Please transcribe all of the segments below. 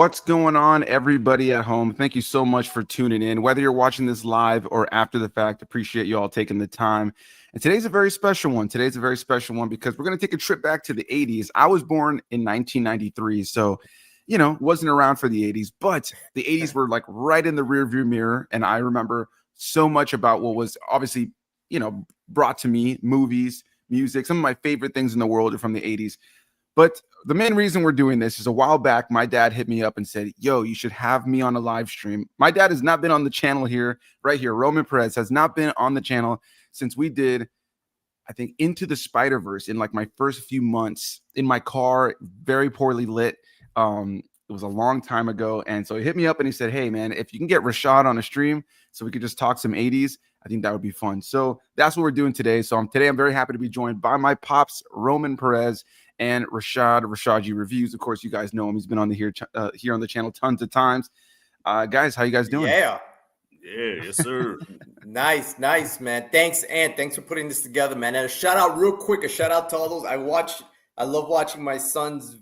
What's going on, everybody at home? Thank you so much for tuning in. Whether you're watching this live or after the fact, appreciate you all taking the time. And today's a very special one. Today's a very special one because we're going to take a trip back to the 80s. I was born in 1993, so, wasn't around for the 80s, but the 80s were like right in the rearview mirror. And I remember so much about what was obviously, brought to me, movies, music. Some of my favorite things in the world are from the 80s. But the main reason we're doing this is a while back, my dad hit me up and said, yo, you should have me on a live stream. My dad has not been on the channel right here. Roman Perez has not been on the channel since we did, I think, Into the Spider-Verse in like my first few months in my car, very poorly lit. It was a long time ago. And so he hit me up and he said, hey, man, if you can get Rashad on a stream so we could just talk some 80s, I think that would be fun. So that's what we're doing today. So today I'm very happy to be joined by my pops, Roman Perez, and Rashad G Reviews. Of course, you guys know him. He's been on here on the channel tons of times. Guys, how you guys doing? Yeah, yes, sir. nice, man. Thanks, and thanks for putting this together, man. And a shout out to all those. I love watching my son's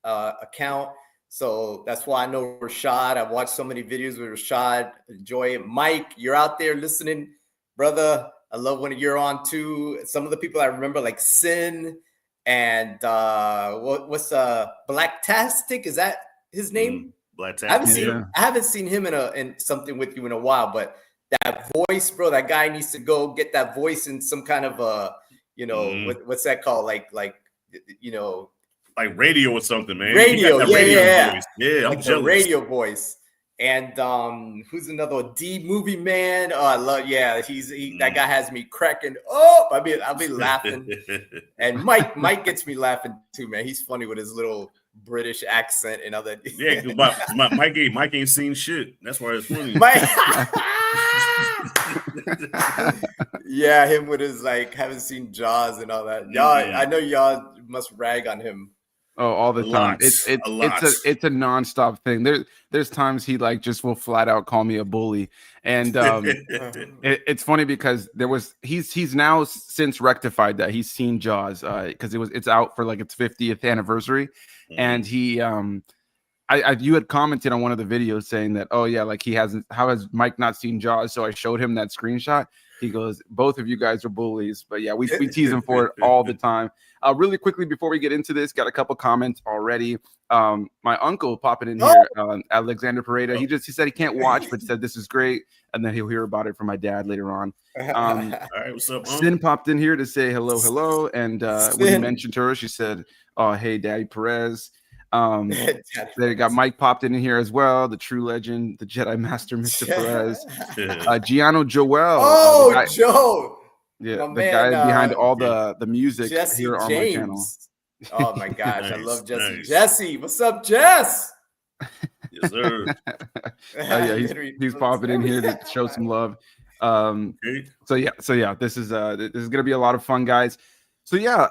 account. So that's why I know Rashad. I've watched so many videos with Rashad. Enjoy it. Mike, you're out there listening, brother. I love when you're on too. Some of the people I remember, like Sin. And what's Blacktastic? Is that his name? Blacktastic. I haven't seen him in something with you in a while, but that voice, bro, that guy needs to go get that voice in some kind of what's that called? Like radio or something, man. Radio, yeah. Voice. Yeah, like I'm jealous. Radio voice. And who's another one? D Movie Man? Oh, I love. Yeah, that guy has me cracking up. I'll be laughing. And Mike gets me laughing too, man. He's funny with his little British accent and all that. Yeah, Mike ain't seen shit. That's why it's funny. Yeah, him with his haven't seen Jaws and all that. Y'all, I know y'all must rag on him. Oh, all the time. It's a nonstop thing. There's times he just will flat out call me a bully, and it's funny because he's now since rectified that. He's seen Jaws because it's out for its 50th anniversary, and he you had commented on one of the videos saying that, oh yeah, how has Mike not seen Jaws? So I showed him that screenshot. He goes, both of you guys are bullies. But yeah, we tease him for it all the time. Really quickly before we get into this, got a couple comments already. My uncle popping in here, Alexander Pereira. He said he can't watch, but said this is great, and then he'll hear about it from my dad later on. All right, what's up, Sin popped in here to say hello, and when you mentioned her, she said, "Oh, hey, Daddy Perez." They got Mike popped in here as well, the true legend, the Jedi Master, Mr. Perez, Giano Joel. Joe. Yeah, the guy behind all the music Jesse here on James. my channel. Oh my gosh, I love Jesse. Nice. Jesse, what's up, Jess? Yes, sir. Yeah, he's popping in here to show some love. So yeah, this is gonna be a lot of fun, guys. So yeah,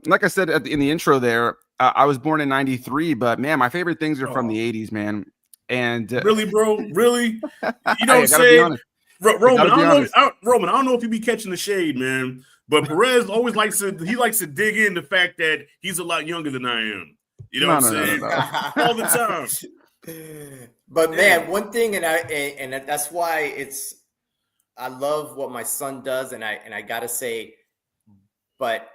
like I said in the intro there, I was born in '93, but man, my favorite things are from the '80s, man. And really, bro, really, you know what I'm saying? Roman, I don't know if you be catching the shade, man, but Perez always likes to dig in the fact that he's a lot younger than I am. You know what I'm saying? No. All the time. But man, one thing, and that's why I love what my son does, and I gotta say, but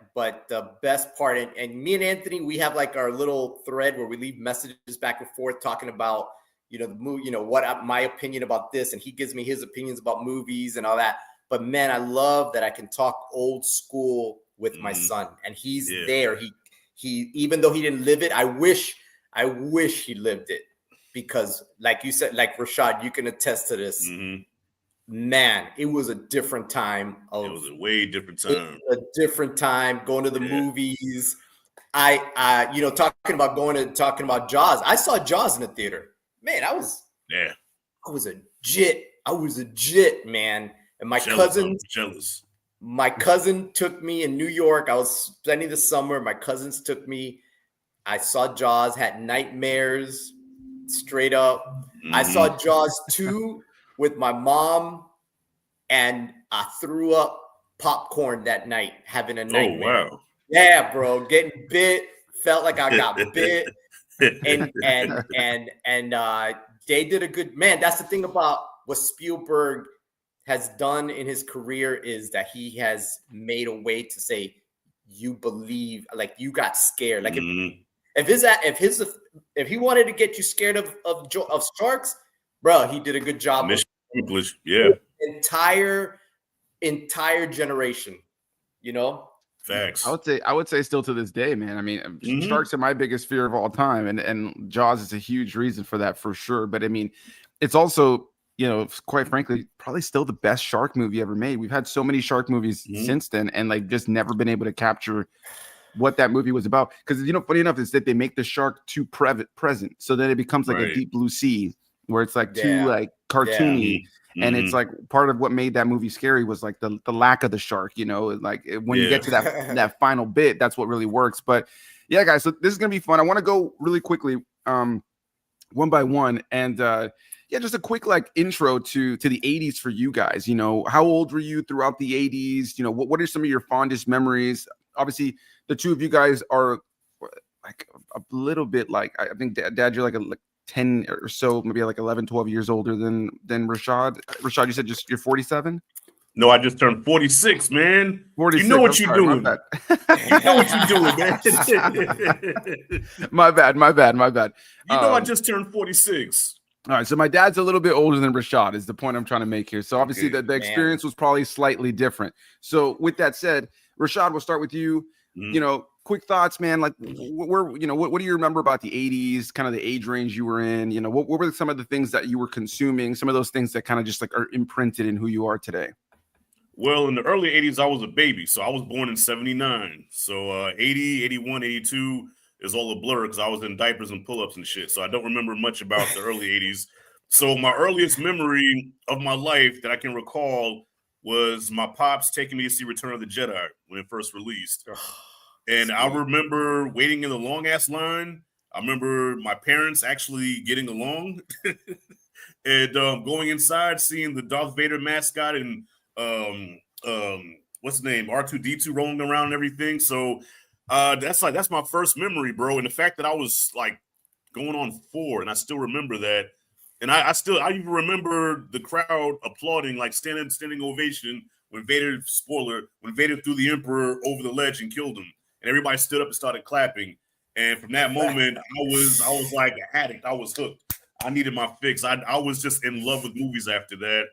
the best part, and me and Anthony, we have our little thread where we leave messages back and forth talking about the movie, my opinion about this, and he gives me his opinions about movies and all that. But man, I love that I can talk old school with my son, and he's there. He even though he didn't live it, I wish he lived it, because like you said, like Rashad, you can attest to this. Man, it was a different time. It was a way different time. A different time going to the movies. I talking about Jaws. I saw Jaws in the theater. Man, I was a jit, man. And my cousin took me in New York. I was spending the summer. My cousins took me. I saw Jaws, had nightmares, straight up. I saw Jaws 2 with my mom, and I threw up popcorn that night, having a nightmare. Oh, wow. Yeah, bro, getting bit. Felt like I got bit. and they did a good man. That's the thing about what Spielberg has done in his career is that he has made a way to say you believe, like you got scared. Like if he wanted to get you scared of sharks, bro, he did a good job. Mission accomplished. Yeah. Entire generation, you know. Facts. I would say still to this day, man. I mean, sharks are my biggest fear of all time, and Jaws is a huge reason for that for sure. But I mean, it's also, you know, quite frankly, probably still the best shark movie ever made. We've had so many shark movies since then, and like just never been able to capture what that movie was about. Because, you know, funny enough is that they make the shark too present, so then it becomes like a deep blue sea where it's like too like cartoony. And it's like part of what made that movie scary was like the lack of the shark, you know, like when you get to that final bit, that's what really works. But yeah, guys, so this is going to be fun. I want to go really quickly one by one. And yeah, just a quick like intro to the 80s for you guys. You know, how old were you throughout the 80s? You know, what are some of your fondest memories? Obviously, the two of you guys are like a little bit like, I think Dad, you're like 10 or so, maybe like 11, 12 years older than Rashad. Rashad, you said just you're 47? No, I just turned 46, man. 46. You know what you're doing. My bad. You know what you're doing, man. My bad. You know I just turned 46. All right, so my dad's a little bit older than Rashad is the point I'm trying to make here. So obviously the experience was probably slightly different. So with that said, Rashad, we'll start with you. You know, quick thoughts, man. Like, what do you remember about the 80s, kind of the age range you were in? You know, what were some of the things that you were consuming, some of those things that kind of just like are imprinted in who you are today? Well, in the early 80s, I was a baby. So I was born in 79. So 80, 81, 82 is all a blur because I was in diapers and pull-ups and shit. So I don't remember much about the early 80s. So my earliest memory of my life that I can recall was my pops taking me to see Return of the Jedi when it first released. And I remember waiting in the long ass line. I remember my parents actually getting along and going inside, seeing the Darth Vader mascot and what's the name, R2D2 rolling around and everything. So that's my first memory, bro. And the fact that I was like going on 4, and I still remember that. And I even remember the crowd applauding, like standing ovation when Vader threw the Emperor over the ledge and killed him. And everybody stood up and started clapping. And from that moment, I was like an addict. I was hooked. I needed my fix. I was just in love with movies after that.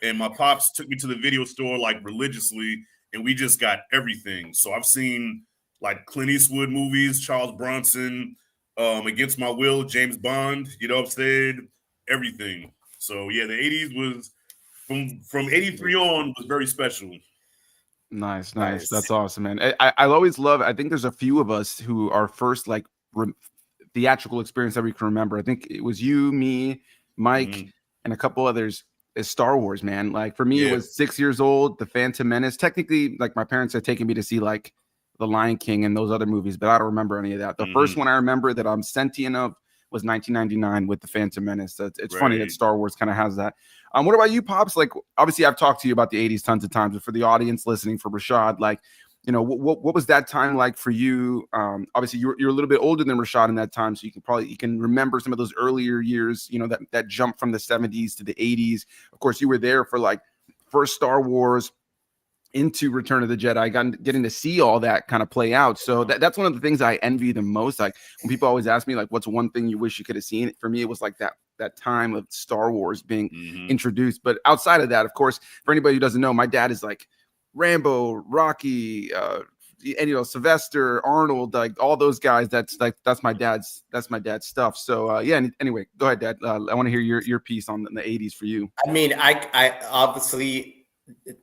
And my pops took me to the video store like religiously, and we just got everything. So I've seen like Clint Eastwood movies, Charles Bronson, Against My Will, James Bond, you know what I'm saying? Everything. So yeah, the 80s was from 83 on was very special. Nice. That's awesome, man. I'll always love it. I think there's a few of us who are first like theatrical experience that we can remember. I think it was you, me, Mike, and a couple others. Is Star Wars, man. Like for me, it was 6 years old. The Phantom Menace. Technically, like my parents had taken me to see like The Lion King and those other movies, but I don't remember any of that. The first one I remember that I'm sentient of was 1999 with The Phantom Menace. So it's funny that Star Wars kind of has that. What about you, Pops? Like, obviously, I've talked to you about the 80s tons of times, but for the audience listening, for Rashad, like, you know, what was that time like for you? Obviously, you're a little bit older than Rashad in that time, so you can remember some of those earlier years. You know, that jump from the 70s to the 80s. Of course, you were there for like first Star Wars into Return of the Jedi, getting to see all that kind of play out. So that's one of the things I envy the most. Like when people always ask me, like, what's one thing you wish you could have seen? For me, it was like that time of Star Wars being introduced. But outside of that, of course, for anybody who doesn't know, my dad is like Rambo, Rocky, and you know, Sylvester, Arnold, like all those guys. That's my dad's stuff. So yeah. Anyway, go ahead, Dad. I want to hear your piece on the 80s for you. I mean, I obviously.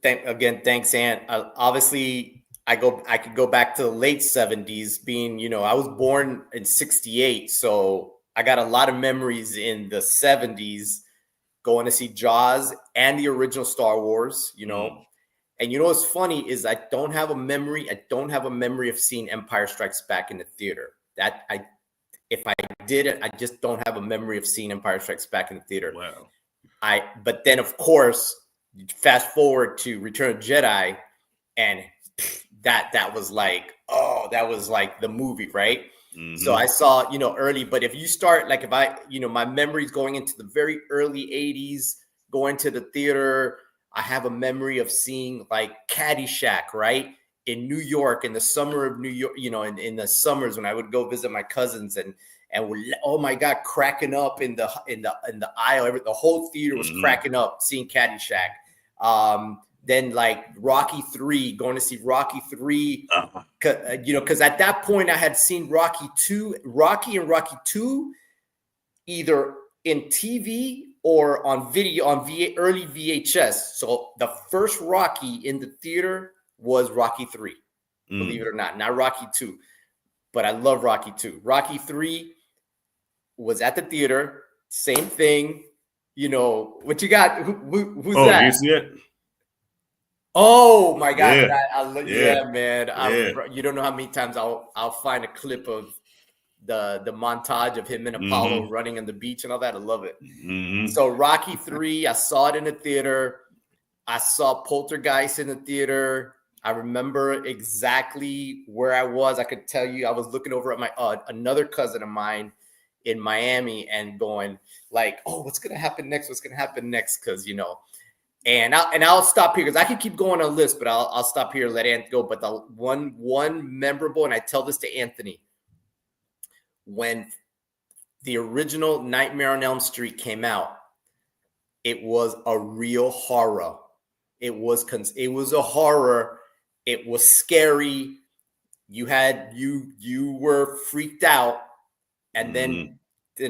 Thanks, Ant. Obviously, I could go back to the late 70s. Being, you know, I was born in 68, so I got a lot of memories in the 70s, going to see Jaws and the original Star Wars. You know, and you know what's funny is I don't have a memory of seeing Empire Strikes Back in the theater. If I did it, I just don't have a memory of seeing Empire Strikes Back in the theater. Wow. But then of course. Fast forward to Return of Jedi, and that was like, oh, that was like the movie, right? So I saw, early. But if you start, like if I, my memories going into the very early 80s, going to the theater, I have a memory of seeing like Caddyshack, right? In New York, in the summer of New York, in the summers when I would go visit my cousins and oh my God, cracking up in the aisle. The whole theater was cracking up seeing Caddyshack. Then like Rocky 3, going to see Rocky 3, because at that point I had seen Rocky and Rocky 2 either in TV or on video on early VHS. So the first Rocky in the theater was Rocky 3, believe it or not Rocky 2. But I love Rocky 2. Rocky 3 was at the theater, same thing. What you got? Who's that? You see it? Oh my God! Yeah, man. You don't know how many times I'll find a clip of the montage of him and Apollo running on the beach and all that. I love it. So Rocky 3, I saw it in the theater. I saw Poltergeist in the theater. I remember exactly where I was. I could tell you, I was looking over at my another cousin of mine in Miami and going like, "Oh, what's gonna happen next? What's gonna happen next?" Because And I'll stop here because I can keep going on a list, but I'll stop here and let Anthony go. But the one memorable, and I tell this to Anthony, when the original Nightmare on Elm Street came out, it was a real horror. It was a horror. It was scary. You were freaked out, and then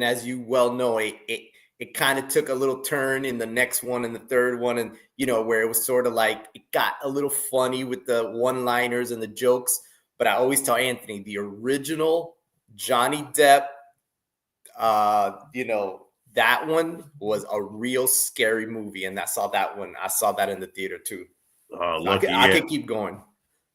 as you well know, it kind of took a little turn in the next one and the third one. And, where it was sort of like, it got a little funny with the one-liners and the jokes. But I always tell Anthony, the original Johnny Depp, that one was a real scary movie. And I saw that one. I saw that in the theater too. I could keep going.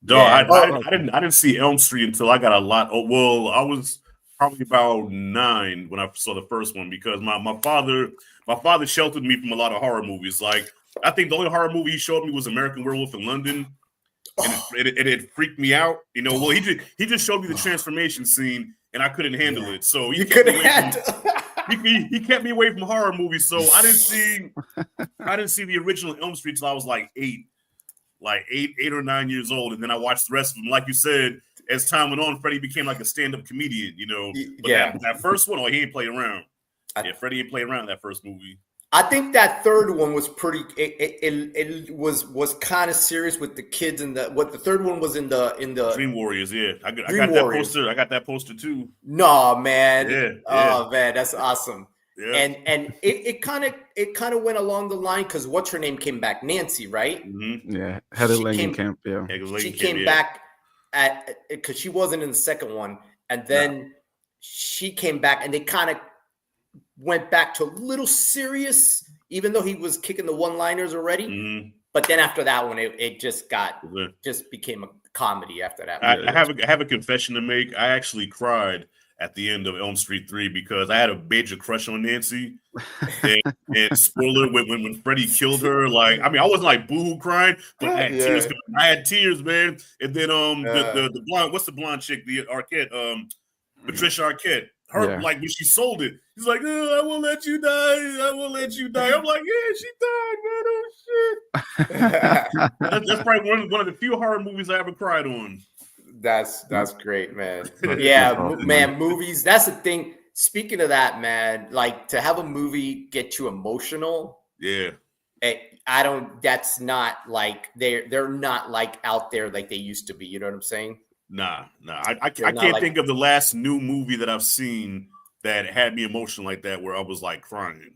No, I didn't see Elm Street until I got a lot. Well, I was probably about 9 when I saw the first one because my father sheltered me from a lot of horror movies. Like I think the only horror movie he showed me was American Werewolf in London, and it freaked me out. Well, he just showed me the transformation scene, and I couldn't handle it. So he kept me away from horror movies. So I didn't see the original Elm Street till I was like 8 or 9 years old, and then I watched the rest of them. Like you said, as time went on, Freddie became like a stand-up comedian, But that first one, he ain't played around. Freddie ain't played around that first movie. I think that third one was pretty. It was kind of serious with the kids and the third one was in the Dream Warriors. Yeah, I got that poster. I got that poster too. No, man. Yeah. Oh man, that's awesome. Yeah. And it kind of went along the line because what's her name came back, Nancy, right? Yeah, Heather Langenkamp. Yeah, she came back because she wasn't in the second one, and then she came back, and they kind of went back to a little serious, even though he was kicking the one-liners already. But then after that one, it just became a comedy after that. I have a confession to make. I actually cried at the end of Elm Street 3 because I had a major crush on Nancy. And spoiler, when Freddie killed her, I wasn't like boohoo crying, but I had tears. I had tears, man. And then the blonde, what's the blonde chick? The Arquette, Patricia Arquette. Her like when she sold it, he's like, "Oh, I won't let you die. I won't let you die." I'm like, "Yeah, she died, man. Oh shit." That's probably one of the few horror movies I ever cried on. That's great, man. Yeah, man, movies. That's the thing. Speaking of that, man, like to have a movie get you emotional. Yeah. That's not like they're not like out there like they used to be. You know what I'm saying? Nah. I can't think of the last new movie that I've seen that had me emotional like that where I was like crying.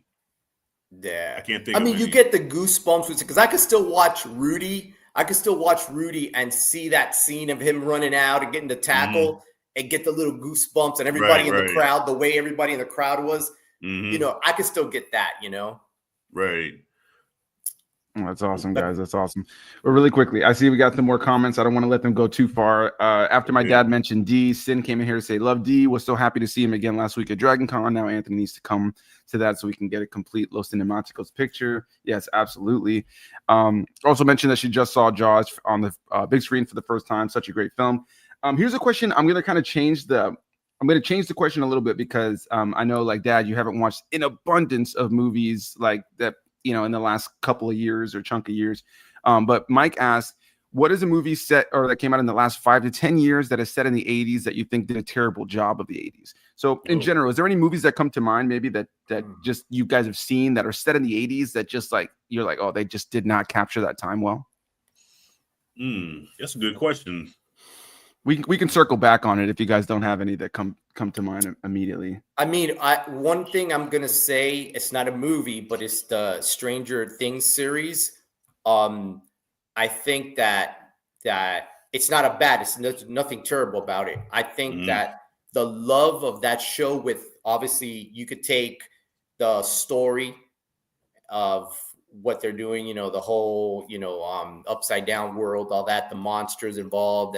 Yeah. I can't think I mean, you get the goosebumps because I could still watch Rudy. And see that scene of him running out and getting the tackle and get the little goosebumps and everybody in the crowd, the way everybody in the crowd was, I could still get that, Right. Oh, that's awesome, guys. That's awesome. But really quickly, I see we got some more comments. I don't want to let them go too far. After my dad mentioned D, Sin came in here to say, love D. Was so happy to see him again last week at Dragon Con. Now Anthony needs to come to that so we can get a complete Los Cinemáticos picture. Yes, absolutely. Also mentioned that she just saw Jaws on the big screen for the first time. Such a great film. Here's a question. I'm going to kind of change the I'm going to change the question a little bit because I know, like, Dad, you haven't watched an abundance of movies like that, in the last couple of years or chunk of years. But Mike asked, what is a movie set or that came out in the last 5 to 10 years that is set in the 80s that you think did a terrible job of the 80s? So in general, is there any movies that come to mind maybe that just you guys have seen that are set in the 80s that just like, you're like, oh, they just did not capture that time well? That's a good question. We can circle back on it if you guys don't have any that come to mind immediately. I mean, one thing I'm gonna say, it's not a movie, but it's the Stranger Things series. I think that it's not a bad. It's nothing terrible about it. I think that the love of that show, with obviously you could take the story of what they're doing, the whole, upside down world, all that, the monsters involved,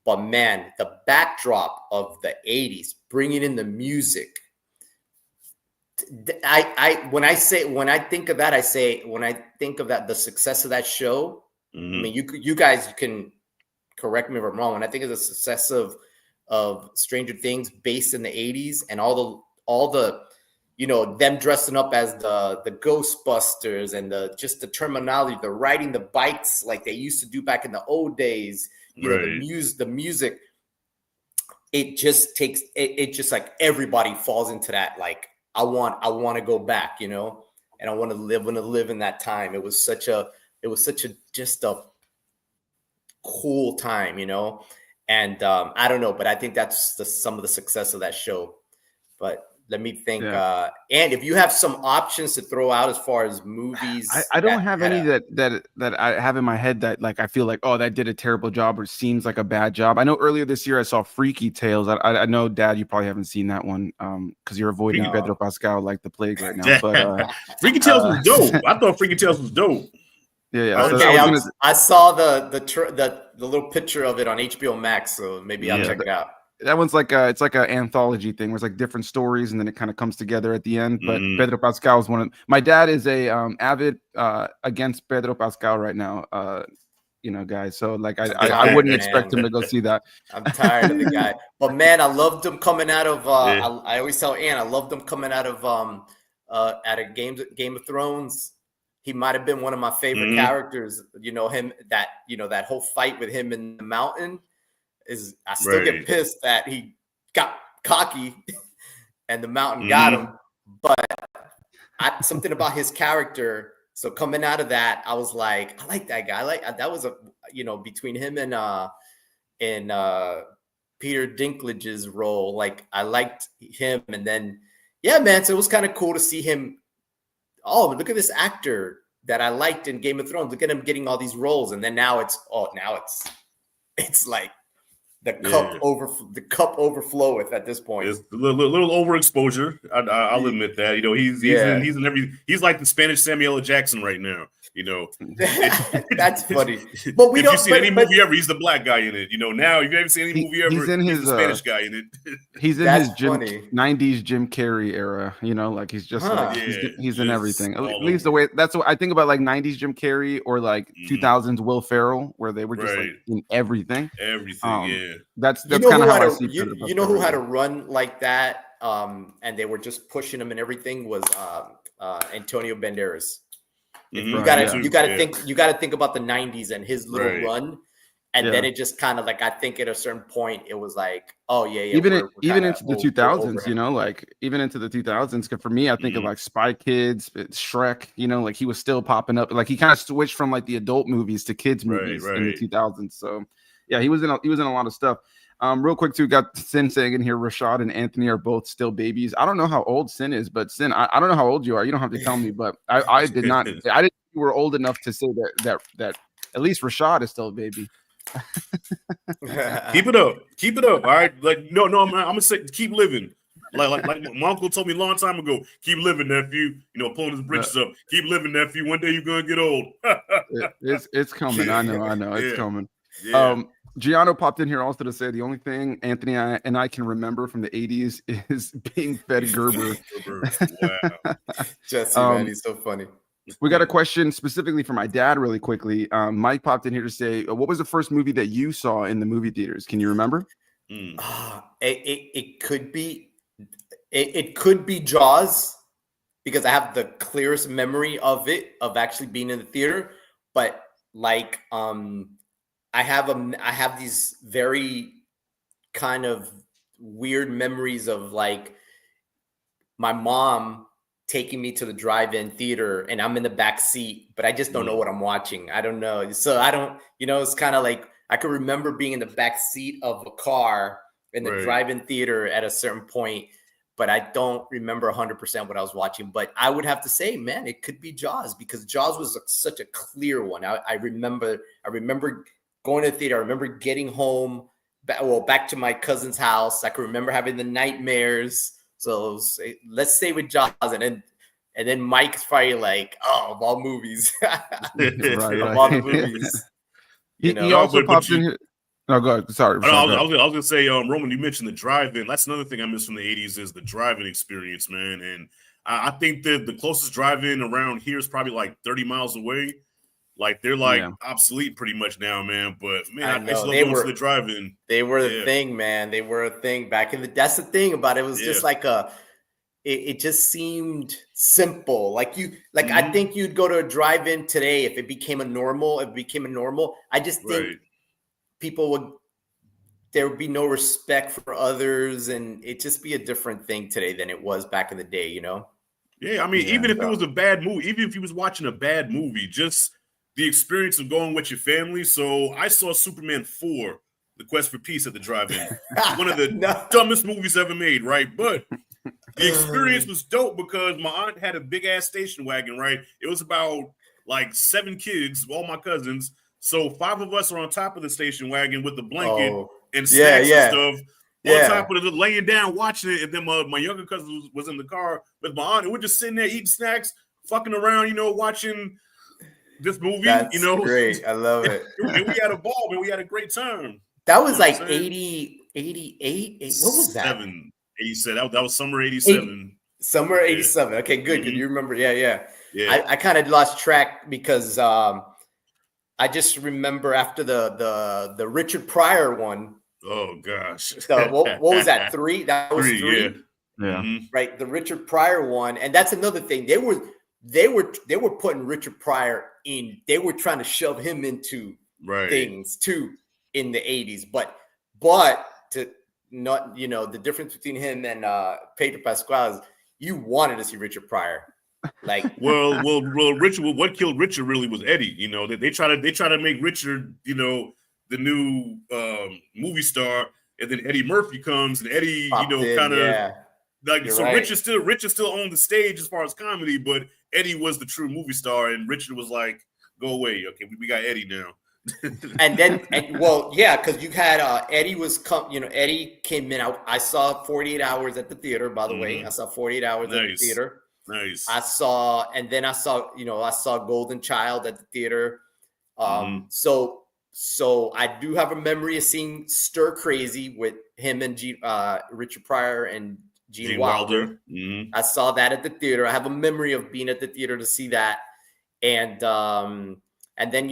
but man, the backdrop of the 80s, bringing in the music. When I think of that, the success of that show, I mean, you guys can correct me if I'm wrong. When I think of the success of Stranger Things based in the 80s and all the them dressing up as the Ghostbusters and just the terminology, the riding the bikes like they used to do back in the old days, the music, it just like everybody falls into that. Like, I want to go back, and I want to live in that time. It was such a just a cool time, and I don't know, but I think that's some of the success of that show. But let me think. And if you have some options to throw out as far as movies, I don't have any that I have in my head that like I feel like, oh, that did a terrible job or seems like a bad job. I know earlier this year I saw Freaky Tales. I know, Dad, you probably haven't seen that one because you're avoiding Pedro Pascal like the plague right now. But Freaky Tales was dope. I thought Freaky Tales was dope. Yeah. Okay, I saw the little picture of it on HBO Max, so maybe I'll check it out. That one's like it's like an anthology thing where it's like different stories and then it kind of comes together at the end. But Pedro Pascal is one of my dad is a avid against Pedro Pascal right now, guys. So like I wouldn't expect him to go see that. I'm tired of the guy, but man, I loved him coming out of. I always tell Ann, I loved him coming out of Game of Thrones. He might have been one of my favorite characters. Him that whole fight with him in the mountain. I still get pissed that he got cocky and the mountain got him, but something about his character. So coming out of that, I was like, I like that guy. That was between him and Peter Dinklage's role. Like, I liked him, and then man. So it was kind of cool to see him. Oh, look at this actor that I liked in Game of Thrones. Look at him getting all these roles, and then now it's like. The cup overfloweth at this point. It's a little overexposure. I'll admit that. He's like the Spanish Samuel L. Jackson right now. That's funny. But if you've seen any movie ever, he's the black guy in it. Now if you haven't seen any movie ever, he's the Spanish guy in it. He's in his 90s Jim Carrey era. Like he's just he's in everything. At least the way that's what I think about, like 90s Jim Carrey or like 2000s Will Ferrell, where they were just like in everything. That's kind of how I see. Who had a run like that, and they were just pushing him and everything was Antonio Banderas. You gotta think about the 90s and his little run, and then it just kind of like, I think at a certain point it was like, even into the 2000s, like even into the 2000s. For me, I think of like Spy Kids, Shrek. Like he was still popping up. Like he kind of switched from like the adult movies to kids movies in the 2000s. So yeah, he was in a lot of stuff. Real quick too, got Sin saying in here, Rashad and Anthony are both still babies. I don't know how old Sin is, but Sin, I don't know how old you are. You don't have to tell me, but I did not. I didn't think you were old enough to say that at least Rashad is still a baby. Keep it up. All right, like no, I'm gonna say keep living. Like my uncle told me a long time ago, keep living, nephew. Pulling his britches up. Keep living, nephew. One day you're gonna get old. It's coming. I know. It's coming. Yeah. Gianno popped in here also to say the only thing Anthony and I can remember from the 80s is being fed Gerber. Wow. Jesse, man, he's so funny. We got a question specifically for my dad really quickly. Mike popped in here to say, what was the first movie that you saw in the movie theaters? Can you remember? It could be it could be Jaws, because I have the clearest memory of actually being in the theater. But like I have these very kind of weird memories of like my mom taking me to the drive-in theater and I'm in the back seat, but I just don't know what I'm watching. I don't know. So I don't, it's kind of like I could remember being in the back seat of a car in the drive-in theater at a certain point, but I don't remember 100% what I was watching. But I would have to say, man, it could be Jaws, because Jaws was such a clear one. I remember going to the theater. I remember getting home, back to my cousin's house. I could remember having the nightmares. So let's stay with Jaws, and then Mike's probably like, oh, of all movies, of all the movies. He also popped in here. No, go ahead. Sorry. I was going to say, Roman, you mentioned the drive-in. That's another thing I miss from the 80s is the drive-in experience, man. And I think that the closest drive-in around here is probably like 30 miles away. Like, they're like obsolete pretty much now, man. But, man, I still love going to the drive-in. They were the thing, man. They were a thing back in the – that's the thing about it. It was just like it just seemed simple. Like I think you'd go to a drive-in today if it became a normal. I just think there would be no respect for others, and it'd just be a different thing today than it was back in the day, Yeah, I mean, even if it was a bad movie, even if you was watching a bad movie, just the experience of going with your family. So I saw Superman 4, The Quest for Peace, at the drive-in. One of the dumbest movies ever made, right? But the experience was dope because my aunt had a big-ass station wagon, right? It was about like 7 kids, all my cousins. So 5 of us are on top of the station wagon with the blanket and snacks and stuff. On top of it, laying down, watching it. And then my younger cousin was in the car with my aunt. And we're just sitting there eating snacks, fucking around, watching this movie. That's great. I love it. And we had a ball, man. We had a great time. That was like 80, 88. What was that? 87. That was summer 87. Summer 87. Okay, good. Good. You remember? Yeah. I kind of lost track because I just remember after the Richard Pryor one. Oh gosh. So what was that? 3? That was 3. Yeah. Right. The Richard Pryor one, and that's another thing. They were putting Richard Pryor in. They were trying to shove him into things too in the 80s. But to not, the difference between him and Pedro Pascal is you wanted to see Richard Pryor. Like well, Richard. What killed Richard really was Eddie. They try to make Richard, the new movie star, and then Eddie Murphy comes, and Eddie, kind of like so. Right. Richard still owned the stage as far as comedy, but Eddie was the true movie star, and Richard was like, "Go away, okay, we got Eddie now." because you had Eddie Eddie came in. I saw 48 Hours at the theater. By the way, I saw 48 Hours at the theater. Nice. I saw Golden Child at the theater. So I do have a memory of seeing Stir Crazy with him and Richard Pryor and Gene Wilder. I saw that at the theater. I have a memory of being at the theater to see that. And then,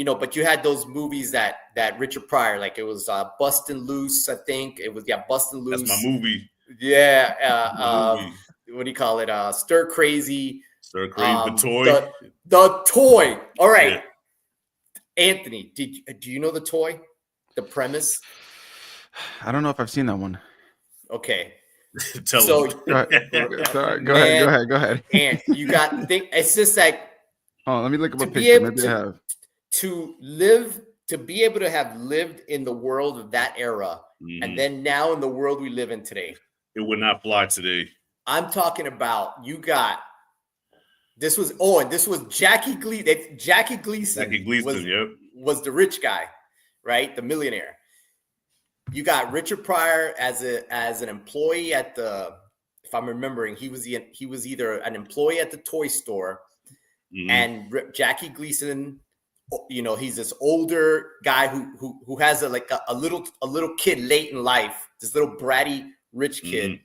but you had those movies that Richard Pryor, like it was Bustin' Loose, I think. It was, Bustin' Loose. That's my movie. Yeah. What do you call it? Stir Crazy. Stir Crazy, the toy. The toy. All right. Yeah. Anthony, do you know the toy? The premise? I don't know if I've seen that one. Okay. Tell us. Go ahead. And you got to think, it's just like, let me look up a picture. Maybe I have. To be able to have lived in the world of that era, and then now in the world we live in today. It would not fly today. I'm talking about this was Jackie Gleason. Jackie Gleason, was the rich guy, right? The millionaire. You got Richard Pryor as an employee at if I'm remembering, he was either an employee at the toy store, and Jackie Gleason, he's this older guy who has a little kid late in life, this little bratty rich kid.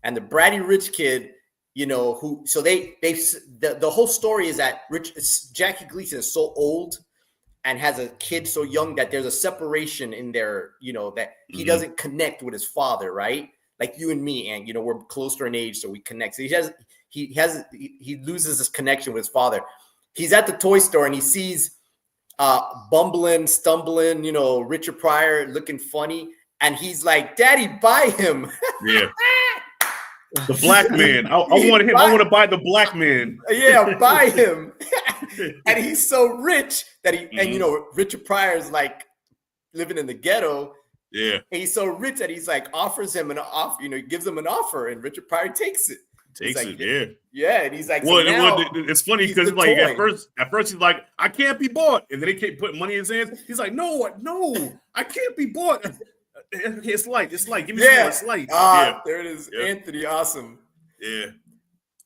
And the bratty rich kid, the whole story is that Jackie Gleason is so old and has a kid so young that there's a separation in their, that he doesn't connect with his father, right? Like you and me, and we're closer in age, so we connect. So he loses his connection with his father. He's at the toy store and he sees bumbling, stumbling, Richard Pryor looking funny, and he's like, "Daddy, buy him." Yeah. The black man. I wanted him. I want to buy the black man. Yeah, buy him. And he's so rich that and Richard Pryor's like living in the ghetto. Yeah. And he's so rich that he's like offers him an offer, he gives him an offer, and Richard Pryor takes it. Yeah. Yeah, and he's like, it's funny because like at first he's like, I can't be bought, and then they keep putting money in his hands. He's like, no, I can't be bought. It's light. Give me some more. It's light. There it is, Anthony. Awesome. Yeah.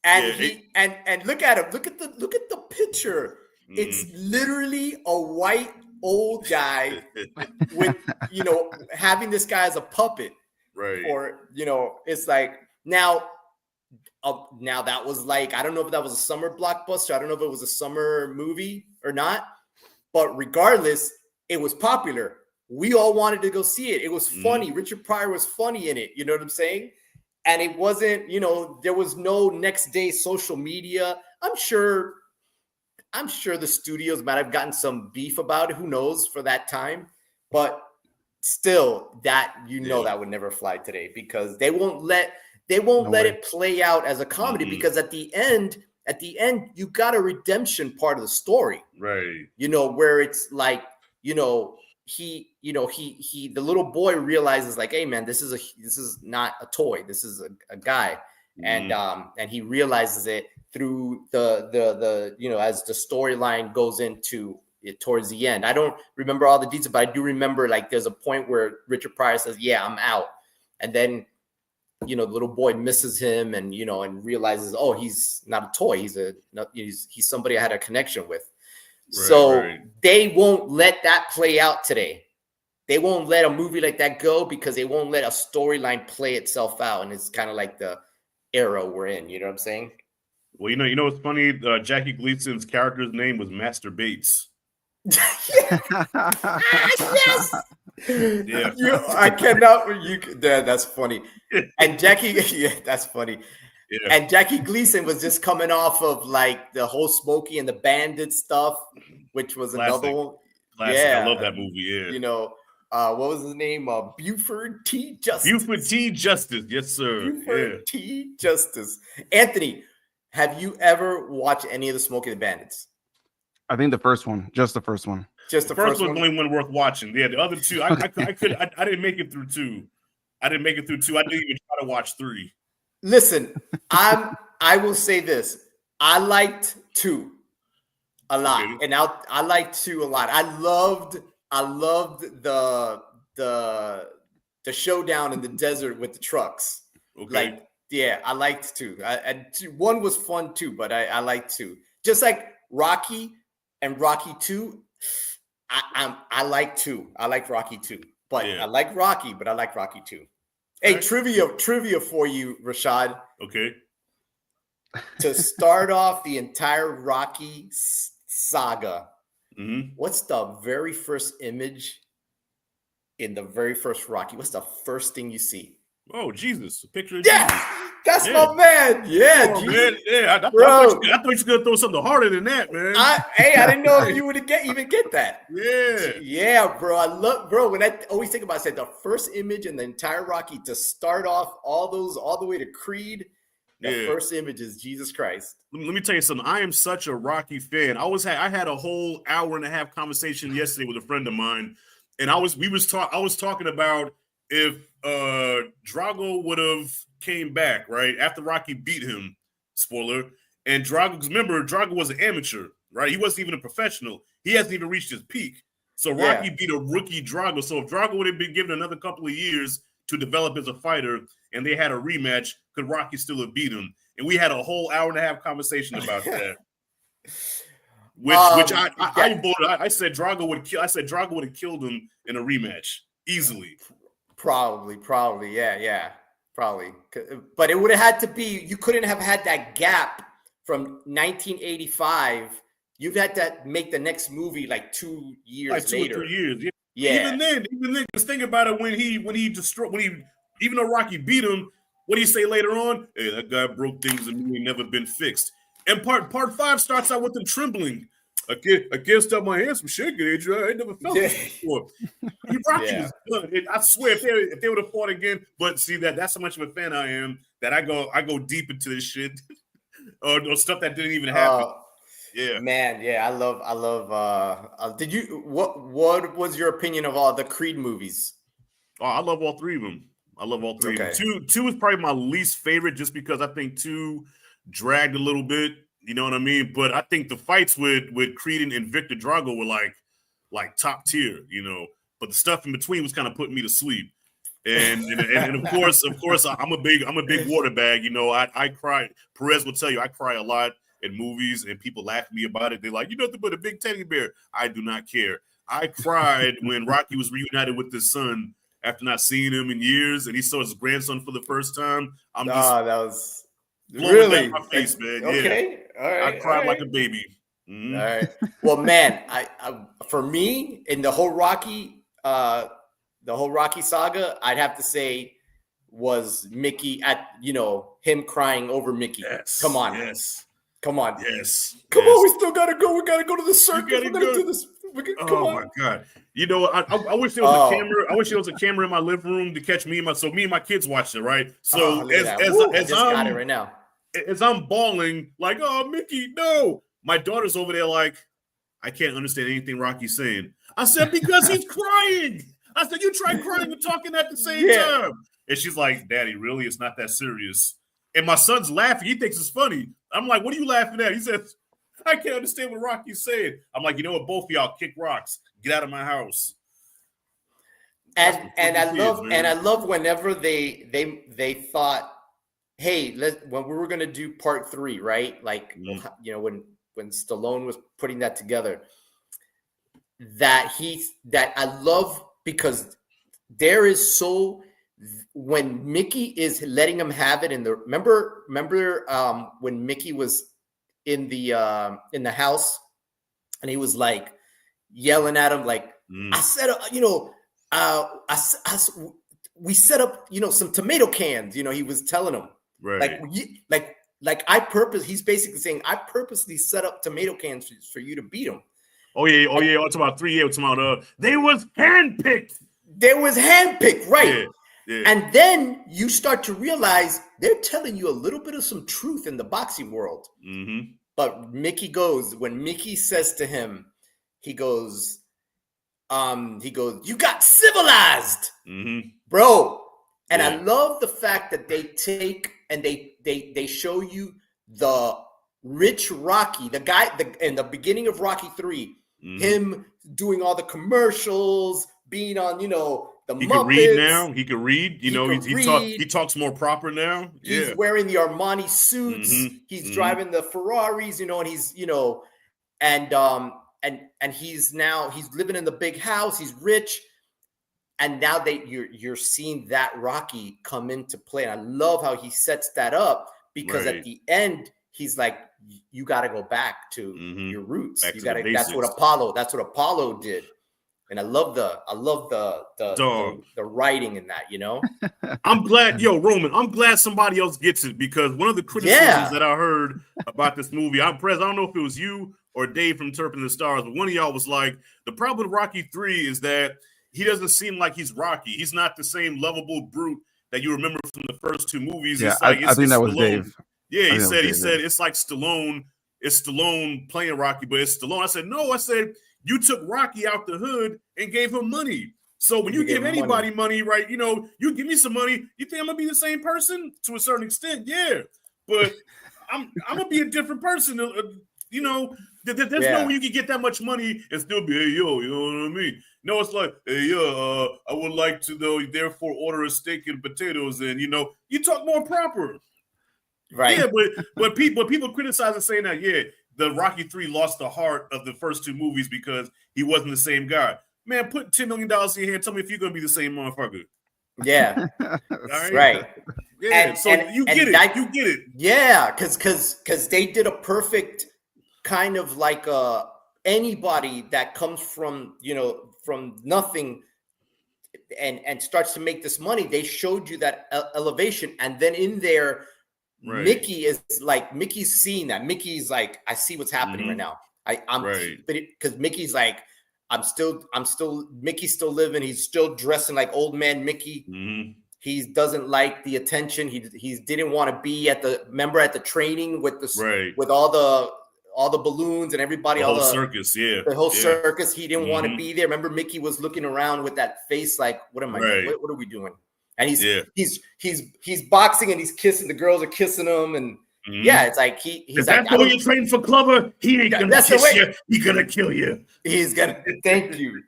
And and look at him. Look at the picture. It's literally a white old guy with having this guy as a puppet. Right. Or it's like now that was like, I don't know if that was a summer blockbuster. I don't know if it was a summer movie or not. But regardless, it was popular. We all wanted to go see it. It was funny. Richard Pryor was funny in it. You know what I'm saying? And it wasn't, there was no next day social media. I'm sure the studios might have gotten some beef about it. Who knows for that time? But still, that that would never fly today, because they won't let it play out as a comedy, because at the end, you got a redemption part of the story. Right. Where it's like, he the little boy realizes like, hey man, this is not a toy, this is a guy. And he realizes it through the as the storyline goes into it towards the end. I don't remember all the details, but I do remember like there's a point where Richard Pryor says, yeah, I'm out. And then the little boy misses him and and realizes, oh, he's not a toy, he's somebody I had a connection with. They won't let that play out today. They won't let a movie like that go, because they won't let a storyline play itself out. And it's kind of like the era we're in. You know what I'm saying? Well, what's funny? Jackie Gleason's character's name was Master Bates. Yes. Yeah. I cannot. That's funny. And Jackie, that's funny. Yeah. And Jackie Gleason was just coming off of like the whole Smokey and the Bandit stuff, which was another one. Classic. Yeah, I love that movie. Yeah. What was his name? Buford T. Justice. Buford T. Justice. Yes, sir. Buford T. Justice. Anthony, have you ever watched any of the Smokey and the Bandits? I think the first one. Just the first one. Just the first first one. Was the only one worth watching. Yeah, the other two, I didn't make it through two. I didn't even try to watch three. Listen, I will say this. I liked two a lot. Okay. And I liked two a lot. I loved the showdown in the desert with the trucks. Okay. I liked two. One was fun too, but I liked two. Just like Rocky and Rocky 2. I like two. I like Rocky 2. But I like Rocky, but I like Rocky 2. Hey, right. Trivia for you, Rashad. Okay. To start off the entire Rocky saga, what's the very first image in the very first Rocky? What's the first thing you see? Oh, Jesus. A picture of Jesus. That's my man. Yeah, oh, man. Yeah, I thought you were going to throw something harder than that, man. I didn't know if you would even get that. Yeah, bro. I love, bro. When I always think about it, I said the first image in the entire Rocky to start off all the way to Creed. The first image is Jesus Christ. Let me tell you something. I am such a Rocky fan. I had a whole hour and a half conversation yesterday with a friend of mine, and I was talking about if Drago would have came back right after Rocky beat him. Spoiler. And Drago, because remember, Drago was an amateur, right? He wasn't even a professional. He hasn't even reached his peak. So Rocky beat a rookie Drago. So if Drago would have been given another couple of years to develop as a fighter, and they had a rematch, could Rocky still have beat him? And we had a whole hour and a half conversation about that. I said Drago would have killed him in a rematch easily. Probably, yeah, probably. But it would have had to be. You couldn't have had that gap from 1985 you've had to make the next movie like 2 years like 2 later. or 3 years. Yeah. Yeah. Even then, just think about it when even though Rocky beat him, what do you say later on? Hey, that guy broke things and ain't never been fixed. And part 5 starts out with him trembling. I can't stop my hands from shaking, Adrian. I ain't never felt this before. Rocky was done. I swear, if they would have fought again, but see that's how much of a fan I am that I go deep into this shit or stuff that didn't even happen. Yeah, man. Yeah, I love. Did you? What was your opinion of all the Creed movies? Oh, I love all 3 of them. I love all 3 of them. Two is probably my least favorite, just because I think 2 dragged a little bit. You know what I mean? But I think the fights with Creed and Victor Drago were like top tier. You know, but the stuff in between was kind of putting me to sleep. And of course, I'm a big water bag. You know, I cry. Perez will tell you I cry a lot in movies, and people laugh at me about it. They're like, "You're nothing but a big teddy bear." I do not care. I cried when Rocky was reunited with his son after not seeing him in years, and he saw his grandson for the first time. I'm just that was really my face, man. Okay, yeah. All right. I cried like a baby. Mm-hmm. All right. Well, man, I for me in the whole Rocky saga, I'd have to say was Mickey him crying over Mickey. Yes. Come on. Yes. Come on. Yes. Come on. We still gotta go. We gotta go to the circus. We're gonna do this. Come on. My God. You know, I wish there was a camera. I wish there was a camera in my living room to catch me and my kids watched it, right? So as I just got it right now. As I'm bawling, like, oh, Mickey, no. My daughter's over there like, I can't understand anything Rocky's saying. I said, because he's crying. I said, you try crying and talking at the same time. And she's like, Daddy, really? It's not that serious. And my son's laughing. He thinks it's funny. I'm like, what are you laughing at? He says, I can't understand what Rocky's saying. I'm like, you know what? Both of y'all kick rocks. Get out of my house. And I love whenever they thought, hey, when we were gonna do part 3, right? Like you know, when Stallone was putting that together, that I love, because there is when Mickey is letting him have it remember when Mickey was in the house and he was like yelling at him like, I said, we set up, some tomato cans, he was telling him, right. He's basically saying, I purposely set up tomato cans for you to beat him. Oh yeah. It's about 3 years. It's about they was handpicked. Right. Yeah. And then you start to realize they're telling you a little bit of some truth in the boxing world. Mm-hmm. But when Mickey says to him, he goes, you got civilized, bro. And I love the fact that they take and they show you the rich Rocky, the guy in the beginning of Rocky 3, him doing all the commercials, being on, the he Muppets. Can read now. He can read. He talks more proper now. He's wearing the Armani suits. He's driving the Ferraris, and he's, and he's living in the big house. He's rich. And now you're seeing that Rocky come into play. And I love how he sets that up, because at the end, he's like, you got to go back to your roots. That's what Apollo did. And I love the writing in that, I'm glad, Roman, I'm glad somebody else gets it, because one of the criticisms that I heard about this movie, Perez, I don't know if it was you or Dave from Turpin the Stars, but one of y'all was like, the problem with Rocky 3 is that he doesn't seem like he's Rocky. He's not the same lovable brute that you remember from the first 2 movies. Yeah, I think that was Dave. Yeah, he said it's like Stallone. It's Stallone playing Rocky, but it's Stallone. I said, no, you took Rocky out the hood and gave him money. So when you give anybody money, right, you give me some money, you think I'm going to be the same person? To a certain extent, yeah. But I'm going to be a different person. There's no way you can get that much money and still be, hey, yo, you know what I mean? No, it's like, hey, I would like to, therefore, order a steak and potatoes. And, you talk more proper. Right. Yeah, but people criticize and saying that, the Rocky 3 lost the heart of the first 2 movies because he wasn't the same guy. Man, put $10 million in your hand. Tell me if you're going to be the same motherfucker. Yeah. Right. Yeah. You get it. Yeah, because they did a perfect kind of like anybody that comes from, from nothing and starts to make this money. They showed you that elevation, and then in there, Right. Mickey's seeing that. Mickey's like, I see what's happening right now. I'm right. Because Mickey's like, Mickey's still living. He's still dressing like old man Mickey. He doesn't like the attention. He didn't want to be at the training with with all the balloons and everybody, the whole circus. The whole circus. He didn't want to be there. Remember, Mickey was looking around with that face like, what am I doing? What are we doing? And he's boxing and he's kissing. The girls are kissing him, and it's like he's like, that's the way you train for Clubber. He ain't gonna kiss you. He's gonna kill you. He's gonna thank you.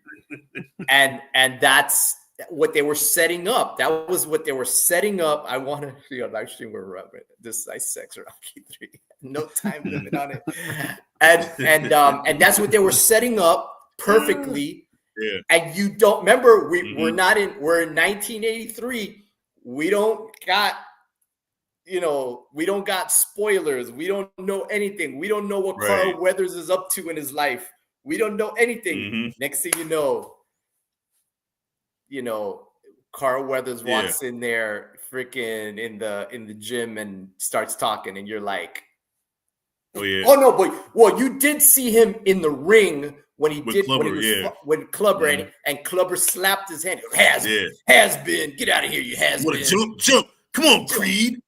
And that's what they were setting up. That was what they were setting up. I want to see a live stream where we're at. This is sex Rocky 3. No time limit on it. And that's what they were setting up perfectly. Yeah. And you don't remember, we're in 1983. We don't got spoilers. We don't know anything. We don't know what Carl Weathers is up to in his life. We don't know anything. Next thing you know, Carl Weathers walks in there freaking in the gym and starts talking, and you're like, oh no, boy. Well, you did see him in the ring when when Clubber and Clubber slapped his hand. Has been. Get out of here, you has been. Jump. Come on, Creed.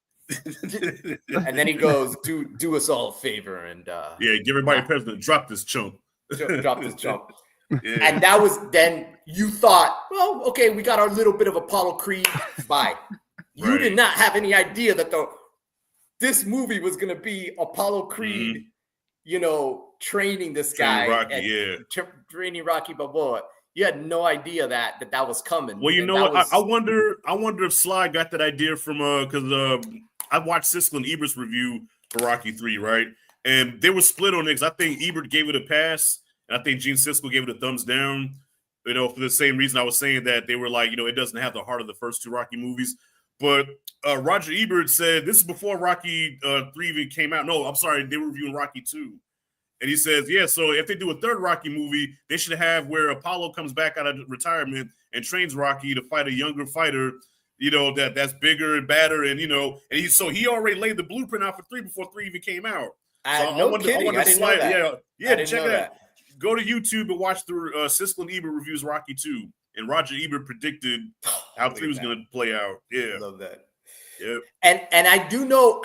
And then he goes, do us all a favor and give everybody a present. Drop this chump. Drop this chump. And that was then you thought, well, okay, we got our little bit of Apollo Creed. Bye. You did not have any idea that this movie was going to be Apollo Creed, training this guy. Training Rocky Balboa. You had no idea that was coming. Well, you know what? I wonder if Sly got that idea from because I watched Siskel and Ebert's review for Rocky 3, right? And they were split on it because I think Ebert gave it a pass, and I think Gene Siskel gave it a thumbs down. For the same reason I was saying that they were like, it doesn't have the heart of the first two Rocky movies. But Roger Ebert said, this is before Rocky 3 even came out. No, I'm sorry, they were reviewing Rocky 2. And he says, so if they do a third Rocky movie, they should have where Apollo comes back out of retirement and trains Rocky to fight a younger fighter, that's bigger and badder. And, and he already laid the blueprint out for 3 before 3 even came out. I didn't know that. Check it out. Go to YouTube and watch the Siskel and Ebert reviews Rocky 2. And Roger Ebert predicted how 3 was going to play out. Yeah. Love that. Yep. And I do know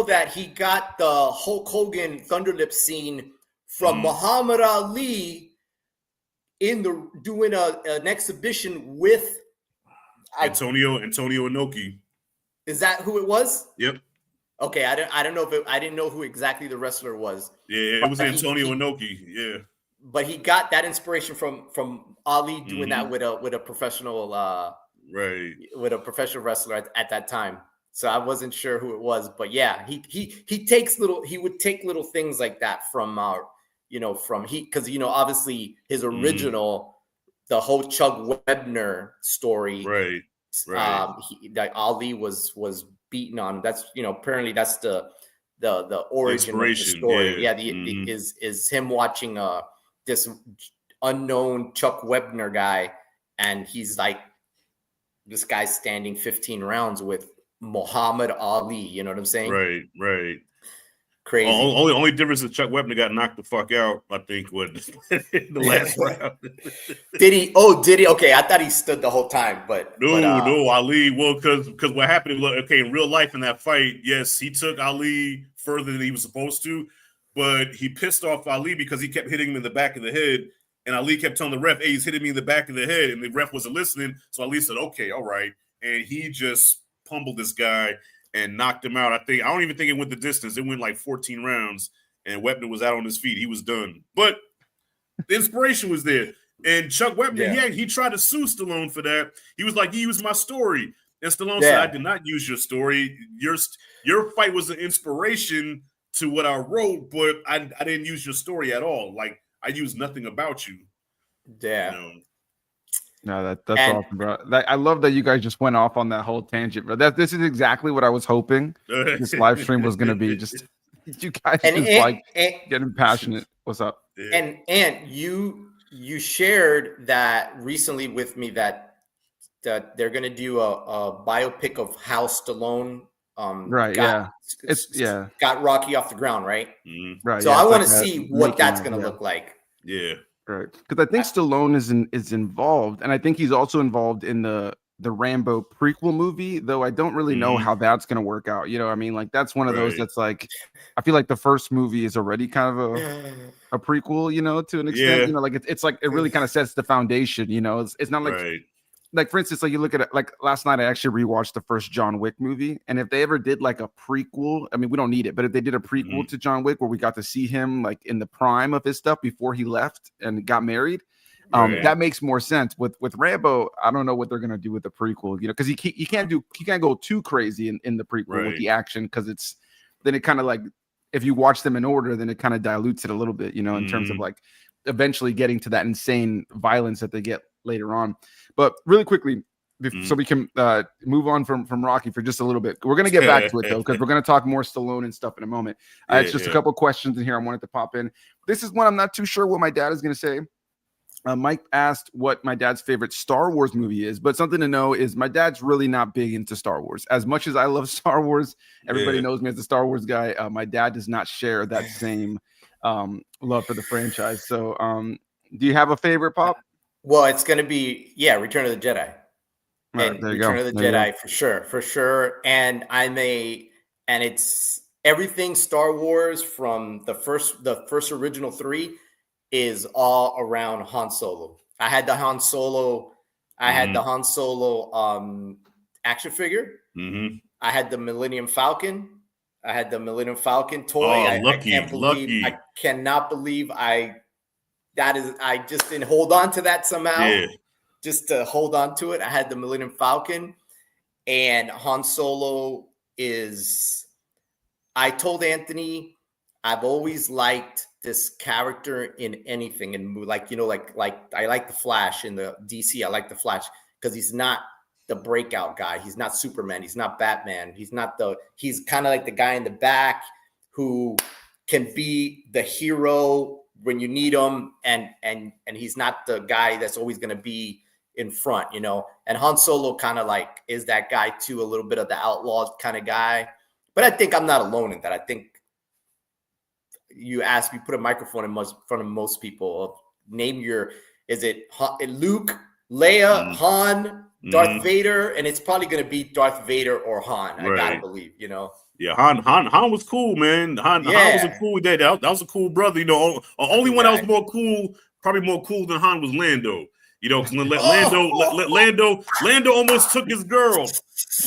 that he got the Hulk Hogan Thunderlip scene from Muhammad Ali doing an exhibition with Antonio Inoki. Is that who it was? Yep. Okay, I don't know I didn't know who exactly the wrestler was. Yeah, it was Antonio Inoki. Yeah. But he got that inspiration from Ali doing that with a professional with a professional wrestler at that time. So I wasn't sure who it was, but yeah, he would take little things like that from because obviously his original the whole Chuck Webner story, right. Ali was beaten on. That's apparently that's the origin of the story. Yeah, is him watching this unknown Chuck Webner guy, and he's like, this guy's standing 15 rounds with Muhammad Ali. You know what I'm saying? Right. Crazy. Only difference is Chuck Webner got knocked the fuck out, I think, in the last round. Did he? Okay, I thought he stood the whole time, but no, Ali. Well, because what happened? Okay, in real life in that fight, yes, he took Ali further than he was supposed to, but he pissed off Ali because he kept hitting him in the back of the head, and Ali kept telling the ref, "Hey, he's hitting me in the back of the head," and the ref wasn't listening. So Ali said, "Okay, all right," and he just pummeled this guy and knocked him out. I don't even think it went the distance. It went like 14 rounds, and Webner was out on his feet. He was done. But the inspiration was there. And Chuck Webner, he tried to sue Stallone for that. He was like, "You used my story." And Stallone said, "I did not use your story. Your fight was an inspiration to what I wrote, but I didn't use your story at all. Like, I used nothing about you." Yeah. No, that's awesome, bro. I love that you guys just went off on that whole tangent, bro. This is exactly what I was hoping this live stream was going to be. Just You guys And just getting passionate. What's up? And you shared that recently with me that they're going to do a biopic of how Stallone right. got Rocky off the ground, right? Mm-hmm. Right. So yeah, I want to see what that's going to yeah. look like. Yeah. Right. Because I think Stallone is involved, and I think he's also involved in the Rambo prequel movie, though I don't really know how that's going to work out. You know what I mean? Like, that's one of those that's like, I feel like the first movie is already kind of a prequel, you know, to an extent. Yeah. You know, like it's like it really kind of sets the foundation, you know. It's not like like for instance, like you look at it, like last night I actually rewatched the first John Wick movie, and if they ever did like a prequel, I mean, we don't need it, but if they did a prequel to John Wick where we got to see him like in the prime of his stuff before he left and got married, that makes more sense. With Rambo, I don't know what they're gonna do with the prequel, you know, because he can't go too crazy in the prequel with the action, because then it kind of like, if you watch them in order, then it kind of dilutes it a little bit, you know, in terms of like eventually getting to that insane violence that they get later on. But really quickly, so we can move on from Rocky for just a little bit. We're going to get back to it, though, because we're going to talk more Stallone and stuff in a moment. It's just a couple questions in here I wanted to pop in. This is one I'm not too sure what my dad is going to say. Mike asked what my dad's favorite Star Wars movie is, but something to know is my dad's really not big into Star Wars. As much as I love Star Wars, everybody knows me as a Star Wars guy. My dad does not share that same love for the franchise. So do you have a favorite, Pop? Well, it's going to be, Return of the Jedi. Right, there you Return go. of the Jedi, for sure. And it's everything Star Wars from the first original 3 is all around Han Solo. I had the Han Solo action figure. I had the Millennium Falcon. I had the Millennium Falcon toy. I cannot believe I just didn't hold on to that somehow. Just to hold on to it. I had the Millennium Falcon, and Han Solo is, I told Anthony, I've always liked this character in anything. And like, you know, like I like the Flash in the DC. I like the Flash because he's not the breakout guy. He's not Superman. He's not Batman. He's kind of like the guy in the back who can be the hero when you need him. And he's not the guy that's always going to be in front, you know. And Han Solo kind of like is that guy too, a little bit of the outlaw kind of guy. But I think I'm not alone in that. I think you ask me, put a microphone in front of most people. Name is it Luke, Leia, Han, Darth Vader? And it's probably going to be Darth Vader or Han. I gotta believe, you know. Yeah, Han was cool, man. Han was a cool dad. That was a cool brother. You know, only one that was more cool, probably more cool than Han was Lando. You know, Lando almost took his girl.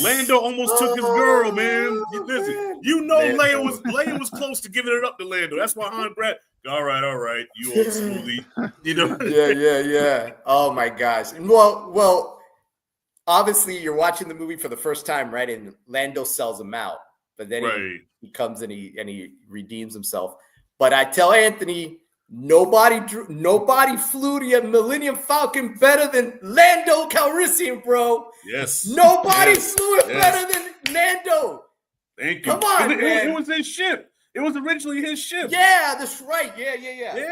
Man. Listen, you know, Leia was close to giving it up to Lando. That's why Han grabbed. All right, you old smoothie. You know. Yeah. Oh my gosh. Well, obviously you're watching the movie for the first time, right? And Lando sells him out, but then he comes and he redeems himself. But I tell Anthony, nobody flew the Millennium Falcon better than Lando Calrissian, bro. Yes. Nobody flew it better than Lando. Thank you. Come on, man. It was his ship. It was originally his ship. Yeah, that's right. Yeah.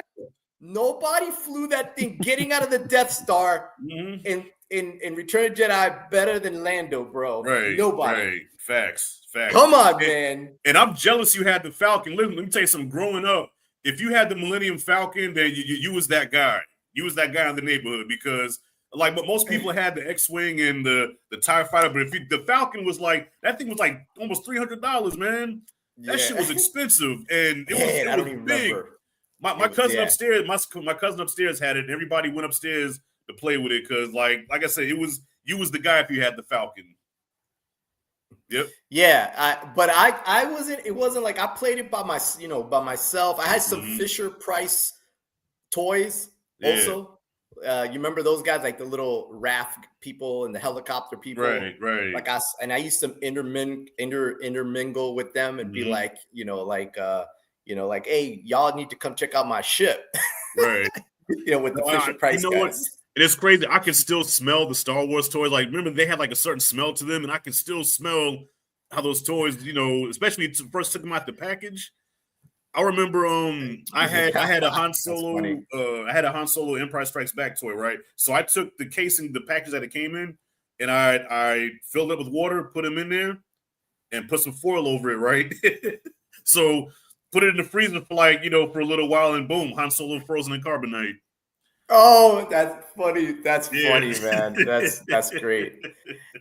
Nobody flew that thing getting out of the Death Star in Return of the Jedi better than Lando, bro. Right. Nobody. Right. Facts. Come on, man. And I'm jealous you had the Falcon. Let me tell you something. Growing up, if you had the Millennium Falcon, then you was that guy. You was that guy in the neighborhood, because like, but most people had the X-Wing and the TIE Fighter, but the Falcon was like, that thing was like almost $300, man. That shit was expensive, and it was big. Remember. My cousin upstairs, my cousin upstairs had it, and everybody went upstairs to play with it because, like I said, you was the guy if you had the Falcon. Yep. Yeah, but I wasn't. It wasn't like I played it by myself. I had some Fisher Price toys also. You remember those guys, like the little raft people and the helicopter people, right? Like I used to intermingle with them and be like, like, hey, y'all need to come check out my ship, right? With the Fisher Price guys. What? And it's crazy. I can still smell the Star Wars toys. Like, remember they had like a certain smell to them, and I can still smell how those toys, especially first took them out the package. I remember I had a Han Solo I had a Han Solo Empire Strikes Back toy, right? So I took the casing, the package that it came in, and I filled it with water, put them in there, and put some foil over it, right? So put it in the freezer for for a little while, and boom, Han Solo frozen in carbonite. Oh, that's funny. That's funny, man. That's great,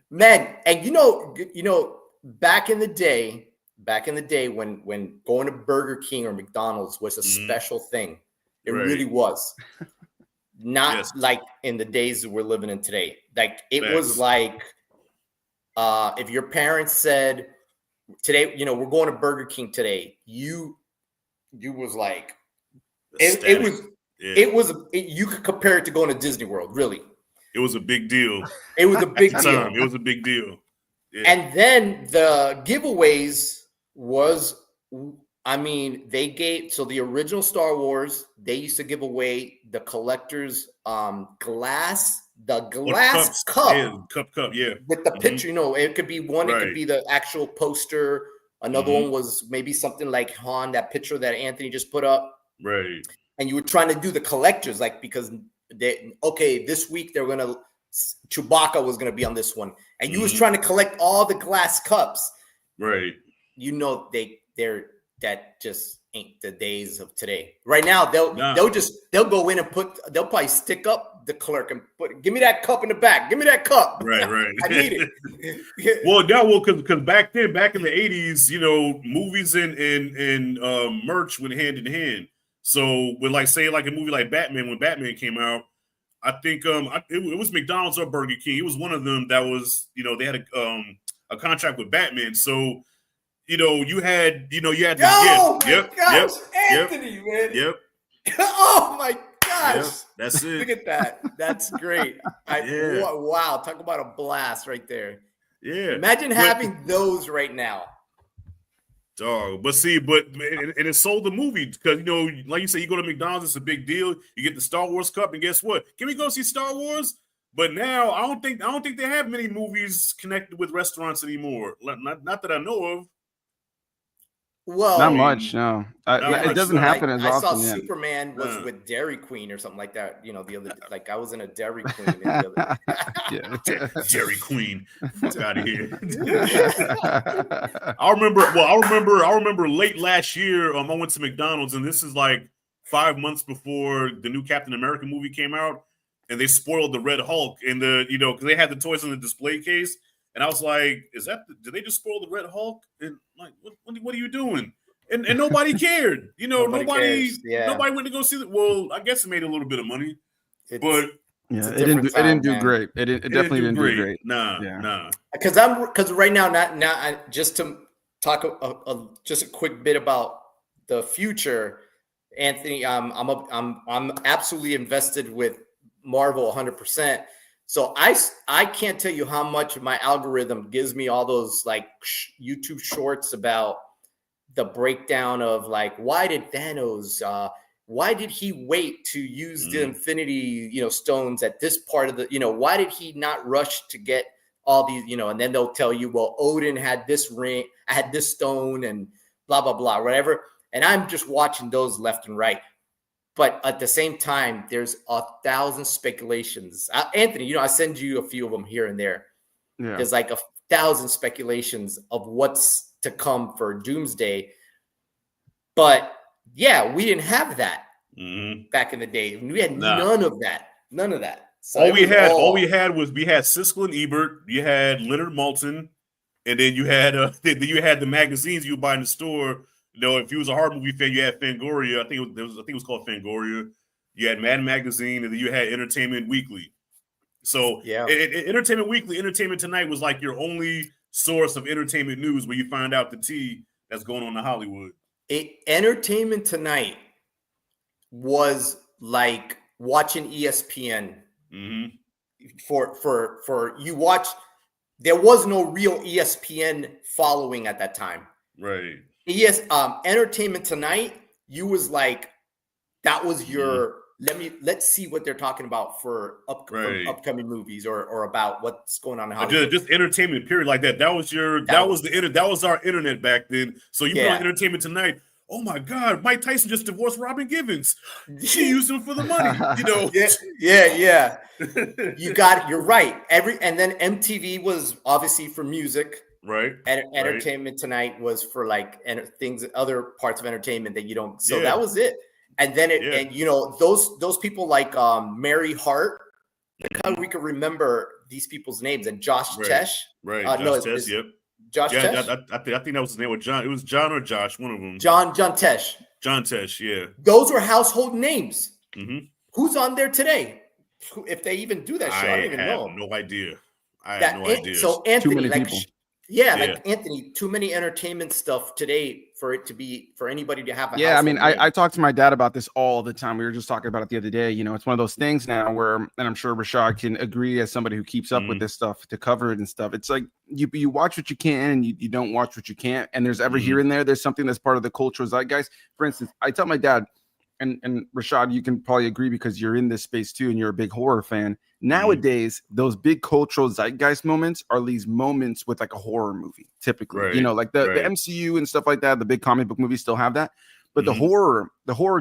man. And back in the day when going to Burger King or McDonald's was a special thing, it really was. Not like in the days that we're living in today. Like it was like if your parents said today, we're going to Burger King today, you was like it was you could compare it to going to Disney World, really. It was a big deal. It was a big deal. It was a big deal. Yeah. And then the giveaways was, they gave, so the original Star Wars, they used to give away the collector's glass cup. Yeah, cup, yeah. With the picture, it could be one, it could be the actual poster. Another one was maybe something like Han, that picture that Anthony just put up. Right. And you were trying to do the collectors, because this week they're gonna Chewbacca was gonna be on this one, and you was trying to collect all the glass cups. Right. That just ain't the days of today. Right now they'll go in and they'll probably stick up the clerk and give me that cup in the back. Give me that cup. Right. I need it. Well, because back in the 80s, movies and merch went hand in hand. So with say a movie like Batman, when Batman came out, I think it was McDonald's or Burger King. It was one of them that was, they had a contract with Batman. So, you had this gift. Gosh, Anthony, man. Yep. Oh my gosh. Yep, that's it. Look at that. That's great. Wow. Talk about a blast right there. Yeah. Imagine having those right now. Dog, and it sold the movie because like you said, you go to McDonald's, it's a big deal. You get the Star Wars cup, and guess what? Can we go see Star Wars? But now I don't think they have many movies connected with restaurants anymore. Not that I know of. Well, not much. No, it doesn't happen as often. I saw Superman was with Dairy Queen or something like that. The other, I was in a Dairy Queen. Dairy Queen, fuck out of here. I remember late last year. I went to McDonald's, and this is 5 months before the new Captain America movie came out, and they spoiled the Red Hulk and because they had the toys in the display case. And I was like, did they just spoil the Red Hulk? And what are you doing? And nobody cared. Nobody went to go see it. Well, I guess it made a little bit of money. It didn't do great. It definitely didn't do great. Nah. Because right now, just to talk just a quick bit about the future, Anthony, I'm absolutely invested with Marvel 100%. So I can't tell you how much my algorithm gives me all those YouTube shorts about the breakdown of why did Thanos why did he wait to use the Infinity stones at this part of the why did he not rush to get all these and then they'll tell you, well, Odin had this ring, I had this stone, and blah blah blah, whatever. And I'm just watching those left and right. But at the same time, there's 1,000 speculations. Anthony, I send you a few of them here and there. Yeah. There's 1,000 speculations of what's to come for Doomsday. But yeah, we didn't have that back in the day. We had none of that. None of that. So all we had was Siskel and Ebert. You had Leonard Maltin, and then you had the magazines you would buy in the store. If you was a horror movie fan, you had Fangoria. I think it was called Fangoria. You had Mad Magazine, and then you had Entertainment Weekly. So Entertainment Weekly, Entertainment Tonight was your only source of entertainment news where you find out the tea that's going on in Hollywood. Entertainment Tonight was like watching ESPN. For you watch, there was no real ESPN following at that time. Right. Yes, Entertainment Tonight, you was that was your let's see what they're talking about for upcoming movies or about what's going on in Hollywood. Just entertainment period like that. That was our internet back then. So you put on Entertainment Tonight. oh my God, Mike Tyson just divorced Robin Givens. She used him for the money, you know. Yeah. You're right. And then MTV was obviously for music. Right. Entertainment Tonight was for like other parts of entertainment that you don't. So Yeah. that was it. And then and you know, those people like Mary Hart, how we could remember these people's names, and Josh Tesh. Right. Josh Tesh, yep. Josh Tesh? I think that was his name. John. It was John or Josh, one of them. John Tesh. John Tesh, yeah. Those were household names. Mm-hmm. Who's on there today? If they even do that shit, I don't even know. No idea. I have no idea. So Anthony, too many people. Like Anthony, too many entertainment stuff today for anybody to have a I mean, name. I talk to my dad about this all the time. We were just talking about it the other day. You know, it's one of those things now where, and I'm sure Rashad can agree as somebody who keeps up with this stuff to cover it and stuff. It's like you watch what you can and you don't watch what you can't. And there's here and there's something that's part of the cultural zeitgeist. For instance, I tell my dad, and Rashad, you can probably agree because you're in this space too and you're a big horror fan. Nowadays, those big cultural zeitgeist moments are these moments with like a horror movie, typically. Right, you know, like the MCU and stuff like that, the big comic book movies still have that. But the horror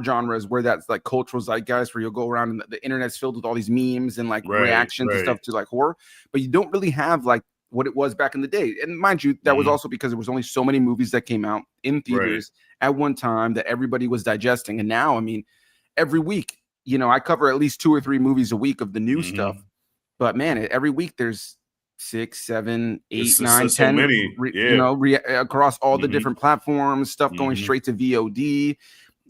genre is where that's like cultural zeitgeist, where you'll go around and the internet's filled with all these memes and like reactions and stuff to like horror. But you don't really have like what it was back in the day. And mind you, that was also because there was only so many movies that came out in theaters at one time that everybody was digesting. And now, I mean, every week, you know, I cover at least 2 or 3 movies a week of the new stuff. But man, every week there's 6, 7, 8, 9, 10, so many. You know, across all the different platforms, stuff going straight to VOD,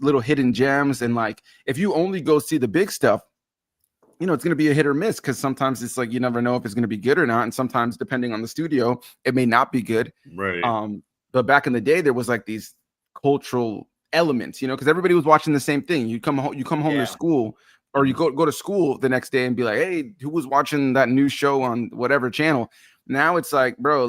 little hidden gems. And like, if you only go see the big stuff, you know, it's going to be a hit or miss because sometimes it's like you never know if it's going to be good or not. And sometimes, depending on the studio, it may not be good. Right. But back in the day, there was like these cultural elements, you know, because everybody was watching the same thing. You come home to school, or you go to school the next day and be like, hey, who was watching that new show on whatever channel? Now it's like, bro,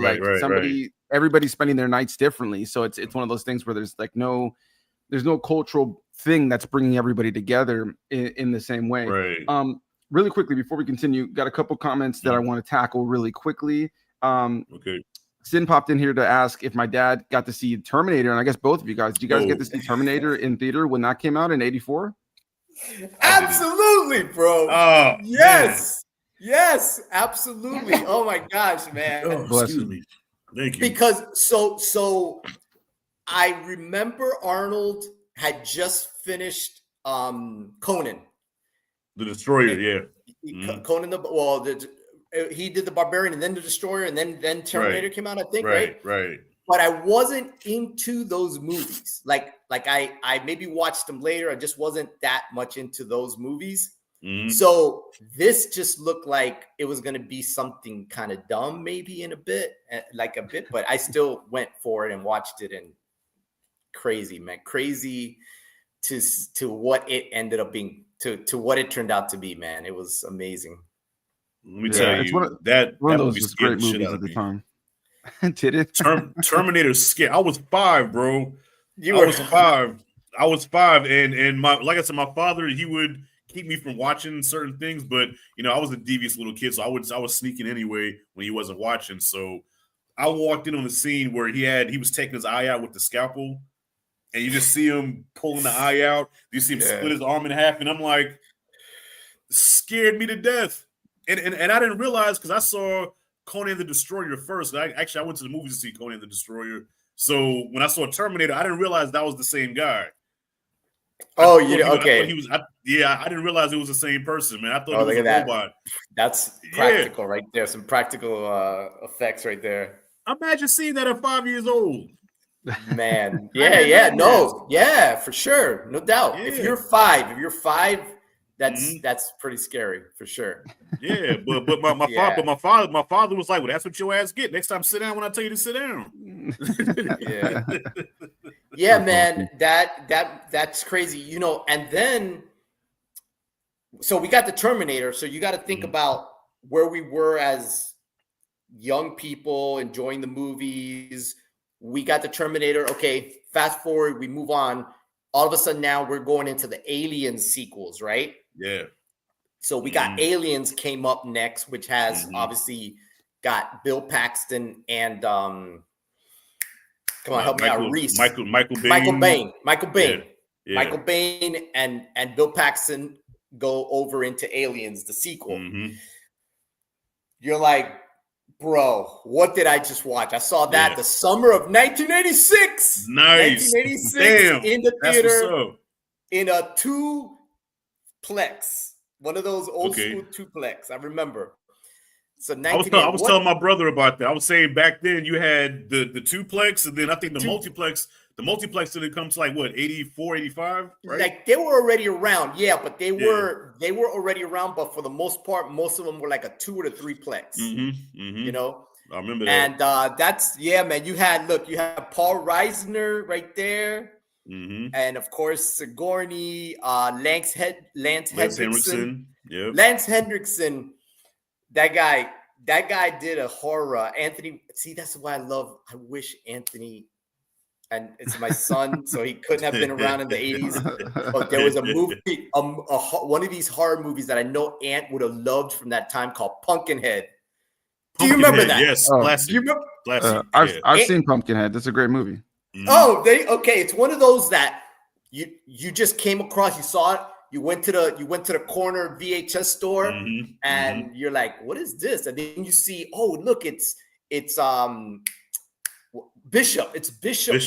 everybody's spending their nights differently. So it's one of those things where there's no cultural thing that's bringing everybody together in the same way. Right. Really quickly before we continue, got a couple comments that I want to tackle really quickly. Okay. Sin popped in here to ask if my dad got to see Terminator, and I guess both of you guys. Did you guys get to see Terminator in theater when that came out in '84? Absolutely, bro. Oh, yes, absolutely. Oh my gosh, man. Excuse me. Thank you. Because so I remember Arnold had just finished Conan. The Destroyer, Conan he did the Barbarian and then the Destroyer and then Terminator came out, I think, right? But I wasn't into those movies. Like I maybe watched them later. I just wasn't that much into those movies. So this just looked like it was going to be something kind of dumb, maybe in a bit, but I still went for it and watched it. And crazy to what it ended up being, to what it turned out to be, man. It was amazing. Let me tell you, one of those was great movies at the time. Did it? Terminator scared. I was 5, bro. I was 5, and my, like I said, my father, he would keep me from watching certain things, but you know, I was a devious little kid, so I was sneaking anyway when he wasn't watching. So I walked in on the scene where he was taking his eye out with the scalpel, and you just see him pulling the eye out. You see him split his arm in half, and I'm like, scared me to death. And I didn't realize, because I saw Conan the Destroyer first. I went to the movies to see Conan the Destroyer. So when I saw Terminator, I didn't realize that was the same guy. Okay. I didn't realize it was the same person, man. I thought it was a robot. That's practical right there. Some practical effects right there. Imagine seeing that at 5 years old. Man. For sure. No doubt. Yeah. If you're five, that's pretty scary for sure. Yeah, but my father was like, well, that's what your ass get. Next time sit down when I tell you to sit down. Yeah, man. That's crazy. You know, and then so we got the Terminator. So you got to think about where we were as young people enjoying the movies. We got the Terminator. Okay, fast forward, we move on. All of a sudden now we're going into the Alien sequels, right? Yeah. So we got Aliens came up next, which has obviously got Bill Paxton and Come on, help me out. Reese. Michael Bain. Michael Bain. Yeah. Michael Bain and Bill Paxton go over into Aliens, the sequel. Mm-hmm. You're like, bro, what did I just watch? I saw that the summer of 1986. Nice. 1986 Damn. in the That's theater what's up. in a two-plex. One of those old school two-plex. I remember. So I was telling my brother about that. I was saying back then you had the two-plex, and then I think the multiplex. The multiplex didn't come to like what 84, 85, right? Like they were already around, but they were already around. But for the most part, most of them were like a 2 or 3-plex. You know, I remember that. And that's man. You had Paul Reisner right there, and of course Sigourney, Lance Henriksen. Yep. Lance Henriksen, that guy did a horror. Anthony, see, that's why I wish Anthony. And it's my son, so he couldn't have been around in the 80s. But there was a movie, one of these horror movies that I know Ant would have loved from that time called Pumpkinhead. Do you remember that? Yes, classic. Do you remember? I've seen Pumpkinhead. That's a great movie. Okay. It's one of those that you just came across. You saw it. You went to the corner VHS store, and you're like, "What is this?" And then you see, oh, look, it's Bishop. It's Bishop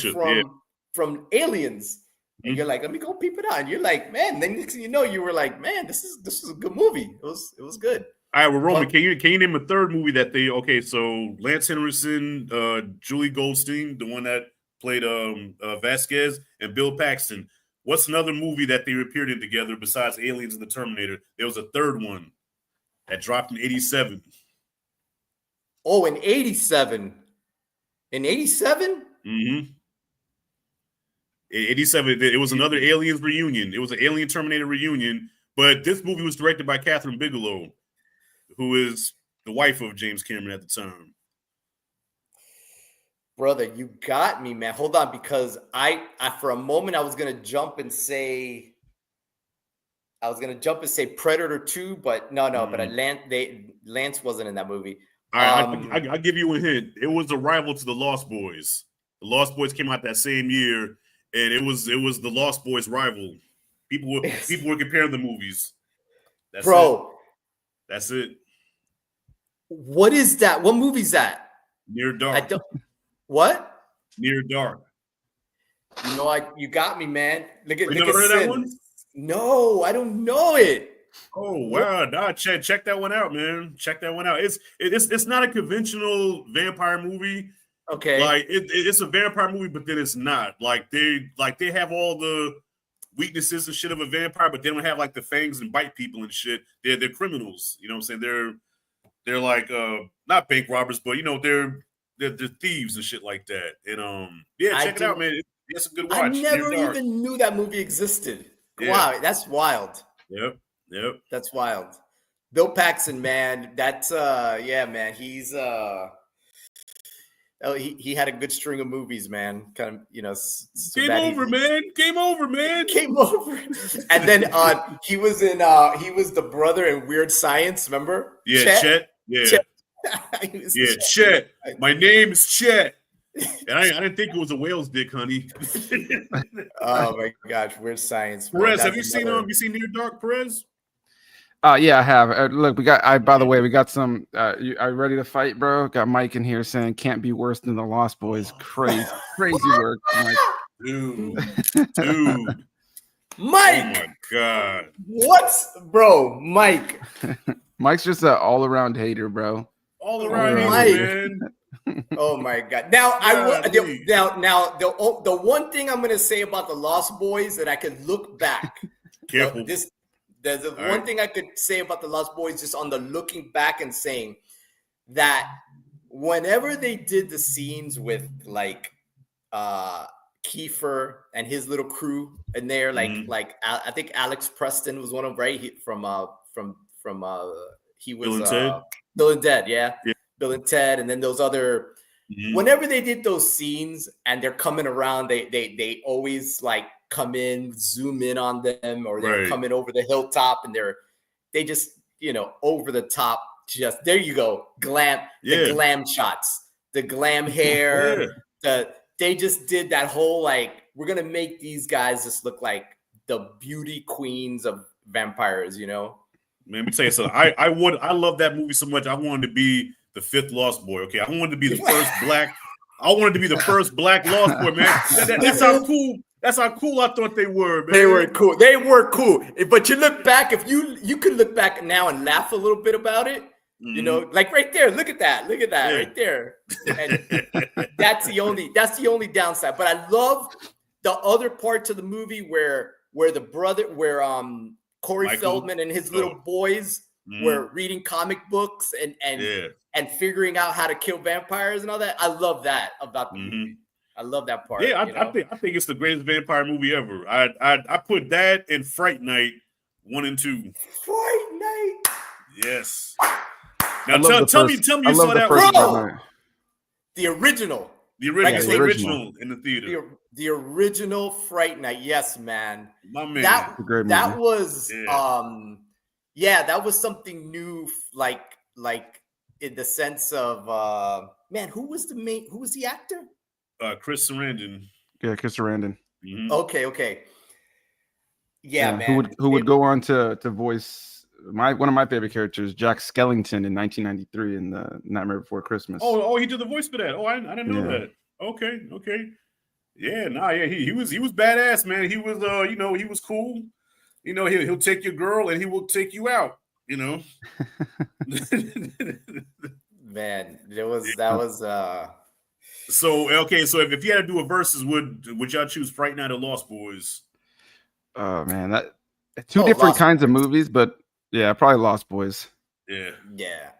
from Aliens. And you're like, let me go peep it out. And you're like, man, then next thing you know, you were like, man, this is a good movie. It was good. All right, well, Roman, can you name a third movie that so Lance Henriksen, Julie Goldstein, the one that played Vasquez, and Bill Paxton. What's another movie that they appeared in together besides Aliens and the Terminator? There was a third one that dropped in 87. Oh, in 87. In 87? Mm-hmm. 87. It was another Aliens reunion. It was an Alien Terminator reunion, but this movie was directed by Catherine Bigelow, who is the wife of James Cameron at the time. Brother, you got me, man. Hold on, because I for a moment I was gonna jump and say Predator 2, but no, but Lance wasn't in that movie. I'll give you a hint. It was a rival to the Lost Boys. The Lost Boys came out that same year, and it was the Lost Boys rival. People were comparing the movies. That's it. What is that? What movie's that? Near Dark. What? Near Dark. You know, you got me, man. Look at that one? No, I don't know it. Oh wow! Nah, check that one out, man. Check that one out. It's not a conventional vampire movie. Okay, like it's a vampire movie, but then it's not. Like they have all the weaknesses and shit of a vampire, but they don't have like the fangs and bite people and shit. They're criminals. You know what I'm saying? They're like not bank robbers, but you know they're thieves and shit like that. And check it out, man. It's a good watch. I never even knew that movie existed. Yeah. Wow, that's wild. Yep. That's wild. Bill Paxton, man. That's man. He's he had a good string of movies, man. Kind of, Game over, man. Game over. And then he was the brother in Weird Science, remember? Yeah, Chet. Yeah. Chet. My name is Chet. And I didn't think it was a whale's dick, honey. Oh my gosh, Weird Science. Perez, have you seen Near Dark, Perez? Yeah, I have. Look, by the way, we got some. Are you ready to fight, bro? Got Mike in here saying can't be worse than the Lost Boys. Crazy work, Mike. Dude. Mike. Oh my god. Bro, Mike. Mike's just an all-around hater, bro. All around hater, man. Oh my god! Now the one thing I'm gonna say about the Lost Boys that I could look back. Careful. There's one thing I could say about the Lost Boys, just on the looking back and saying that whenever they did the scenes with like Kiefer and his little crew, and they're like I think Alex Preston was one of them, right? He was Bill and Ted. Bill and Ted, yeah. Bill and Ted, and then those other. Whenever they did those scenes and they're coming around, they always like come in, zoom in on them, or they're coming over the hilltop, and they just over the top. Just there you go, glam, the glam shots, the glam hair, the they just did that whole like, we're gonna make these guys just look like the beauty queens of vampires, you know? Man, let me tell you something. I love that movie so much. I wanted to be the fifth Lost Boy. Okay, I wanted to be the first black. I wanted to be the first black Lost Boy, man. That's how cool. That's how cool I thought they were, man. They were cool. They were cool. But you look back, if you could look back now and laugh a little bit about it, you know, like right there. Look at that right there. And that's the only downside. But I love the other parts of the movie where Corey Michael Feldman and his little boys were reading comic books and figuring out how to kill vampires and all that. I love that about the movie. I love that part. Yeah, I think it's the greatest vampire movie ever. I put that in Fright Night 1 and 2. Fright Night. Yes. Now tell me you saw that one. The original. The original in the theater. The original Fright Night. Yes, man. My man. That was that was something new, like in the sense of man, who was the actor? Chris Sarandon. Yeah, Chris Sarandon. Mm-hmm. Okay. Yeah, man. Who would go on to voice one of my favorite characters, Jack Skellington, in 1993 in the Nightmare Before Christmas. Oh, he did the voice for that. Oh, I didn't know that. Okay. Yeah, he was badass, man. He was he was cool. You know, he'll take your girl and he will take you out, you know. Man, that was So if you had to do a versus, would y'all choose Fright Night or Lost Boys? Oh man, that two different kinds of movies, but yeah, probably Lost Boys. Yeah.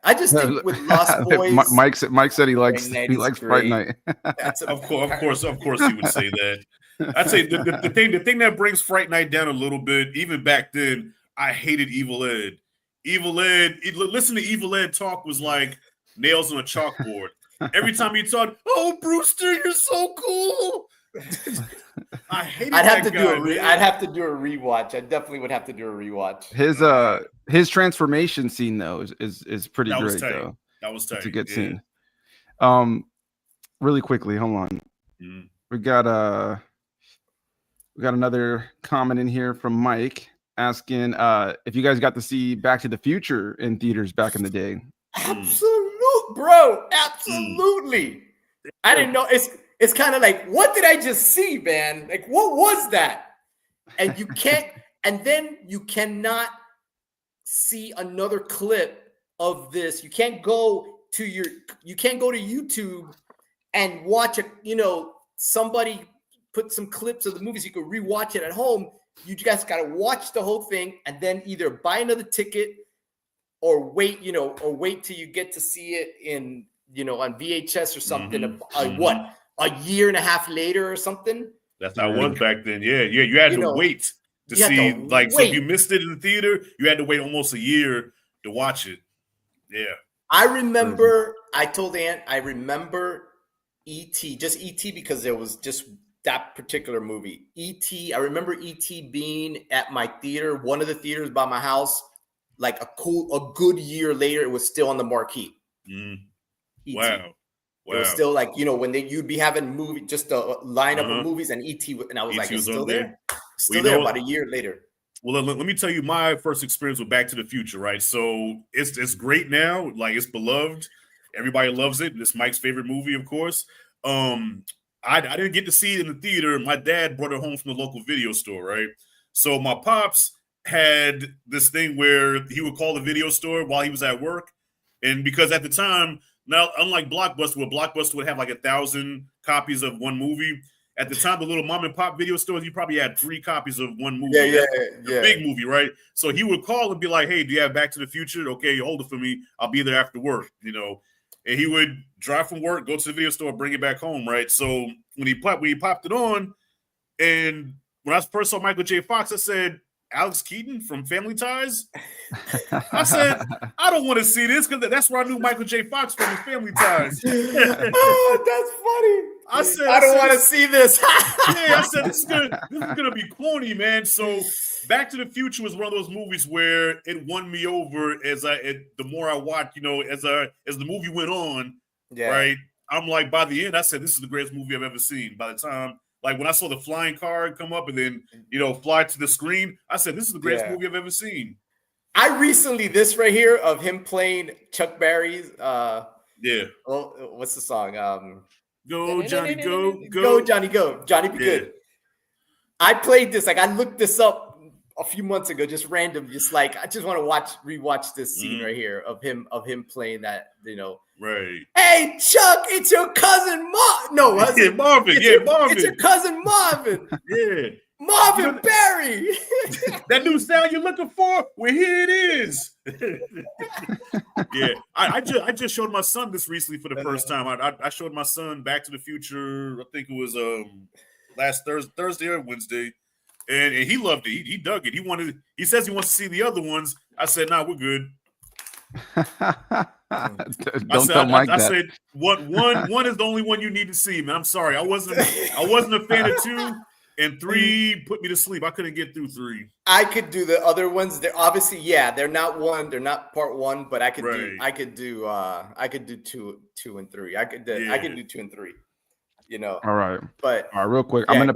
I just think with Lost Boys, Mike said he likes Fright Night. Of course he would say that. I'd say the thing that brings Fright Night down a little bit, even back then, I hated Evil Ed. Listen to Evil Ed talk was like nails on a chalkboard. Every time he talked, "Oh, Brewster, you're so cool." I hated I'd have to do a rewatch. I definitely would have to do a rewatch. His transformation scene though is pretty great though. That was tight. It's a good scene. Really quickly, hold on. We got another comment in here from Mike asking if you guys got to see Back to the Future in theaters back in the day. Absolutely. I didn't know. It's kind of like, what did I just see, man? Like, what was that? And you can't, and then you cannot see another clip of this. You can't go to YouTube and watch somebody put some clips of the movies. You could rewatch it at home. You guys got to watch the whole thing and then either buy another ticket or wait till you get to see it on VHS or something. A year and a half later or something. That's how it was back then. Yeah. You had to wait to see. So if you missed it in the theater, you had to wait almost a year to watch it. Yeah. I remember. I told Ant. I remember E.T. Just E.T. because there was just that particular movie. E.T. I remember E.T. being at my theater, one of the theaters by my house. Like a good year later, it was still on the marquee. Wow. It was still like, when you'd be having just a lineup of movies and E.T. and I was like, it's still there. Still there about a year later. Well, let me tell you my first experience with Back to the Future, right? So it's great now. Like, it's beloved. Everybody loves it. It's Mike's favorite movie, of course. I didn't get to see it in the theater. My dad brought it home from the local video store, right? So my pops had this thing where he would call the video store while he was at work. And because at the time, now, unlike Blockbuster, where Blockbuster would have like 1,000 copies of one movie, at the time, the little mom and pop video stores, you probably had 3 copies of one movie. Yeah. Big movie, right? So he would call and be like, "Hey, do you have Back to the Future? Okay, hold it for me. I'll be there after work." And he would drive from work, go to the video store, bring it back home, right? So when he popped it on, and when I first saw Michael J. Fox, I said, "Alex Keaton from Family Ties?" I said, "I don't want to see this," because that's where I knew Michael J. Fox from his Family Ties. Oh, that's funny. I said, I don't want to see this. I said, this is gonna be corny, man. So Back to the Future was one of those movies where it won me over the more I watched, as the movie went on, right? I'm like, by the end, I said, this is the greatest movie I've ever seen. By the time, like when I saw the flying car come up and then, fly to the screen, I said, this is the greatest movie I've ever seen. I recently, this right here of him playing Chuck Berry's, what's the song? Go, Johnny, go. Go, Johnny, go. Johnny Be Good. I played this, like I looked this up a few months ago, just random, just like I just want to rewatch this scene right here of him playing that, Right. Hey Chuck, it's your cousin Marvin. Marvin. It's your cousin Marvin. Marvin Berry. That new sound you're looking for? Well, here it is. I just showed my son this recently for the first time. I showed my son Back to the Future. I think it was last Thursday or Wednesday. And he loved it. He dug it. He says he wants to see the other ones. I said, nah, we're good. Don't tell Mike that. I said, one is the only one you need to see, man. I'm sorry. I wasn't a fan of 2, and 3 put me to sleep. I couldn't get through 3. I could do the other ones. They're obviously, they're not part 1, but I could do 2 and 3. I could do 2 and 3. All right. But all right, real quick. I'm gonna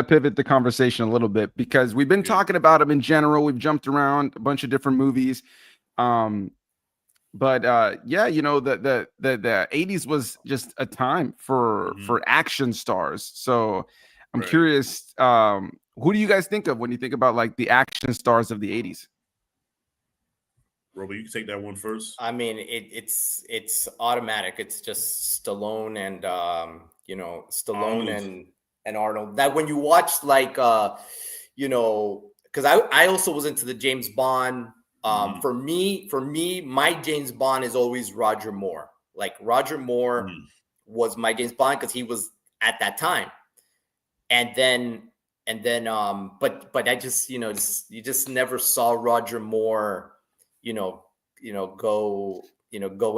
pivot the conversation a little bit because we've been talking about them in general. We've jumped around a bunch of different movies. The 80s was just a time for action stars. So I'm curious, who do you guys think of when you think about like the action stars of the 80s? Robo, you can take that one first. I mean, it's automatic. It's just Stallone and Stallone and Arnold. That when you watch like because I also was into the James Bond. For me, my James Bond is always Roger Moore. Like Roger Moore was my James Bond because he was at that time. And then, but I just, you just never saw Roger Moore, go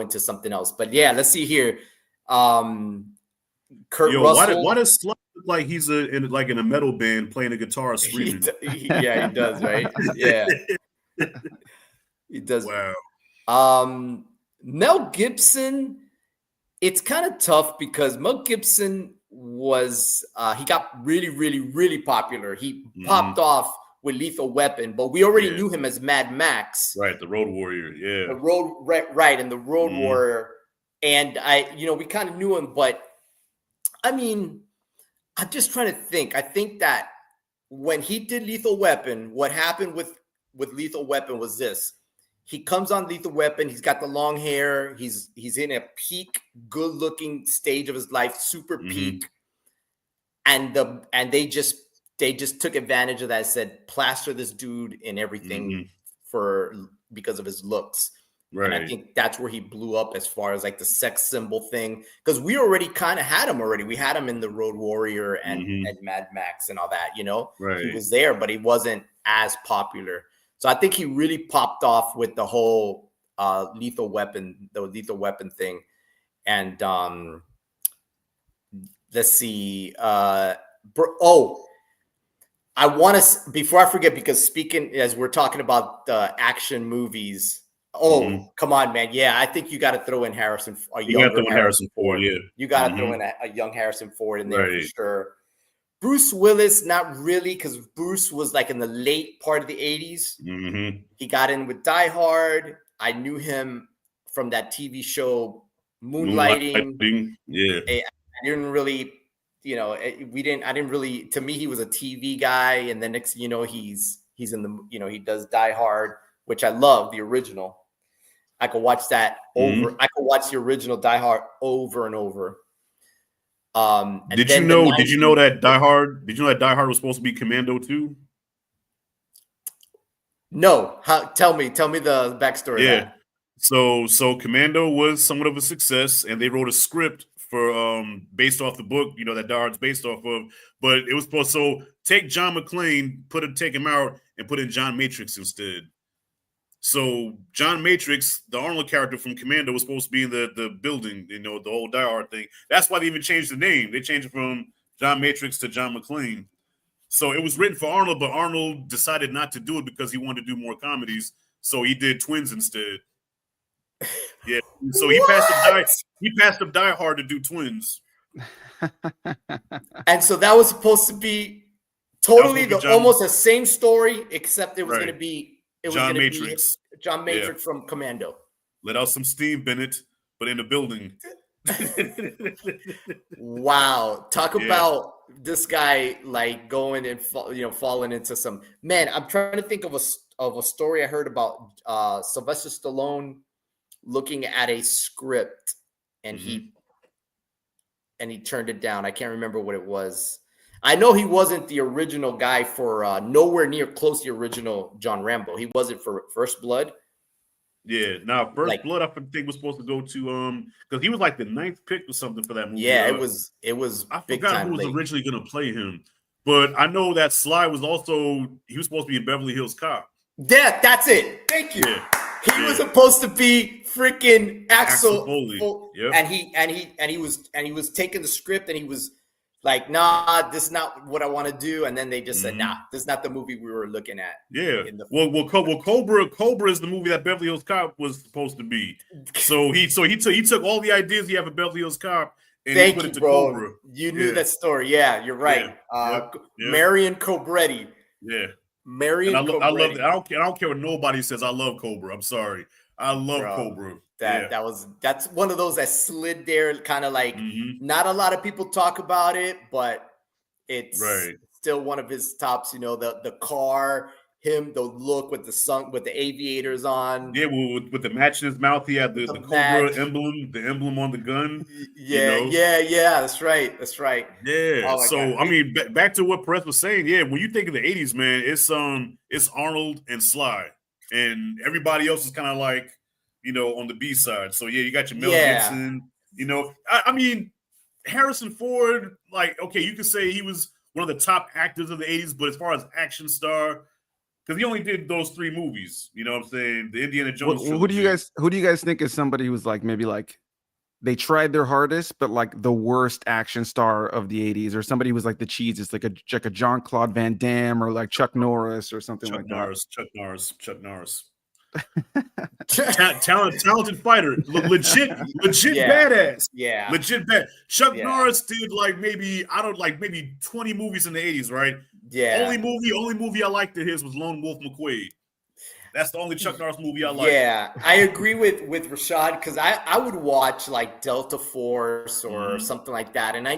into something else. But yeah, let's see here. Kurt Russell. Why does Slug look like he's in a metal band playing a guitar screaming? He does, right? Yeah. He does. Wow. Mel Gibson, it's kind of tough because Mel Gibson was he got really, really, really popular. He popped off with Lethal Weapon, but we already knew him as Mad Max. Right, the Road Warrior. Yeah. The Road and the Road Warrior. And we kind of knew him, but I mean, I'm just trying to think. I think that when he did Lethal Weapon, what happened with Lethal Weapon was this. He comes on Lethal Weapon. He's got the long hair. He's in a peak, good-looking stage of his life, super peak. And they just took advantage of that. Said plaster this dude in everything because of his looks. Right. And I think that's where he blew up as far as like the sex symbol thing. Because we already kind of had him already. We had him in the Road Warrior and Mad Max and all that. Right. He was there, but he wasn't as popular. So I think he really popped off with the whole Lethal Weapon thing. And let's see. I want to, before I forget, because speaking as we're talking about action movies. Come on, man. Yeah, I think you got to throw in Harrison Ford. You got to throw in Harrison Ford. You got to throw in a young Harrison Ford in there for sure. Bruce Willis, not really, because Bruce was like in the late part of the 80s. He got in with Die Hard. I knew him from that TV show, Moonlighting. Yeah. I didn't really, I didn't really, to me, he was a TV guy. And then next, he's in the, he does Die Hard, which I love, the original. I could watch that over. I could watch the original Die Hard over and over. Did you know that Die Hard was supposed to be Commando 2? No. Tell me the backstory. Yeah. So Commando was somewhat of a success, and they wrote a script for based off the book, that Die Hard's based off of. But it was supposed to take John McClane, take him out, and put in John Matrix instead. So John Matrix, the Arnold character from Commando, was supposed to be in the building, the whole Die Hard thing. That's why they even changed the name. They changed it from John Matrix to John McClane. So it was written for Arnold, but Arnold decided not to do it because he wanted to do more comedies. So he did Twins instead. Yeah. So he passed up Die Hard to do Twins. And so that was supposed to be totally almost the same story, except it was going to be John Matrix. John Matrix from Commando. Let out some steam, Bennett, but in the building. Wow. Talk about this guy like going and falling into some, man, I'm trying to think of a story I heard about Sylvester Stallone looking at a script and he turned it down. I can't remember what it was. I know he wasn't the original guy for nowhere near close to the original John Rambo. He wasn't for First Blood. Yeah, now First Blood, I think was supposed to go to because he was like the 9th pick or something for that movie. Yeah, it was. I forgot who was originally going to play him, but I know that Sly was he was supposed to be in Beverly Hills Cop. Yeah, that's it. Thank you. Yeah. He was supposed to be freaking Axel Foley. Yep. and he was taking the script and he was like, nah, this is not what I want to do. And then they just said, nah, this is not the movie we were looking at. Yeah. Cobra is the movie that Beverly Hills Cop was supposed to be. So he took all the ideas he had for Beverly Hills Cop and he put it to Cobra. You knew that story. Yeah, you're right. Yeah. Marion Cobretti. Yeah. Marion I love that. I don't care what nobody says. I love Cobra. I'm sorry. I love Cobra. That's one of those that slid there, kind of like not a lot of people talk about it, but it's still one of his tops. The car, the look with the aviators on. Yeah, with the match in his mouth, he had the Cobra emblem, the emblem on the gun. Yeah, that's right. Yeah. Oh, so I mean, back to what Perez was saying. Yeah, when you think of the '80s, man, it's Arnold and Sly, and everybody else is kind of like, on the B side. So yeah, you got your Mel Gibson. I mean, Harrison Ford. Like, okay, you could say he was one of the top actors of the '80s, but as far as action star, because he only did those 3 movies. You know what I'm saying? The Indiana Jones. Who do you guys think is somebody who's like maybe like they tried their hardest, but like the worst action star of the '80s, or somebody who was like the cheesiest, like a Jean-Claude Van Damme or like Chuck Norris or something like that. Chuck Norris. Talented fighter, legit badass. Yeah, legit bad. Chuck Norris did like maybe 20 movies in the '80s, right? Yeah. Only movie I liked of his was Lone Wolf McQuade. That's the only Chuck Norris movie I like. Yeah, I agree with Rashad, because I would watch like Delta Force or something like that, and I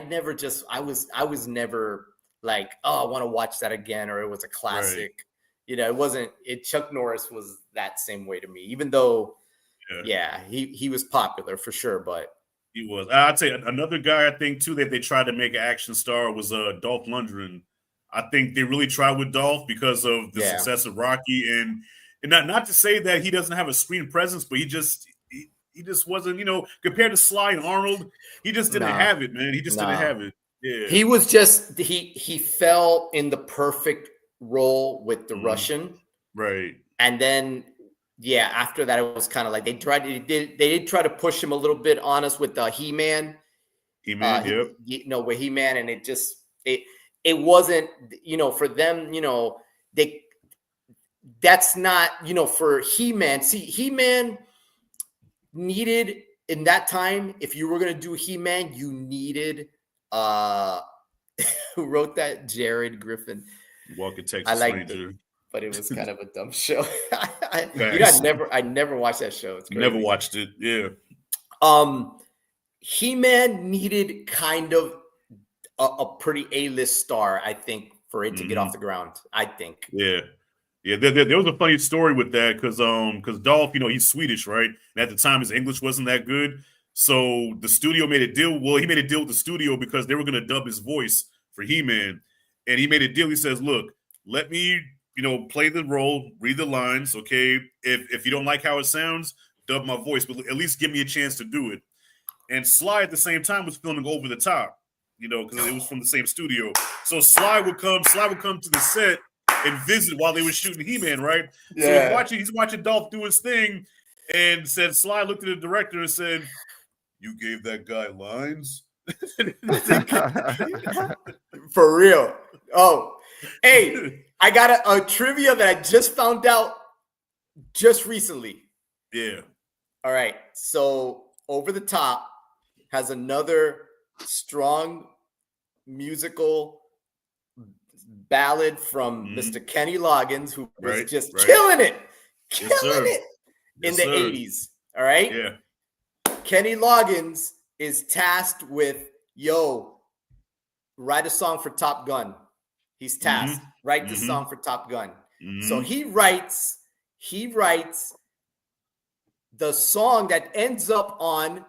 was never like, oh, I want to watch that again, or it was a classic. Right. It wasn't. Chuck Norris was that same way to me, even though, he was popular for sure, but he was. I'd say another guy I think too that they tried to make an action star was Dolph Lundgren. I think they really tried with Dolph because of the success of Rocky, and not to say that he doesn't have a screen presence, but he just wasn't, compared to Sly and Arnold, he just didn't have it, man. He just didn't have it. Yeah, he was just he fell in the perfect role with the Russian, right? And then after that it was kind of like they did try to push him a little bit on us with He-Man, with He-Man, and it wasn't, for them, that's not, for He-Man. See, He-Man needed in that time, if you were going to do He-Man, you needed who wrote that? Jared Griffin. Walking Texas I liked Ranger. it, but it was kind of a dumb show. I never watched that show. It's crazy. Never watched it. Yeah. He-Man needed kind of a pretty A-list star, I think, for it to get off the ground. I think. Yeah. There was a funny story with that because Dolph, he's Swedish, right? And at the time, his English wasn't that good, so the studio made a deal. Well, he made a deal with the studio because they were going to dub his voice for He-Man, and he made a deal. He says, "Look, let me, play the role, read the lines. Okay, if you don't like how it sounds, dub my voice, but at least give me a chance to do it." And Sly at the same time was filming Over the Top, because it was from the same studio. So Sly would come to the set and visit while they were shooting He-Man, right? Yeah. So he's watching Dolph do his thing, and said Sly looked at the director and said, "You gave that guy lines?" For real. Oh, hey, I got a trivia that I just found out just recently. Yeah. All right. So Over the Top has another strong musical ballad from Mr. Kenny Loggins, who was just killing it in the 80s. All right. Yeah. Kenny Loggins is tasked with, write a song for Top Gun. He's tasked, write the song for Top Gun. So he writes the song that ends up on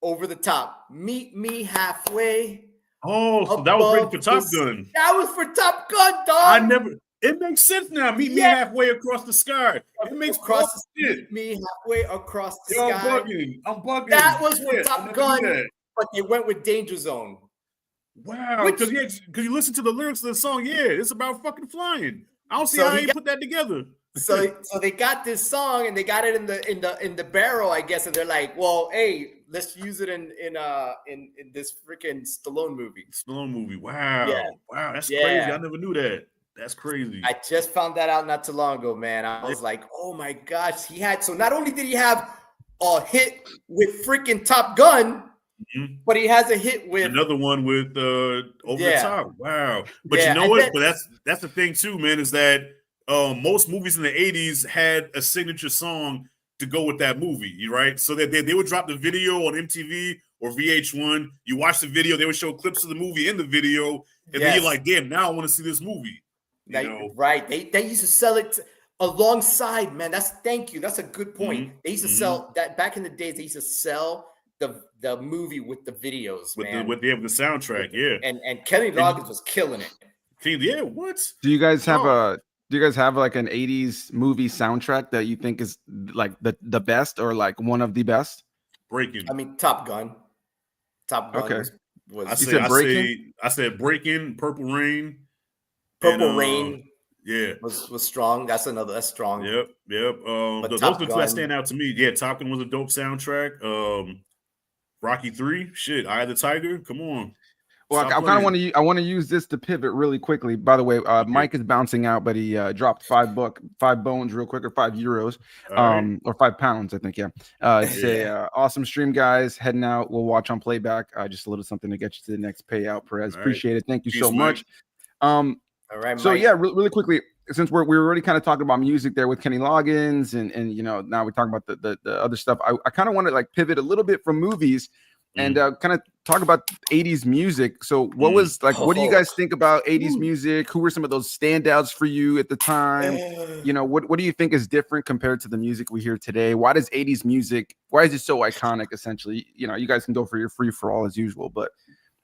Over the Top. Meet me halfway. Oh, so that was written for Top Gun. That was for Top Gun, dog. It makes sense now. Meet me halfway across the sky. It makes Meet me halfway across the sky. I'm bugging. That was for Top Gun, but they went with Danger Zone. Wow, because you listen to the lyrics of the song. Yeah, it's about fucking flying. I don't see how he put that together. So they got this song and they got it in the barrel, I guess, and they're like, well, hey, let's use it in this freaking Stallone movie. Wow. Yeah. Wow, that's crazy. I never knew that. That's crazy. I just found that out not too long ago, man. I was like, oh my gosh, so not only did he have a hit with freaking Top Gun, but he has a hit with another one with Over the Top. Wow. But you know what? But that's the thing too, man, is that most movies in the 80s had a signature song to go with that movie, right? So that they would drop the video on MTV or VH1. You watch the video, they would show clips of the movie in the video, and then you're like, damn, now I want to see this movie. Right. They used to sell it alongside, man. Thank you. That's a good point. They used to sell that back in the days. They used to sell the movie with the videos, man. With the soundtrack, yeah. And Kenny Loggins was killing it. Yeah, what? Do you guys have like an 80s movie soundtrack that you think is like the best or like one of the best? Breaking. I mean, Top Gun. Okay. I said Breaking, Purple Rain. Purple Rain. Yeah. Was strong. That's strong. Yep. Those are the two that stand out to me. Yeah, Top Gun was a dope soundtrack. Rocky 3, shit, Eye of the Tiger. Come on. Well, I kind of want to use this to pivot really quickly. By the way, Mike is bouncing out, but he dropped $5 bones real quick, or €5, or £5, I think. Yeah. It's awesome stream, guys. Heading out. We'll watch on playback. Just a little something to get you to the next payout, Perez. Appreciate it. Thank you so much. All right. So Mike. yeah, really quickly, since we were already kind of talking about music there with Kenny Loggins, and now we're talking about the other stuff. I kind of want to like pivot a little bit from movies and kind of talk about 80s music. So what was like, what do you guys think about 80s music? Who were some of those standouts for you at the time? What do you think is different compared to the music we hear today? Why is 80s music, why is it so iconic, essentially? You guys can go for your free for all as usual, but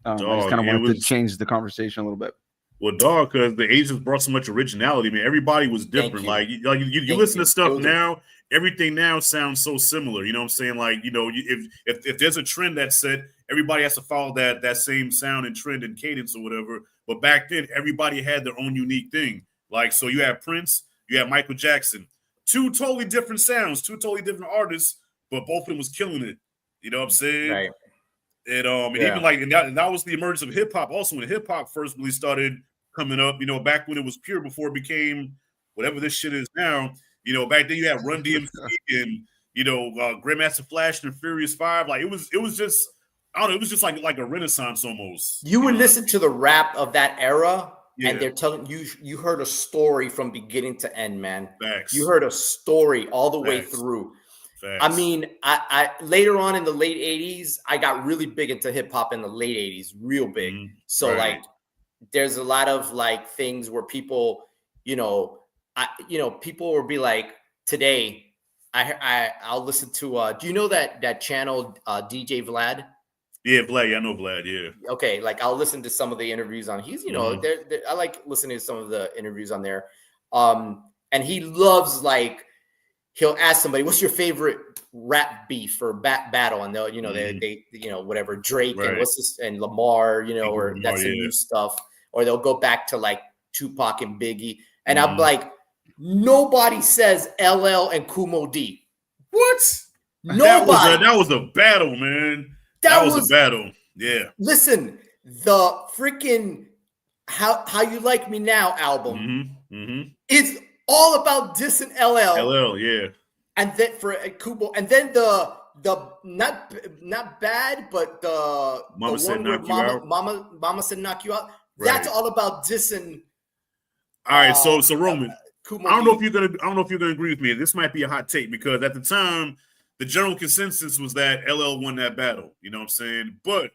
I just kind of wanted to change the conversation a little bit. Well, dog, because the 80s brought so much originality. I mean, everybody was different. Like you listen to stuff now, everything now sounds so similar. You know what I'm saying? Like, if there's a trend that's set, everybody has to follow that same sound and trend and cadence or whatever. But back then, everybody had their own unique thing. Like, so you have Prince, you have Michael Jackson, two totally different sounds, two totally different artists, but both of them was killing it. You know what I'm saying? Right. And even like, and that was the emergence of hip hop. Also, when hip hop first really started coming up, back when it was pure before it became whatever this shit is now. Back then you had Run DMC and Grandmaster Flash and Furious 5. Like it was just, I don't know, it was just like a renaissance almost. You would listen to the rap of that era, and they're telling you heard a story from beginning to end, man. Facts. You heard a story all the way through. Facts. I mean, I later on in the late 80s, I got really big into hip hop in the late 80s, real big. So like, there's a lot of like things where people, people will be like, today, I'll listen to. Do you know that channel DJ Vlad? Yeah, Vlad. I know Vlad. Yeah. Okay, like I'll listen to some of the interviews on. He's, I like listening to some of the interviews on there. And he loves, like, he'll ask somebody, "What's your favorite rap beef or battle?" And they'll, they whatever, Drake and what's this, and Lamar, or that's the new stuff. Or they'll go back to like Tupac and Biggie, and I'm like, nobody says LL and Kumo D. What? Nobody. That was a battle, man. That was a battle. Yeah. Listen, the freaking How You Like Me Now album is all about dissing LL. Yeah. And then for Kubo, and then the not bad, but the Mama said one where knock you out. Mama said knock you out. Right. That's all about dissing. All right, so Roman, Kumo I don't know if you're gonna agree with me. This might be a hot take because at the time, the general consensus was that LL won that battle. You know what I'm saying? But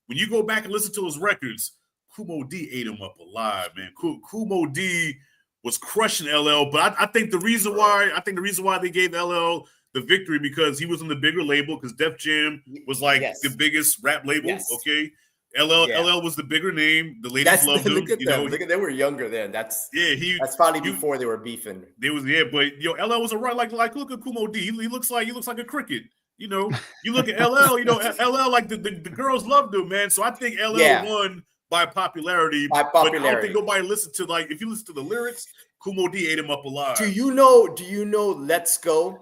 when you go back and listen to his records, Kumo D ate him up alive, man. Kumo D was crushing LL, but I think the reason why they gave LL the victory because he was on the bigger label because Def Jam was like the biggest rap label. Yes. Okay, LL was the bigger name. The ladies loved him. Look at them. Look at they were younger then. That's probably before they were beefing. But LL was a right like look at Kumo D. He looks like a cricket. You know, you look at LL. You know, LL like the girls loved him, man. So I think LL won by popularity. But I don't think nobody listened to if you listen to the lyrics, Kumo D ate him up alive. Do you know Let's Go?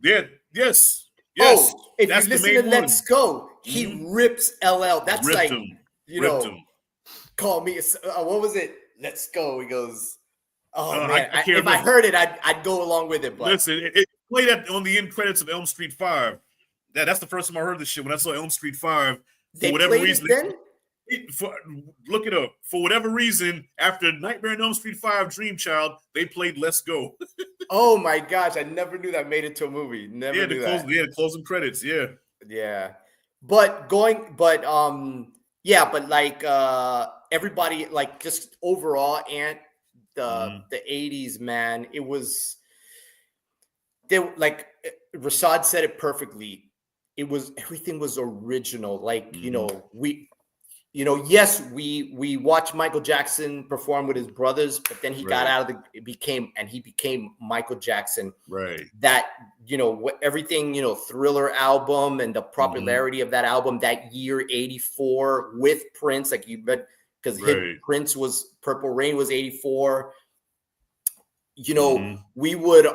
Yeah. Yes. Oh, if you listen to Let's Go, he rips LL. That's ripped like him. Call me. What was it? Let's Go. He goes, oh man. If I heard it, I'd go along with it. But listen, it played on the end credits of Elm Street 5. That's the first time I heard this shit. When I saw Elm Street 5, for whatever reason, look it up. For whatever reason, after Nightmare on Elm Street 5, Dream Child, they played Let's Go. Oh my gosh, I never knew that made it to a movie. Never knew that. The closing credits. Yeah. But like everybody, like just overall, and the 80s, man, it was like Rashad said it perfectly. Everything was original. Like, yes, we watched Michael Jackson perform with his brothers, but then he got out of he became Michael Jackson. Right. That, everything, Thriller album and the popularity of that album that year, 84 with Prince, like you bet, because Prince was Purple Rain was 84. We would,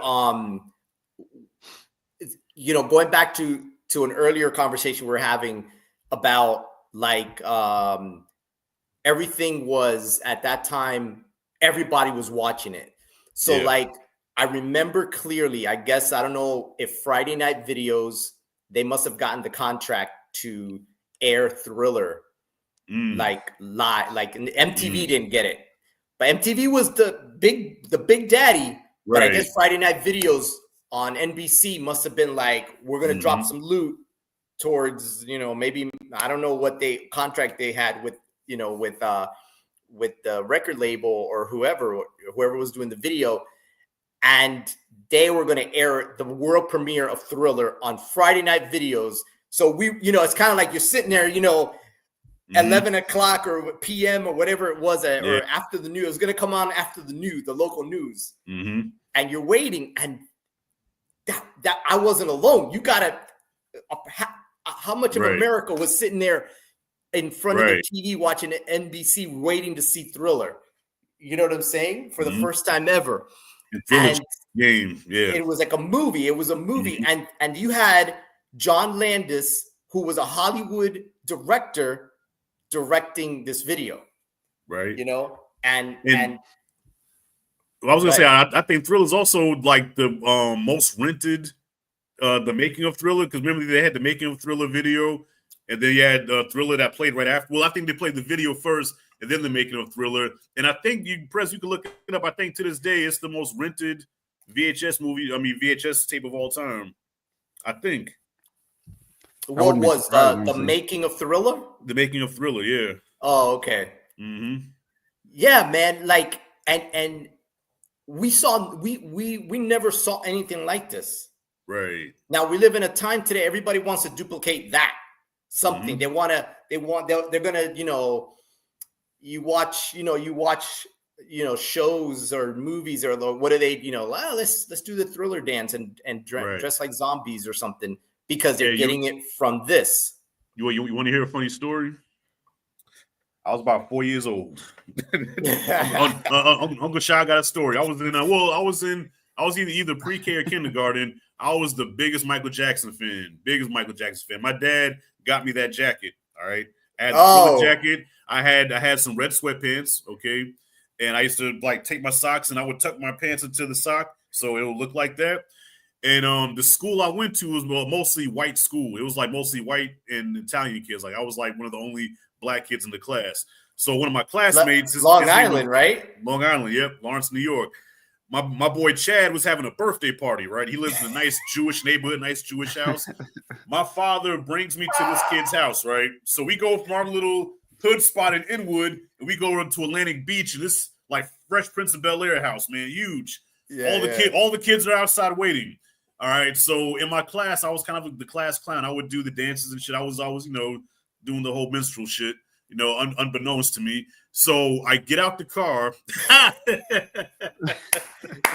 going back to an earlier conversation we were having about like everything was at that time, everybody was watching it. So like I remember clearly, I guess, I don't know if Friday Night Videos, they must have gotten the contract to air Thriller like live, like MTV didn't get it, but MTV was the big daddy. But I guess Friday Night Videos on NBC must have been like, we're gonna drop some loot towards, maybe, I don't know what contract they had with, with the record label or whoever was doing the video. And they were going to air the world premiere of Thriller on Friday Night Videos. So it's kind of like you're sitting there, 11 o'clock or PM or whatever it was, or after the news. It was going to come on after the news, the local news. And you're waiting, and that I wasn't alone. You got to, how much of America was sitting there in front of the TV watching NBC waiting to see Thriller? You know what I'm saying? For the first time ever. And game. Yeah. It was like a movie. It was a movie. And you had John Landis, who was a Hollywood director, directing this video. Right. And I was gonna say, I think Thriller is also like the most rented. The making of Thriller, because remember they had the making of Thriller video, and then you had Thriller that played right after. Well, I think they played the video first, and then the making of Thriller. And I think you can look it up. I think to this day it's the most rented VHS tape of all time. I think. What was the making of Thriller? The making of Thriller, yeah. Oh, okay. Yeah, man. Like, and we never saw anything like this. Right. Now we live in a time today, everybody wants to duplicate that something. They're gonna, you watch shows or movies or what do they, let's do the Thriller dance and dress like zombies or something because they're getting it from this. You want to hear a funny story? I was about 4 years old. Uncle Shy got a story. I was either pre-K or kindergarten. I was the biggest Michael Jackson fan. My dad got me that jacket. All right. I had the jacket. I had some red sweatpants. Okay. And I used to like take my socks and I would tuck my pants into the sock so it would look like that. And the school I went to was mostly white school. It was like mostly white and Italian kids. Like I was like one of the only black kids in the class. So one of my classmates is Long Island, right? Long Island, yep, Lawrence, New York. My boy Chad was having a birthday party, right? He lives in a nice Jewish neighborhood, nice Jewish house. My father brings me to this kid's house, right? So we go from our little hood spot in Inwood, and we go to Atlantic Beach, and this like Fresh Prince of Bel-Air house, man, huge. Yeah, all the kids are outside waiting. All right, so in my class, I was kind of the class clown. I would do the dances and shit. I was always, doing the whole minstrel shit, unbeknownst to me. So I get out the car.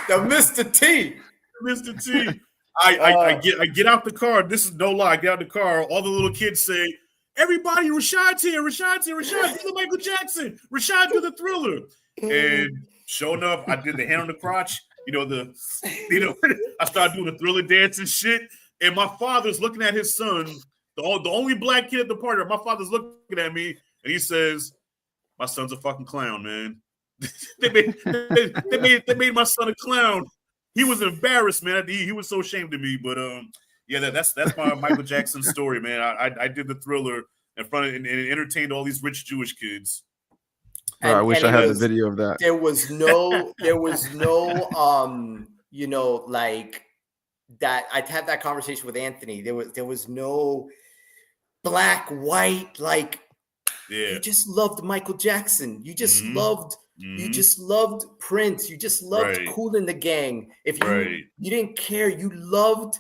The Mr. T. Mr. T. I get out the car. This is no lie. I get out the car. All the little kids say, "Everybody, Rashad's here. Rashad's here. Rashad, do the Michael Jackson. Rashad, do the Thriller." And sure enough, I did the hand on the crotch. I started doing the Thriller dance and shit. And my father's looking at his son, the only black kid at the party. My father's looking at me, and he says, "My son's a fucking clown, man." they made my son a clown. He was embarrassed, man. He was so ashamed of me. But yeah, that's my Michael Jackson story, man. I did the Thriller in front of and entertained all these rich Jewish kids. I wish I had the video of that. There was no, like that. I had that conversation with Anthony. There was no black, white, like. Yeah. You just loved Michael Jackson. You just loved. You just loved Prince. You just loved Kool and the Gang. If you didn't care, you loved.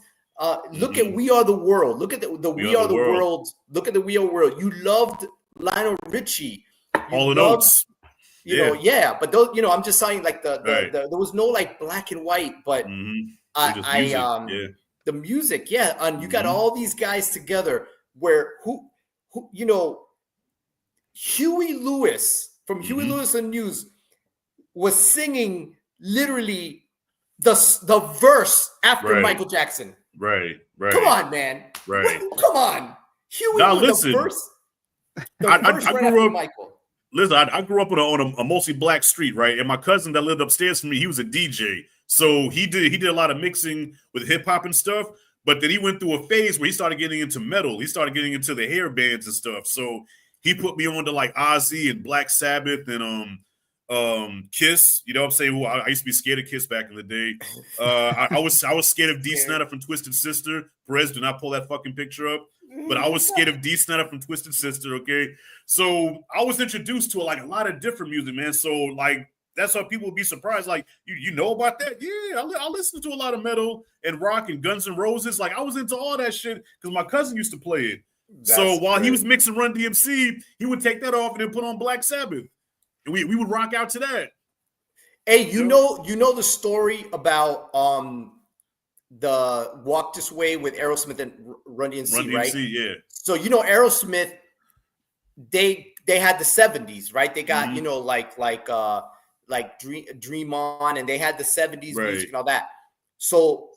Look at We Are the World. Look at the We Are the World. Look at the We Are the World. You loved Lionel Richie. All the notes. But those, I'm just saying, like there was no like black and white, but the music, and you got all these guys together. Where who Huey Lewis from Huey Lewis and News was singing literally the verse after Michael Jackson. Right. Come on, man. Right. Come on, Huey. Now listen, the verse I grew up. Michael. Listen, I grew up on a mostly black street, right? And my cousin that lived upstairs from me, he was a DJ. So he did a lot of mixing with hip hop and stuff. But then he went through a phase where he started getting into metal. He started getting into the hair bands and stuff. So he put me on to like Ozzy and Black Sabbath and Kiss. You know what I'm saying? Well, I used to be scared of Kiss back in the day. I was scared of D. Snyder from Twisted Sister. Perez, do not pull that fucking picture up. But I was scared of D. Snyder from Twisted Sister, okay? So I was introduced to like a lot of different music, man. So like that's why people would be surprised. Like, you know about that? Yeah, I listened to a lot of metal and rock and Guns N' Roses. Like I was into all that shit because my cousin used to play it. So while he was mixing Run DMC, he would take that off and then put on Black Sabbath. And we would rock out to that. Hey, you know the story about the Walk This Way with Aerosmith and Run DMC, right? Yeah. So Aerosmith, they had the 70s, right? They got like Dream On, and they had the 70s music and all that. So,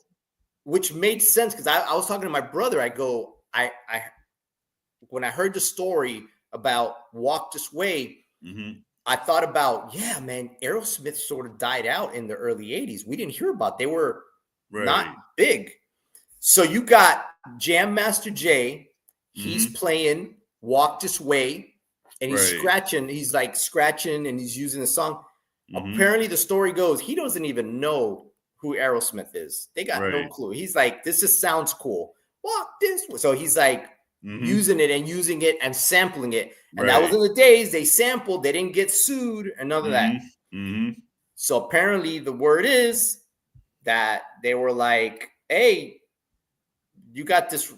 which made sense because I was talking to my brother. I go, when I heard the story about Walk This Way, I thought about, man, Aerosmith sort of died out in the early 80s. We didn't hear about. They were not big. So you got Jam Master Jay. He's playing Walk This Way, and he's scratching. He's like scratching, and he's using the song. Apparently, the story goes he doesn't even know who Aerosmith is. They got no clue. He's like, this just sounds cool. Walk this way. So he's like using it and sampling it. And that was in the days they sampled. They didn't get sued and none of that. So apparently, the word is that they were like, hey, you got this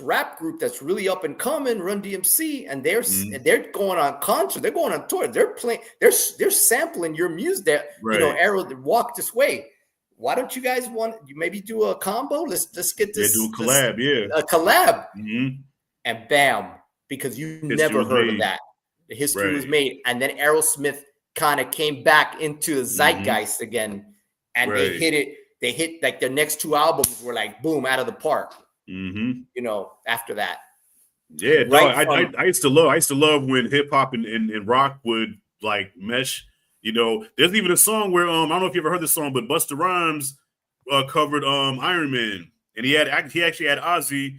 rap group that's really up and coming, Run DMC, and they're going on concert, they're going on tour, they're playing, they're sampling your music. That Arrow Walk This Way. Why don't you guys maybe do a combo? Let's get this. Do a collab, a collab, and bam, because you never heard of that. The history was made, and then Aerosmith kind of came back into the zeitgeist again, and they hit it. They hit like their next two albums were like boom out of the park. After that. Yeah, I used to love when hip hop and rock would like mesh. There's even a song where I don't know if you ever heard this song, but Busta Rhymes covered Iron Man, and he actually had Ozzy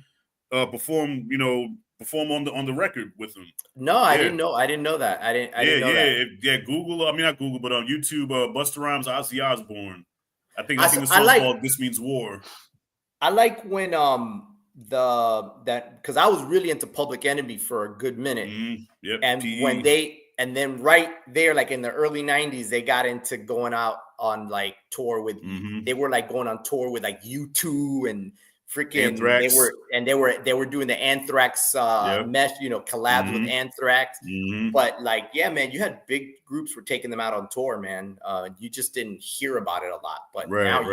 perform on the record with him. No, I didn't know that. I didn't know that. Google, I mean not Google, but on YouTube, Busta Rhymes, Ozzy Osbourne. I think the song's called "This Means War." I like when because I was really into Public Enemy for a good minute, Yep, and when then right there, like in the early '90s, they got into going out on like tour with. They were like going on tour with like U2 and freaking Anthrax. They were doing the Anthrax mesh, collabs with Anthrax. But like, yeah, man, you had big groups were taking them out on tour, man. You just didn't hear about it a lot, but now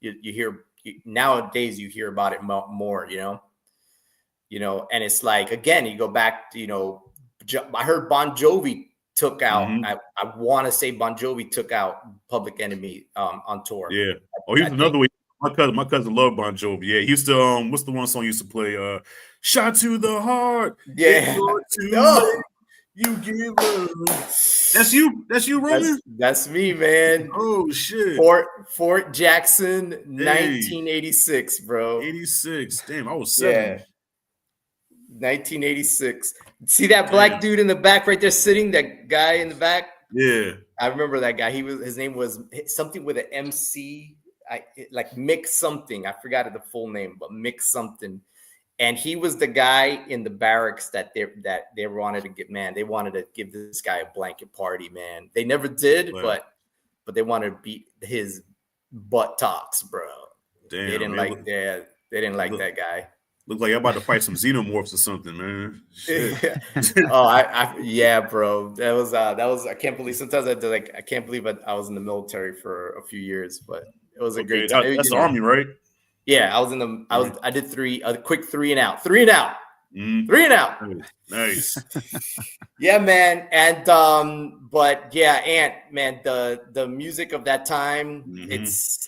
you hear. Nowadays you hear about it more, and it's like, again, you go back to, I heard Bon Jovi took out, I want to say Bon Jovi took out Public Enemy on tour. Yeah. Oh, here's another way. My cousin loved Bon Jovi. Yeah, he used to what's the one song he used to play? Shot to the heart. Yeah. You give love. That's you, Roman? That's me, man. Oh shit. Fort Jackson, 1986, bro. 86. Damn, I was 7. Yeah. 1986. See that black dude in the back right there sitting, that guy in the back? Yeah. I remember that guy. His name was something with an MC, like Mick something. I forgot the full name, but Mick something. And he was the guy in the barracks that they wanted to get, man. They wanted to give this guy a blanket party, man. They never did, but they wanted to beat his buttocks, bro. Damn, they didn't like that. They didn't like that guy. Look like I'm about to fight some xenomorphs or something, man. Yeah, bro. That was I can't believe. Sometimes I can't believe I was in the military for a few years, but it was a great time. That's the Army, right? Yeah, I was in the. I did a quick 3 and out. 3 and out. 3 and out. Nice. Yeah, man. And but yeah, Ant, man, the music of that time, it's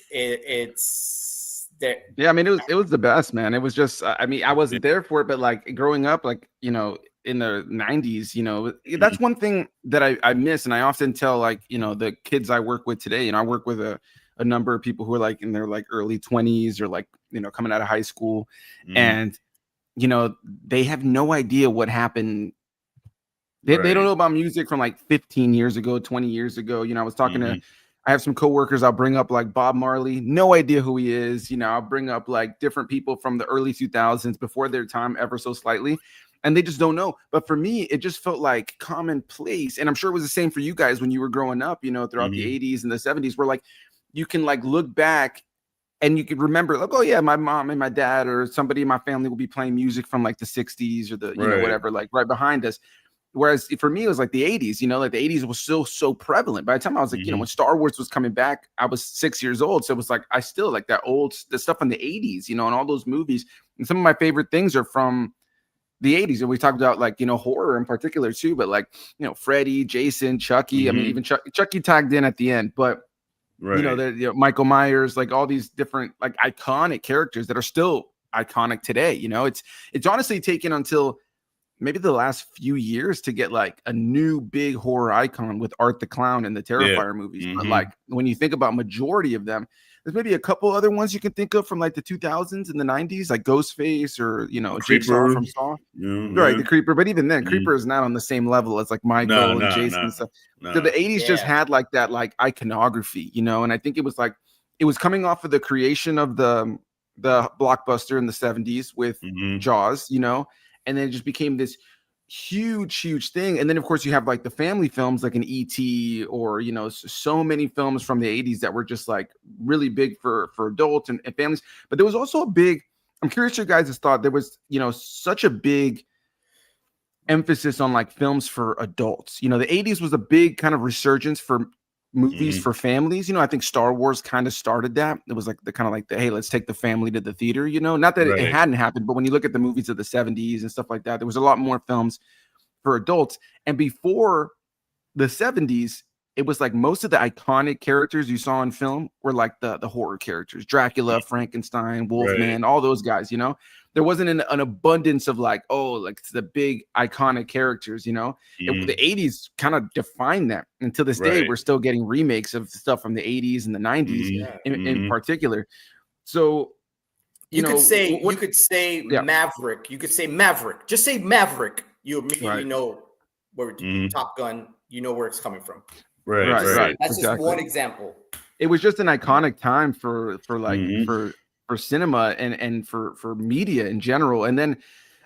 there. Yeah, I mean, it was the best, man. It was just, I mean, I wasn't there for it, but like growing up, like, in the 90s, that's one thing that I miss. And I often tell, like, the kids I work with today, I work with a number of people who are like in their like early 20s or like, coming out of high school, and they have no idea what happened. They don't know about music from like 15 years ago, 20 years ago. I was talking to, I have some coworkers, I'll bring up like Bob Marley, no idea who he is. I'll bring up like different people from the early 2000s before their time ever so slightly, and they just don't know. But for me, it just felt like commonplace. And I'm sure it was the same for you guys when you were growing up, throughout the 80s and the 70s, where like you can like look back and you can remember, like, oh yeah, my mom and my dad or somebody in my family will be playing music from like the 60s or the whatever, like right behind us. Whereas for me, it was like the 80s, like the 80s was still so prevalent. By the time I was like, when Star Wars was coming back, I was 6 years old. So it was like, I still like the stuff in the 80s, and all those movies. And some of my favorite things are from the 80s. And we talked about like, horror in particular too, but like, Freddy, Jason, Chucky. I mean, even Chucky tagged in at the end, but Michael Myers, like all these different like iconic characters that are still iconic today. It's honestly taken until maybe the last few years to get like a new big horror icon with Art the Clown and the Terrifier movies. But like when you think about majority of them, there's maybe a couple other ones you can think of from like the 2000s and the 90s, like Ghostface or Jigsaw from Saw. Right, the Creeper. But even then, Creeper is not on the same level as like Michael and Jason and stuff. So the 80s just had like that like iconography, and I think it was like it was coming off of the creation of the blockbuster in the 70s with Jaws, and then it just became this huge thing. And then of course you have like the family films like an E.T. or so many films from the 80s that were just like really big for adults and families. But there was also a big, I'm curious your guys' thought, there was such a big emphasis on like films for adults. The 80s was a big kind of resurgence for movies for families. I think Star Wars kind of started that. It was like the kind of like the, hey, let's take the family to the theater, not that it hadn't happened, but when you look at the movies of the 70s and stuff like that, there was a lot more films for adults. And before the 70s, it was like most of the iconic characters you saw in film were like the horror characters, Dracula, Frankenstein, Wolfman, all those guys, you know. There wasn't an abundance of like, oh, like the big iconic characters, you know. The 80s kind of defined that. Until this day, we're still getting remakes of stuff from the 80s and the 90s in particular. So you could say Maverick. You could say Maverick. Just say Maverick. You immediately know where Top Gun, you know where it's coming from. Right. That's just one example. It was just an iconic time for cinema and for media in general. And then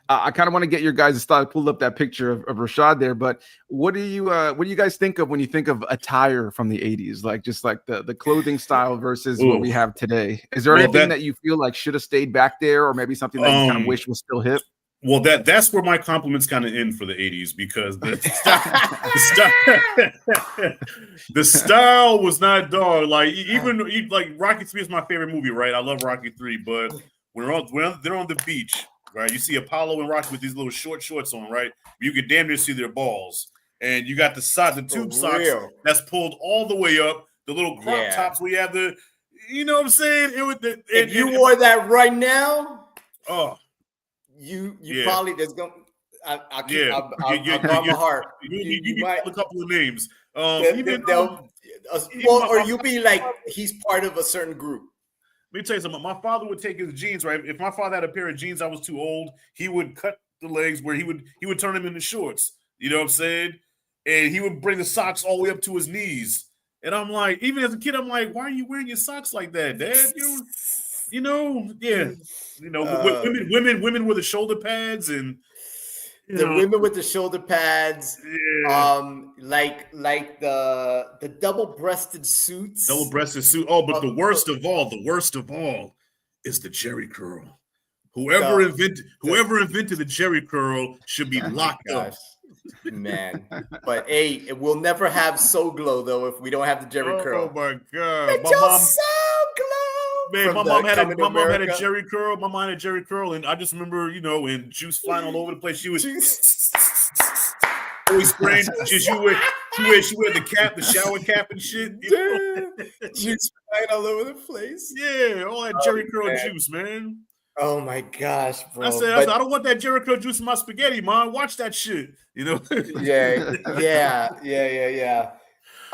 I kind of want to get your guys' thought. I pulled up that picture of Rashad there, but what do you guys think of when you think of attire from the 80s? Like just like the clothing style versus what we have today. Is there anything that you feel like should have stayed back there, or maybe something that you kind of wish was still hip? Well, that's where my compliments kind of end for the 80s, because the style was not dog. Like even like Rocky 3 is my favorite movie, right? I love Rocky 3, but when they're on the beach, right? You see Apollo and Rocky with these little short shorts on, right? You could damn near see their balls, and you got the tube socks that's pulled all the way up, the little crop tops where you have the, you know what I'm saying? If you wore that right now, you yeah. probably I'll guard my heart. You might a couple of names. Or you'll be like, he's part of a certain group. Let me tell you something. My father would take his jeans, right? If my father had a pair of jeans, I was too old, he would cut the legs where he would turn them into shorts. You know what I'm saying? And he would bring the socks all the way up to his knees. And I'm like, even as a kid, I'm like, why are you wearing your socks like that, Dad? You know, women with the shoulder pads and women with the shoulder pads, like the double-breasted suits. Double-breasted suit. Oh, but the worst of all is the Jerry curl. Whoever invented the Jerry curl should be locked up. Man, but hey, we'll never have So Glow though if we don't have the Jerry curl. Oh my God, it's my mom. So Glow. Man, my mom had a Jerry curl. My mom had a Jerry curl, and I just remember, and juice flying all over the place. She was always spraying. She wear the cap, the shower cap, and shit. Juice flying all over the place. Yeah, all that Jerry curl juice, man. Oh my gosh, bro! I said, I don't want that Jerry curl juice in my spaghetti, Mom. Watch that shit. Yeah.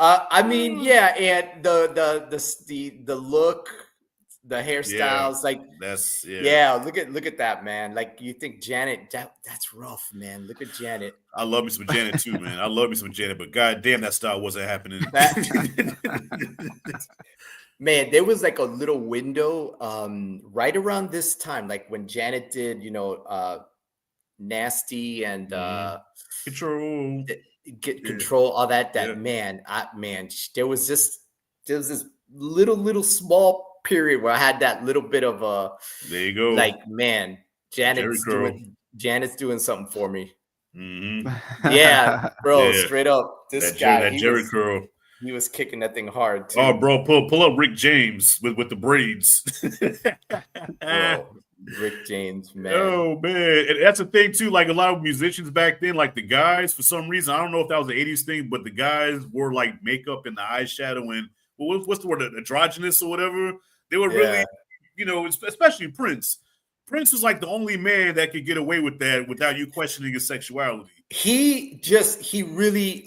I mean, and the look, the hairstyles, look at that, man. Like you think Janet, that's rough, man. Look at Janet. I love me some Janet too, man. I love me some Janet, but goddamn, that style wasn't happening. Man, there was like a little window right around this time, like when Janet did, Nasty and Control, Control, all that. Man, there was this little small period where I had that little bit of a. There you go. Like, man, Janet's doing something for me. Mm-hmm. Yeah, bro, straight up, this guy, Jerry curl. He was kicking that thing hard too. Oh, bro, pull up Rick James with the braids. Bro, Rick James, man. Oh man, and that's the thing too. Like a lot of musicians back then, like the guys, for some reason, I don't know if that was the '80s thing, but the guys wore like makeup and the eyeshadow and what's the word, androgynous or whatever. They were really, especially Prince. Prince was like the only man that could get away with that without you questioning his sexuality. He really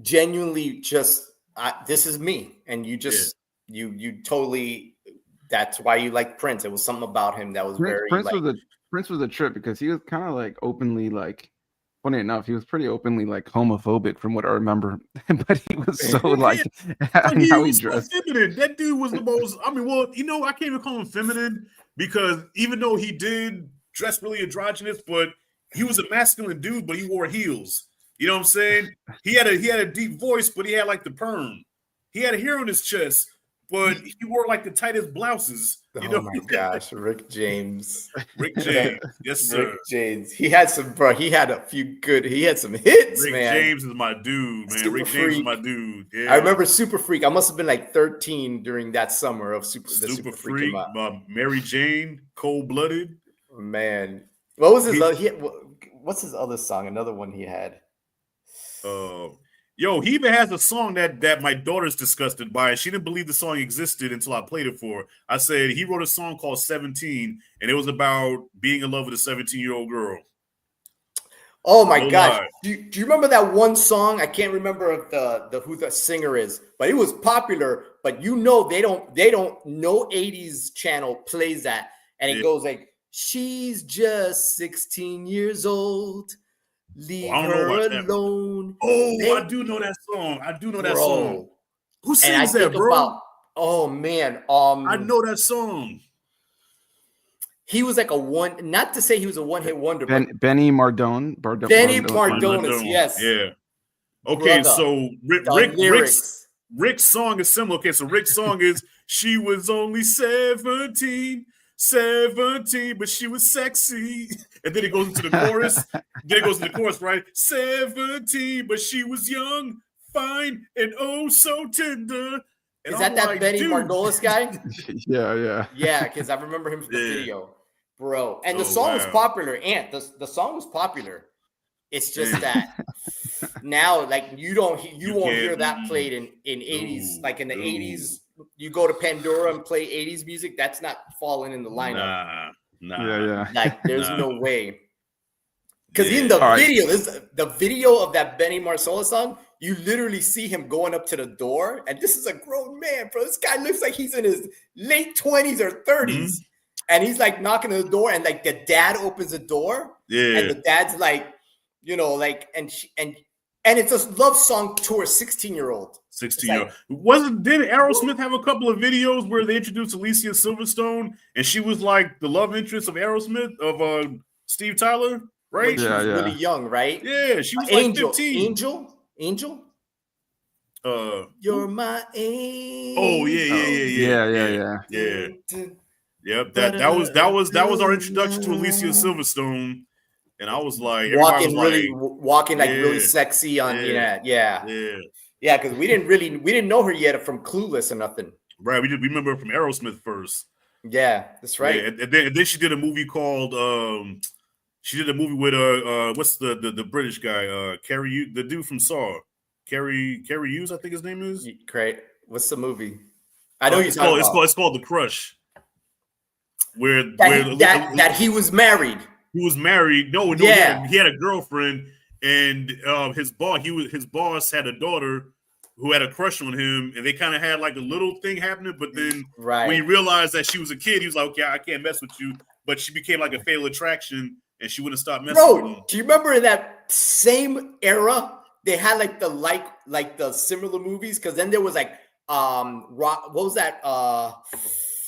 genuinely this is me, and you just you totally, that's why you like Prince. It was something about him that was Prince was a trip, because he was kind of like openly, like, funny enough, he was pretty openly like homophobic from what I remember, but he was so like how he dressed. So feminine. That dude was the most. I mean, well, I can't even call him feminine, because even though he did dress really androgynous, but he was a masculine dude, but he wore heels. You know what I'm saying? He had a deep voice, but he had like the perm. He had a hair on his chest, but he wore like the tightest blouses. Oh my gosh, Rick James. Rick James, yes sir. Rick James. He had some hits, Rick man. James is my dude, man. Super Rick Freak. James is my dude. Yeah. I remember Super Freak. I must have been like 13 during that summer of Super Freak. Mary Jane, Cold Blooded. Man, what was his? What's his other song? Another one he had. Yo, he even has a song that my daughter's disgusted by. She didn't believe the song existed until I played it for her. I said he wrote a song called 17, and it was about being in love with a 17-year-old girl. Oh my gosh. Do you remember that one song? I can't remember who the singer is, but it was popular. But they don't no 80s channel plays that. And it goes like, she's just 16 years old. Leave her alone. I do know that song. That song. Who sings that, bro? Oh man. I know that song. He was like not to say he was a one-hit wonder. Benny Mardone. Benny Mardones, yes. Yeah. Okay, so Rick's song is similar. Okay, so Rick's song is, she was only 17, but she was sexy. And then it goes into the chorus. Right? 17, but she was young, fine, and oh so tender. And is that Benny Mardones guy? Yeah. Yeah, because I remember him from the video. Bro, and the song was popular. The song was popular. It's just that now, like you won't hear that played in 80s. Like in the 80s, you go to Pandora and play 80s music. That's not falling in the lineup. Nah. Yeah. Like there's no way. Because in the video, the video of that Benny Marsola song, you literally see him going up to the door, and this is a grown man, bro. This guy looks like he's in his late 20s or 30s. Mm-hmm. And he's like knocking on the door, and like the dad opens the door, and the dad's like, like, and it's a love song to a 16-year-old. 16-year-old. Did Aerosmith have a couple of videos where they introduced Alicia Silverstone, and she was like the love interest of Aerosmith, of Steve Tyler, right? She was really young, right? Yeah, she was like 15. Angel. You're my angel. Oh yeah. Yep, that was our introduction to Alicia Silverstone, and I was like, walking really sexy on because we didn't know her yet from Clueless or nothing. Right, we remember her from Aerosmith first. Yeah, that's right. Yeah, and then she did a movie called with what's the British guy, Carrie, the dude from Saw, Carrie Hughes, I think his name is. Great. What's the movie? I know it's called The Crush. Where he was married. He was married. No, he had a girlfriend, and his boss had a daughter who had a crush on him, and they kind of had like a little thing happening. But then when he realized that she was a kid, he was like, "Okay, I can't mess with you." But she became like a fatal attraction, and she wouldn't stop messing with him. Do you remember in that same era they had like the similar movies? Because then there was like what was that?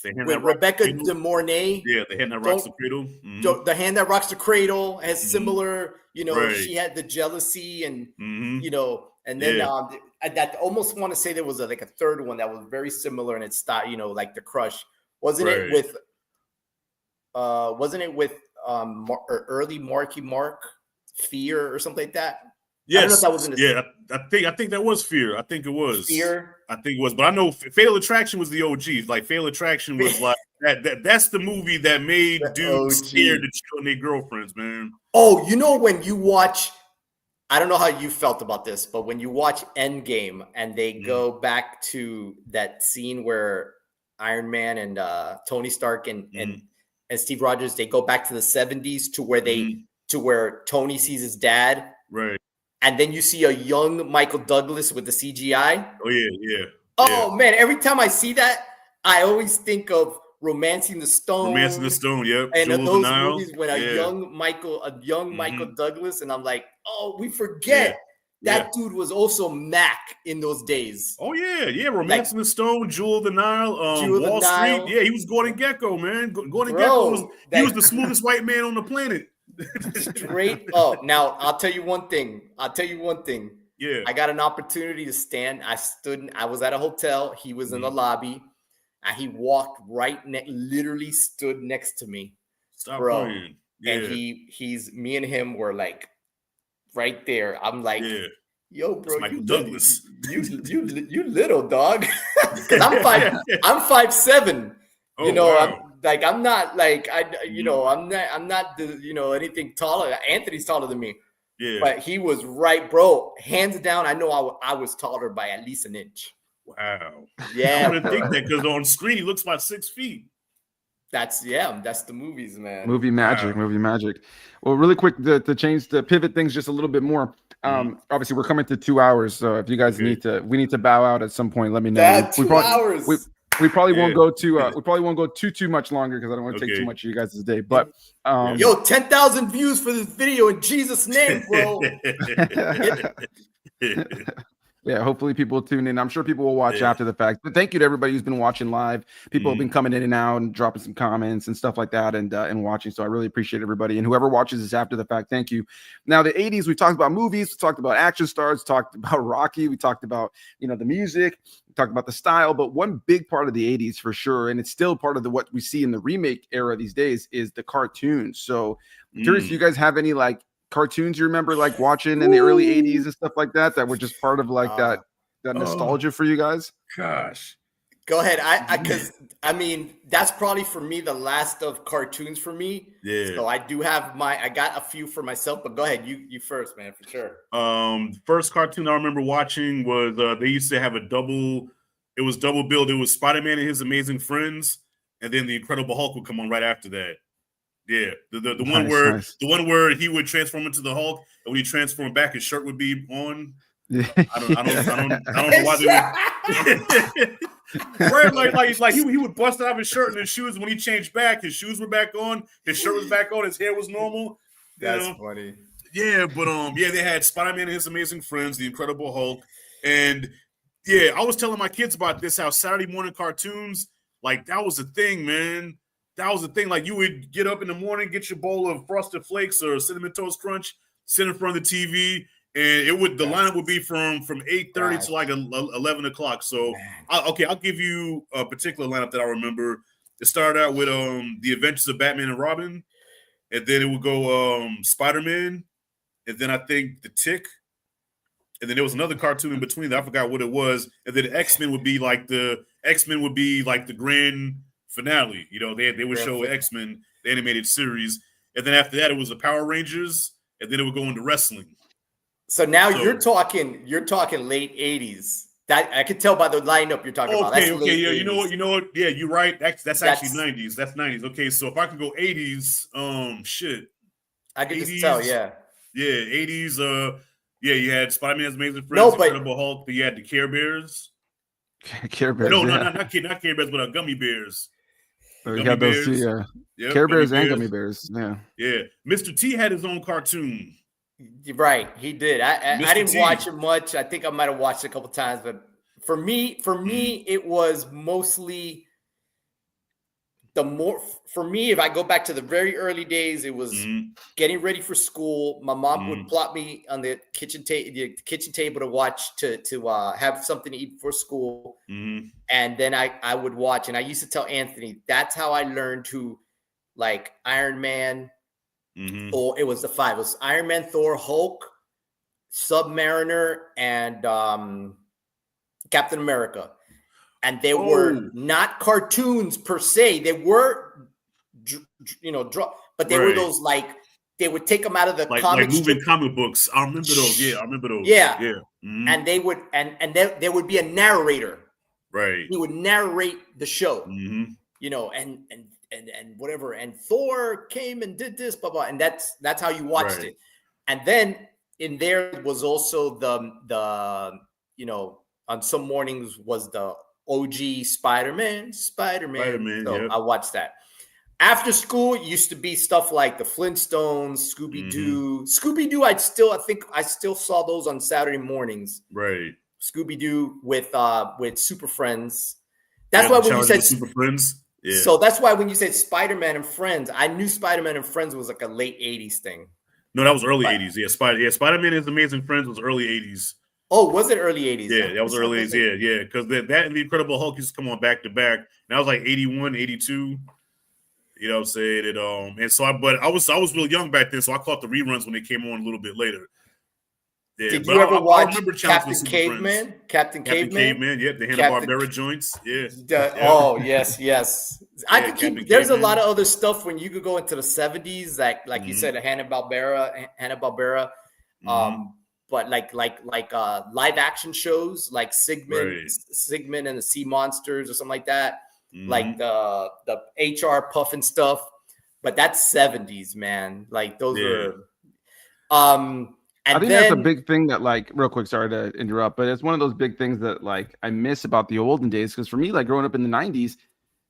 With Rebecca De Mornay. Yeah, the hand that rocks the cradle. Mm-hmm. The hand that rocks the cradle has similar, she had the jealousy and, and then I almost want to say there was a third one that was very similar and it stopped, like The Crush. Wasn't it with early Marky Mark, Fear or something like that? Yes. I don't know if that was I think that was Fear. I think it was Fear. I think it was, but I know Fatal Attraction was the OG. Like Fatal Attraction was like that's the movie that made dudes scared to cheat on their girlfriends, man. Oh, when you watch, I don't know how you felt about this, but when you watch Endgame and they go back to that scene where Iron Man and Tony Stark and Steve Rogers, they go back to the 70s to where Tony sees his dad. Right. And then you see a young Michael Douglas with the CGI. Oh, yeah. Oh, man. Every time I see that, I always think of Romancing the Stone. Yep. And those movies when a young Michael Douglas. And I'm like, we forget that dude was also Mac in those days. Oh, yeah. Romancing the Stone, Jewel of the Nile, Wall Street. Yeah, he was Gordon Gekko, man. Gordon Gekko was the smoothest white man on the planet. Straight up. Now I'll tell you one thing. Yeah. I got an opportunity to stand. I was at a hotel. He was in the lobby. And he walked literally stood next to me. Stop bro. Playing. Yeah. And me and him were like right there. I'm like, yo, bro, Michael Douglas. You little dog. Because I'm 5'7". I'm not like I'm not anything taller. Anthony's taller than me, Yeah. But he was right, bro. Hands down, I know I was taller by at least an inch. Wow. Yeah, I wouldn't think that because on screen he looks about 6 feet. that's the movies, man. Movie magic, movie magic. Well, really quick to pivot things just a little bit more. Obviously, we're coming to 2 hours, so if you guys we need to bow out at some point. Let me know. That 2 hours. We probably won't go too much longer because I don't want to take too much of you guys' day. But 10,000 views for this video in Jesus' name, bro. Yeah, hopefully people tune in. I'm sure people will watch after the fact. But thank you to everybody who's been watching live. People have been coming in and out and dropping some comments and stuff like that and watching. So I really appreciate everybody. And whoever watches this after the fact, thank you. Now, the 80s, we talked about movies, we talked about action stars, talked about Rocky, we talked about, the music, we talked about the style. But one big part of the 80s for sure, and it's still part of what we see in the remake era these days, is the cartoons. So I'm curious if you guys have any cartoons you remember watching in the early 80s and stuff like that were just part of that nostalgia for you guys? Gosh, go ahead. Because that's probably for me the last of cartoons for me. Yeah. So I got a few for myself, but go ahead, you first, man, for sure. First cartoon I remember watching was they used to have double billed. It was Spider-Man and His Amazing Friends, and then the Incredible Hulk would come on right after that. Yeah, the one where he would transform into the Hulk, and when he transformed back, his shirt would be on. Yeah. I don't know why they would. Right, he would bust out his shirt and his shoes. When he changed back, his shoes were back on, his shirt was back on, his hair was normal. That's funny. Yeah, but they had Spider-Man and His Amazing Friends, the Incredible Hulk, and I was telling my kids about this, how Saturday morning cartoons, that was a thing, man. That was the thing. You would get up in the morning, get your bowl of Frosted Flakes or Cinnamon Toast Crunch, sit in front of the TV, and the lineup would be from 8:30 to 11 o'clock. So, I'll give you a particular lineup that I remember. It started out with The Adventures of Batman and Robin, and then it would go Spider-Man, and then I think The Tick, and then there was another cartoon in between that I forgot what it was, and then X-Men would be the grand finale. They would show X-Men, the animated series, and then after that it was the Power Rangers, and then it would go into wrestling. So now you're talking late 80s. That I could tell by the lineup you're talking about. That's Okay, yeah, 80s. You know what? Yeah, you're right. That's actually 90s. That's 90s. Okay, so if I could go 80s, shit. I could just tell, Yeah, 80s. You had Spider-Man's Amazing Friends, Incredible Hulk, but you had the Care Bears. Care Bears. No, not Care Bears, but Gummy Bears. You had those two, yeah. Yep, Care Bears and Gummy Bears, yeah. Yeah, Mr. T had his own cartoon. Right, he did. I didn't watch it much. I think I might have watched it a couple times, but for me, it was mostly if I go back to the very early days, it was getting ready for school. My mom would plop me on the kitchen table to watch to have something to eat for school. And then I would watch, and I used to tell Anthony, that's how I learned to Iron Man. Or it was the 5. It was Iron Man, Thor, Hulk, Submariner, and Captain America. And they were not cartoons per se. They were, but they were those they would take them out of the comic moving comic books. I remember those. Yeah, I remember those. Yeah. And they would, and there would be a narrator. Right. He would narrate the show. And whatever. And Thor came and did this, blah blah. And that's how you watched it. And then in there was also the on some mornings was the OG Spider-Man. So I watched that. After school, it used to be stuff like the Flintstones, Scooby-Doo. Scooby-Doo, I still saw those on Saturday mornings. Right. Scooby-Doo with Super Friends. That's why when you said Super Friends. Yeah. So that's why when you said Spider-Man and Friends, I knew Spider-Man and Friends was a late 80s thing. No, that was early 80s. Yeah, Spider-Man and His Amazing Friends was early 80s. Oh, was it early 80s? Yeah, that was early 80s. Yeah. Because that and the Incredible Hulk used to come on back to back. And that was 81, 82. You know what I'm saying? And so I was real young back then, so I caught the reruns when they came on a little bit later. Yeah, did you ever watch Captain Caveman? Captain Caveman, yep, the Hanna-Barbera joints. Yeah. Oh, yes. I could keep. There's a lot of other stuff when you could go into the 70s, like you said, Hanna-Barbera. But like live action shows like Sigmund and the Sea Monsters or something like that, like the HR Puffin stuff. But that's 70s, man. Like those were. I think that's a big thing that, like, real quick, sorry to interrupt, but it's one of those big things that, like, I miss about the olden days. Because for me, like, growing up in the 90s,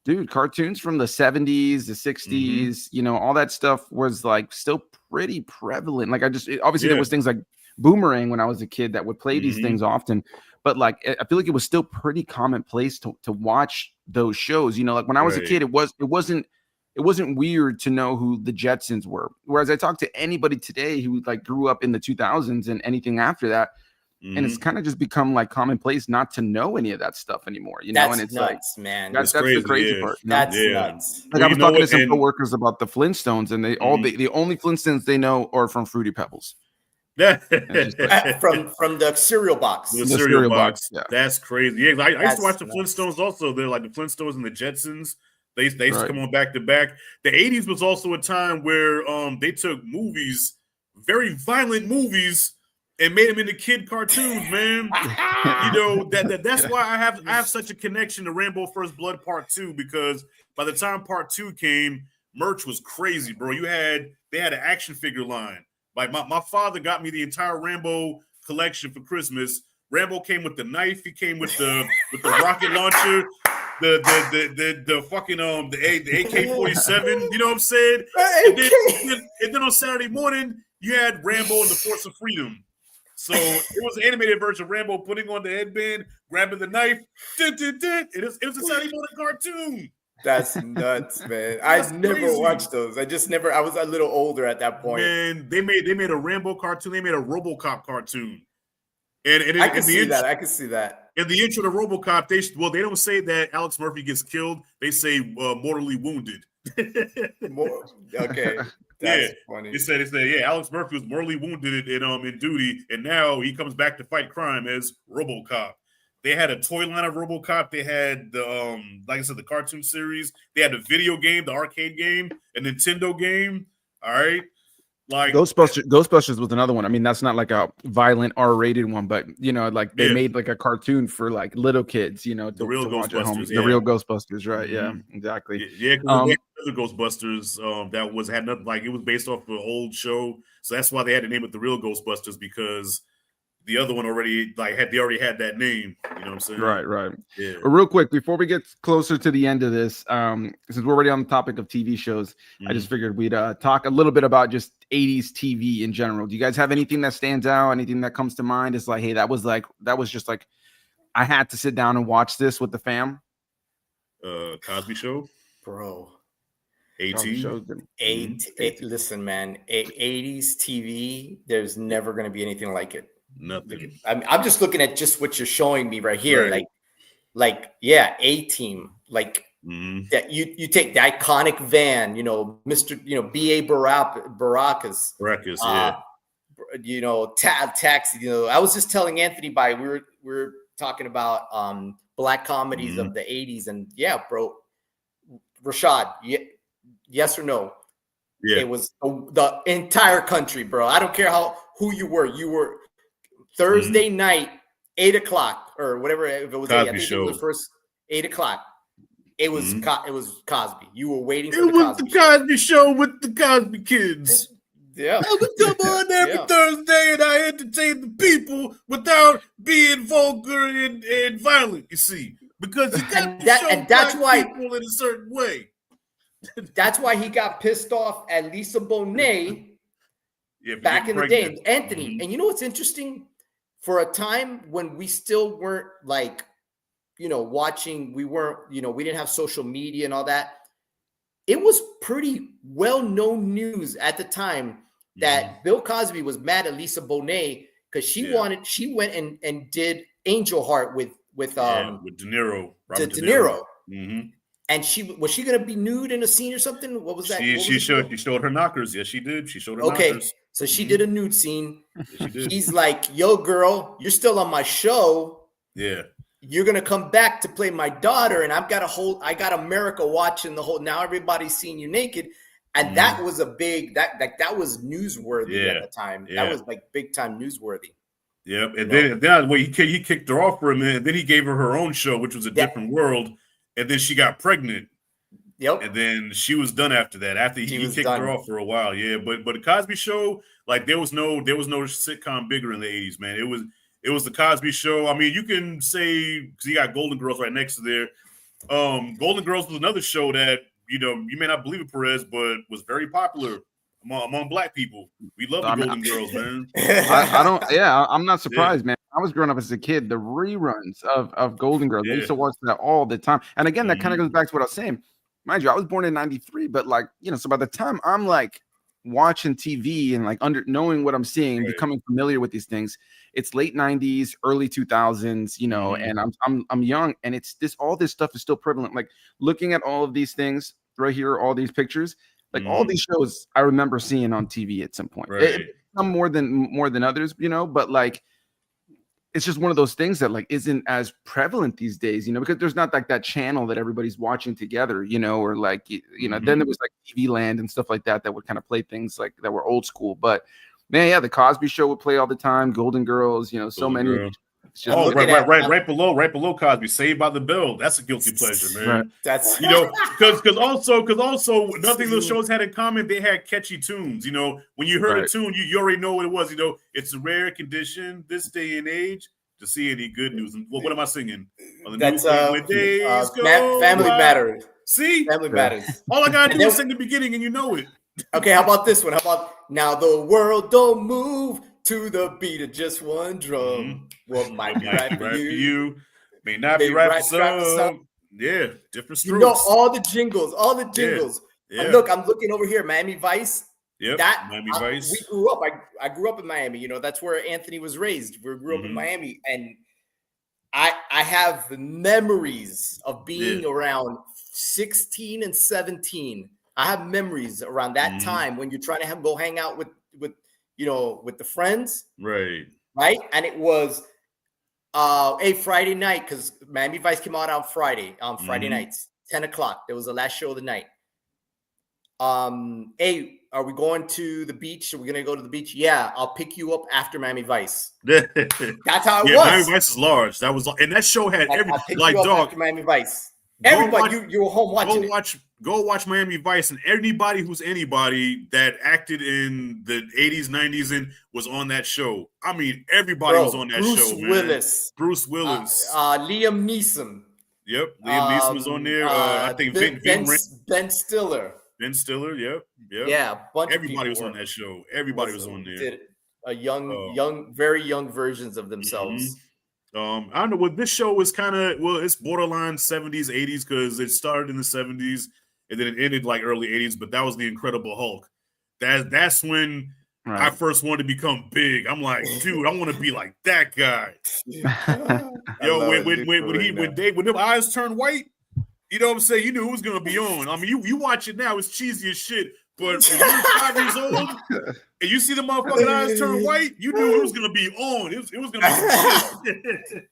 dude, cartoons from the 70s, the 60s, you know, all that stuff was, like, still pretty prevalent. Like, obviously there was things like Boomerang when I was a kid that would play these things often. But, like, I feel like it was still pretty commonplace to watch those shows. You know, like, when I was a kid, it wasn't weird to know who the Jetsons were. Whereas I talk to anybody today who like grew up in the 2000s and anything after that, and it's kind of just become like commonplace not to know any of that stuff anymore. You know, and it's nuts, like, man. That's the crazy part. You know? That's nuts. Like I was talking to some coworkers about the Flintstones, and they the only Flintstones they know are from Fruity Pebbles. Like, from the cereal box. The cereal box. Yeah. That's crazy. Yeah, I used to watch the Flintstones also. They're like the Flintstones and the Jetsons. They used to come on back to back. The 80s was also a time where they took movies, very violent movies, and made them into kid cartoons, man. You know, that's why I have such a connection to Rambo First Blood Part 2, because by the time Part 2 came, merch was crazy, bro. They had an action figure line. Like my father got me the entire Rambo collection for Christmas. Rambo came with the knife, he came with the rocket launcher. The fucking the AK-47, you know what I'm saying? And then on Saturday morning, you had Rambo and the Force of Freedom. So it was an animated version of Rambo putting on the headband, grabbing the knife. It was a Saturday morning cartoon. That's nuts, man. I never watched those. I was a little older at that point. Man, they made a Rambo cartoon. They made a RoboCop cartoon. And I can see that. In the intro to RoboCop, they don't say that Alex Murphy gets killed. They say mortally wounded. Okay, that's funny. They said, Alex Murphy was mortally wounded in duty, and now he comes back to fight crime as RoboCop. They had a toy line of RoboCop. They had the like I said, the cartoon series. They had the video game, the arcade game, a Nintendo game. All right. Like Ghostbusters was another one. I mean, that's not like a violent R-rated one, but you know, like they made like a cartoon for like little kids, you know, the real Ghostbusters, the real Ghostbusters, right? Yeah, exactly. Yeah, the Ghostbusters that had nothing, like it was based off an old show, so that's why they had to name it the real Ghostbusters, because the other one already had that name. You know what I'm saying? Right. Yeah. But real quick, before we get closer to the end of this, since we're already on the topic of TV shows, I just figured we'd talk a little bit about just 80s TV in general. Do you guys have anything that stands out? Anything that comes to mind? It's like, hey, that was just like, I had to sit down and watch this with the fam. Cosby Show, bro. 18. Listen, man, 80s TV. There's never going to be anything like it. Nothing. I'm just looking at just what you're showing me right here. Right. Like A-Team. Like that you take the iconic van, you know, Mr. You know, B.A. Baracus, you know, Taxi. You know, I was just telling Anthony we were talking about black comedies of the 80s, and yeah, bro, Rashad, yes or no? Yeah, it was the entire country, bro. I don't care who you were. You were Thursday night, 8:00 or whatever. If it was Cosby 8, I think Show. it was the first 8:00. It was it was Cosby. You were waiting for the Cosby Show with the Cosby kids. Yeah, I would come on every Thursday and I entertain the people without being vulgar and violent. You see, because you got to show that's why people in a certain way. That's why he got pissed off at Lisa Bonet back in the day, Anthony. And you know what's interesting? For a time when we still weren't like, you know, watching, we didn't have social media and all that. It was pretty well-known news at the time that Bill Cosby was mad at Lisa Bonet because she went and did Angel Heart with De Niro. De Niro. And was she going to be nude in a scene or something? What was that? She showed her knockers. Yes, she did. She showed her knockers. So she did a nude scene. Yes, she did. He's like, yo, girl, you're still on my show. Yeah. You're going to come back to play my daughter. And I got America watching the whole, now everybody's seeing you naked. And that was a big that was newsworthy at the time. Yeah. That was like big time newsworthy. Yep. And then he kicked her off for a minute, and then he gave her own show, which was a different world. And then she got pregnant. Yep. And then she was done after that. After he kicked her off for a while. Yeah. But the Cosby Show, like there was no sitcom bigger in the 80s, man. It was the Cosby Show. I mean, you can say, because you got Golden Girls right next to there. Golden Girls was another show that, you may not believe it, Perez, but was very popular among Black people. We love the Golden Girls, man. I'm not surprised, man. I was growing up as a kid, the reruns of Golden Girls. I used to watch that all the time. And again, that kind of goes back to what I was saying. Mind you, I was born in 93, but like, so by the time I'm like watching TV and like knowing what I'm seeing, becoming familiar with these things, it's late 90s, early 2000s, and I'm young, and it's all this stuff is still prevalent. Like looking at all of these things right here, all these pictures, like all these shows I remember seeing on TV at some point. Some more than others, but like it's just one of those things that like isn't as prevalent these days, because there's not like that channel that everybody's watching together, or like, then there was like TV Land and stuff like that would kind of play things like that were old school. But man, yeah, the Cosby Show would play all the time, Golden Girls, so many. Right below Cosby, Saved by the Bell. That's a guilty pleasure, man. Right. That's because also nothing those shows had in common. They had catchy tunes. When you heard a tune, you already know what it was. It's a rare condition this day and age to see any good news. And what am I singing? That's Family Matters. See, Family Matters. All I gotta do is sing the beginning, and you know it. Okay, how about this one? How about now the world don't move to the beat of just one drum. What might be right for you may not be right for some. Yeah, different strokes. All the jingles. Yeah. Look, I'm looking over here, Miami Vice. Yep, Miami Vice. We grew up. I grew up in Miami. That's where Anthony was raised. We grew up in Miami, and I have memories of being around 16 and 17. I have memories around that time when you're trying to go hang out with the friends. Right. And it was a Friday night, because Miami Vice came out on Friday nights, 10 o'clock. That was the last show of the night. Hey, are we going to the beach? Are we going to go to the beach? Yeah, I'll pick you up after Miami Vice. That's how it was. Miami Vice is large. And that show had after Miami Vice. Everybody, you were home watching it. Go watch Miami Vice, and anybody who's anybody that acted in the 80s, 90s, and was on that show. I mean, everybody was on that show, man. Bruce Willis. Liam Neeson. Yep, Liam Neeson was on there. I think Ben Stiller. Ben Stiller, yep. Yeah, a bunch everybody of people was on that show. Everybody was on there. Did very young versions of themselves. I don't know. Well, this show was it's borderline 70s, 80s, because it started in the 70s and then it ended like early 80s. But that was the Incredible Hulk. That's when I first wanted to become big. I'm like, dude, I want to be like that guy. Yo, when them eyes turned white, you know what I'm saying? You knew it was gonna be on. I mean, you watch it now, it's cheesy as shit. But when you were 5 years old and you see the motherfucking eyes turn white, you knew it was gonna be on. It was gonna be some shit.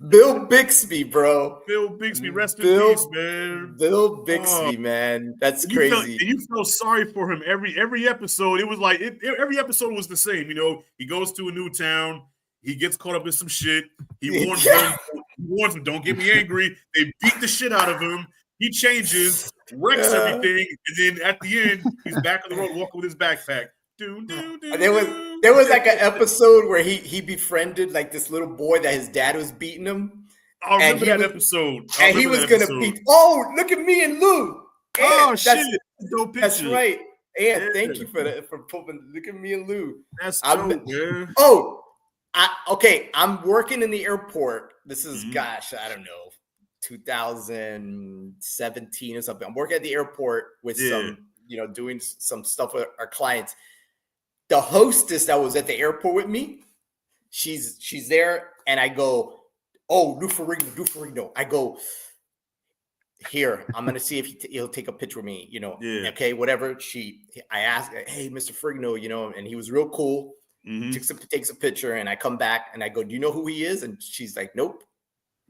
Bill Bixby, bro. Bill Bixby, rest in peace, man. Bill Bixby, man. That's crazy. And you felt sorry for him every episode. It was like every episode was the same. He goes to a new town, he gets caught up in some shit. He warns them, don't get me angry. They beat the shit out of him. He changes, wrecks everything, and then at the end, he's back on the road walking with his backpack. There was like an episode where he befriended like this little boy that his dad was beating him. I remember that episode. And he was gonna beat. Oh, look at me and Lou. Oh shit! Dope picture. That's right. And thank you for putting. Look at me and Lou. That's dope, man. I'm working in the airport. This is gosh, I don't know. 2017 or something. I'm working at the airport with some, doing some stuff with our clients. The hostess that was at the airport with me, she's there, and I go, "Oh, Lou Ferrigno." I go, "Here, I'm gonna see if he'll take a picture with me." Okay, whatever. I asked, "Hey, Mr. Ferrigno," and he was real cool. Takes a picture, and I come back and I go, "Do you know who he is?" And she's like, "Nope."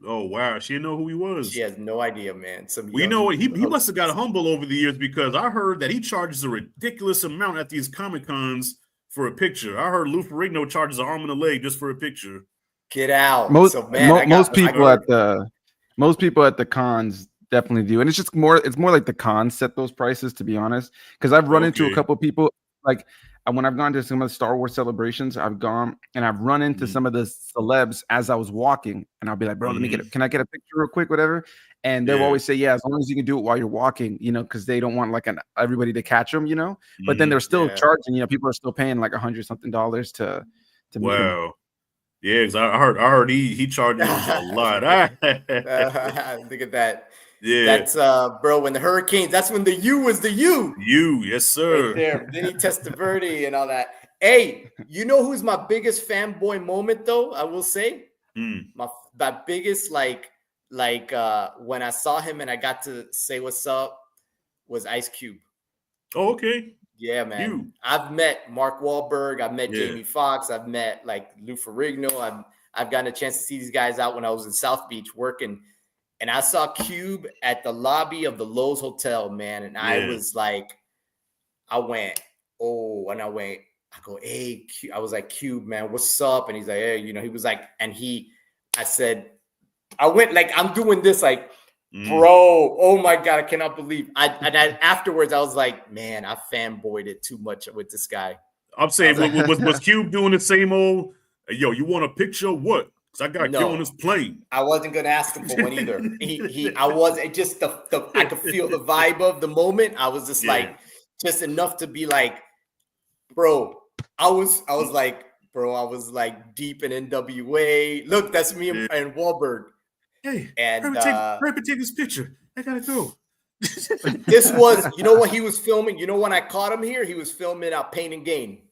Oh wow, she didn't know who he was. She has no idea, man. Well, you know what? He must have got humble over the years because I heard that he charges a ridiculous amount at these Comic Cons for a picture. I heard Lou Ferrigno charges an arm and a leg just for a picture. Get out. Most so man, most people at the cons definitely do, and it's more like the cons set those prices, to be honest. Because I've run into a couple of people like when I've gone to some of the Star Wars celebrations, I've gone and I've run into some of the celebs as I was walking, and I'll be like, bro, can I get a picture real quick, whatever. And they'll always say, yeah, as long as you can do it while you're walking, because they don't want like everybody to catch them, But then they're still charging, people are still paying like $100 something to meet them. Yeah, because I heard he charges a lot. Look at that. Yeah, that's bro. When the Hurricanes, that's when the U was the U. Yes, sir. Right there. Then he Testaverde and all that. Hey, you know who's my biggest fanboy moment though? I will say, my biggest like when I saw him and I got to say what's up was Ice Cube. Oh, okay. Yeah, man. I've met Mark Wahlberg. I've met Jamie Foxx. I've met like Lou Ferrigno. I've gotten a chance to see these guys out when I was in South Beach working. And I saw Cube at the lobby of the Lowe's Hotel, man. And I was like, I go, hey, Cube. I was like, Cube, man, what's up? And he's like, hey, he was like, I went like, I'm doing this like, bro, oh my God, I cannot believe. Afterwards, I was like, man, I fanboyed it too much with this guy. I'm saying, was Cube doing the same old, yo, you want a picture of what? Because I got to get on this plane. I wasn't going to ask him for one either. I wasn't, just I could feel the vibe of the moment. I was just like, just enough to be like, bro, I was like, deep in NWA. Look, that's me and Wahlberg. Hey, and take this picture. I gotta go. This was, what he was filming. When I caught him here, he was filming Pain and Gain.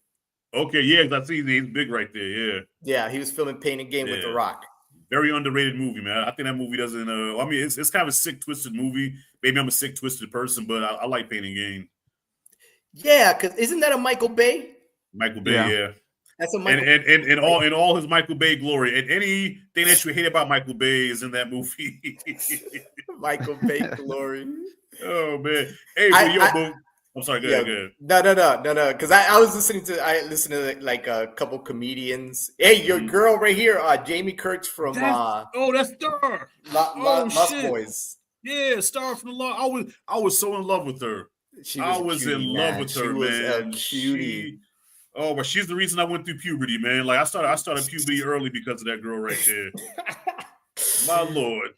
Okay, yeah, I see he's big right there. Yeah, yeah, he was filming Pain and Gain with The Rock. Very underrated movie, man. I think that movie doesn't. I mean, it's kind of a sick, twisted movie. Maybe I'm a sick, twisted person, but I like Pain and Gain. Yeah, because isn't that a Michael Bay? Michael Bay, yeah. That's a Michael in all his Michael Bay glory, and anything that you hate about Michael Bay is in that movie. Michael Bay glory. Oh man, hey, boo. I'm sorry. Go ahead. No. Because I was listening to like a couple comedians. Hey, your girl right here, Jamie Kurtz from. That's Star. Lost Boys. Yeah, Star from the Law. I was so in love with her. I was in love with her, man. Cutie. But she's the reason I went through puberty, man. Like I started puberty early because of that girl right there. My Lord.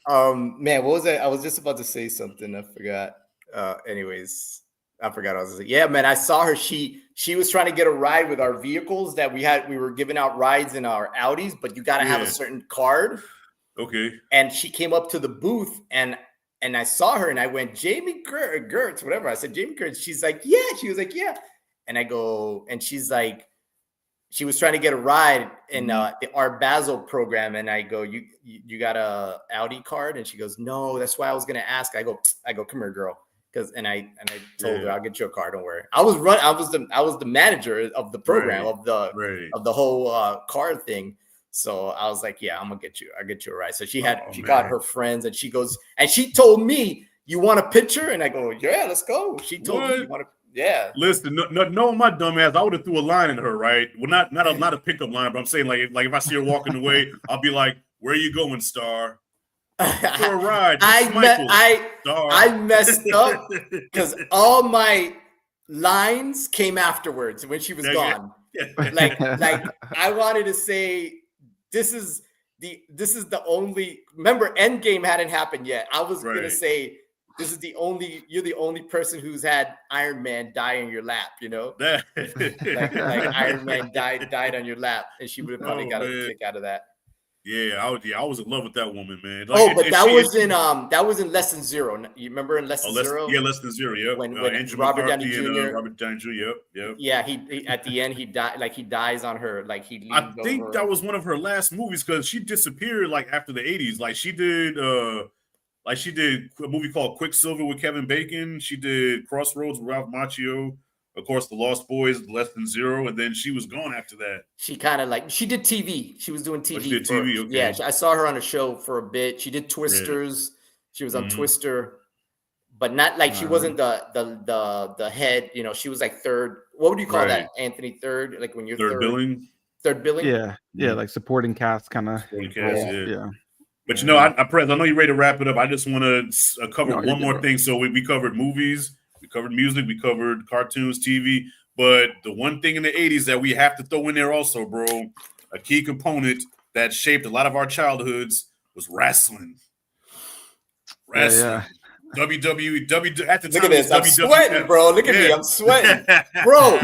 Man, what was that? I was just about to say something. I forgot. Anyways, I forgot. I was like, yeah, man. I saw her. She was trying to get a ride with our vehicles that we had. We were giving out rides in our Audis, but you got to have a certain card. Okay. And she came up to the booth and I saw her and I went, Jamie Gertz, whatever. I said, Jamie Gertz. She's like, yeah. She was like, yeah. And I go, and she's like, she was trying to get a ride in our Basel program. And I go, you got a Audi card? And she goes, no, that's why I was going to ask. I go, come here, girl. And I told her, I'll get you a car. Don't worry. I was the manager of the program of the whole car thing. So I was like, yeah, I'll get you a ride. So she got her friends and she goes, and she told me, you want a picture? And I go, yeah, let's go. She told me you want to. Yeah. Listen, no, my dumb ass, I would have threw a line in her, right? Well, not a pickup line, but I'm saying like if I see her walking away, I'll be like, "Where are you going, Star?" For a ride. I messed up because all my lines came afterwards when she was gone. Like I wanted to say, this is the only. Remember, Endgame hadn't happened yet. I was gonna say. You're the only person who's had Iron Man die in your lap, like Iron Man died on your lap, and she would have probably got a kick out of that. Yeah, I was in love with that woman, man. That was in Less Than Zero. You remember in Less Than Zero? Yeah, Less Than Zero. Yeah, when Robert Downey Jr. Robert Downey Jr. Yep. Yeah, he at the end he died. Like he dies on her. Like he. I think that was one of her last movies because she disappeared like after the 80s. Like she did. She did a movie called Quicksilver with Kevin Bacon. She did Crossroads with Ralph Macchio. Of course, The Lost Boys, Less Than Zero, and then she was gone after that. She kind of she did TV. She was doing TV. She did TV, okay. Yeah, I saw her on a show for a bit. She did Twisters. Yeah. She was on Twister, but not like she wasn't the head. You know, she was like third. What would you call that, Anthony? Third, like when you're third billing. Third billing. Yeah, like supporting cast kind of. Supporting cast, yeah. But you know, Perez, I know you're ready to wrap it up. I just want to cover one more thing. So we covered movies, we covered music, we covered cartoons, TV. But the one thing in the 80s that we have to throw in there also, bro, a key component that shaped a lot of our childhoods was wrestling. WWE, at the time, look at this. I'm sweating, bro. Look at me. I'm sweating. Bro,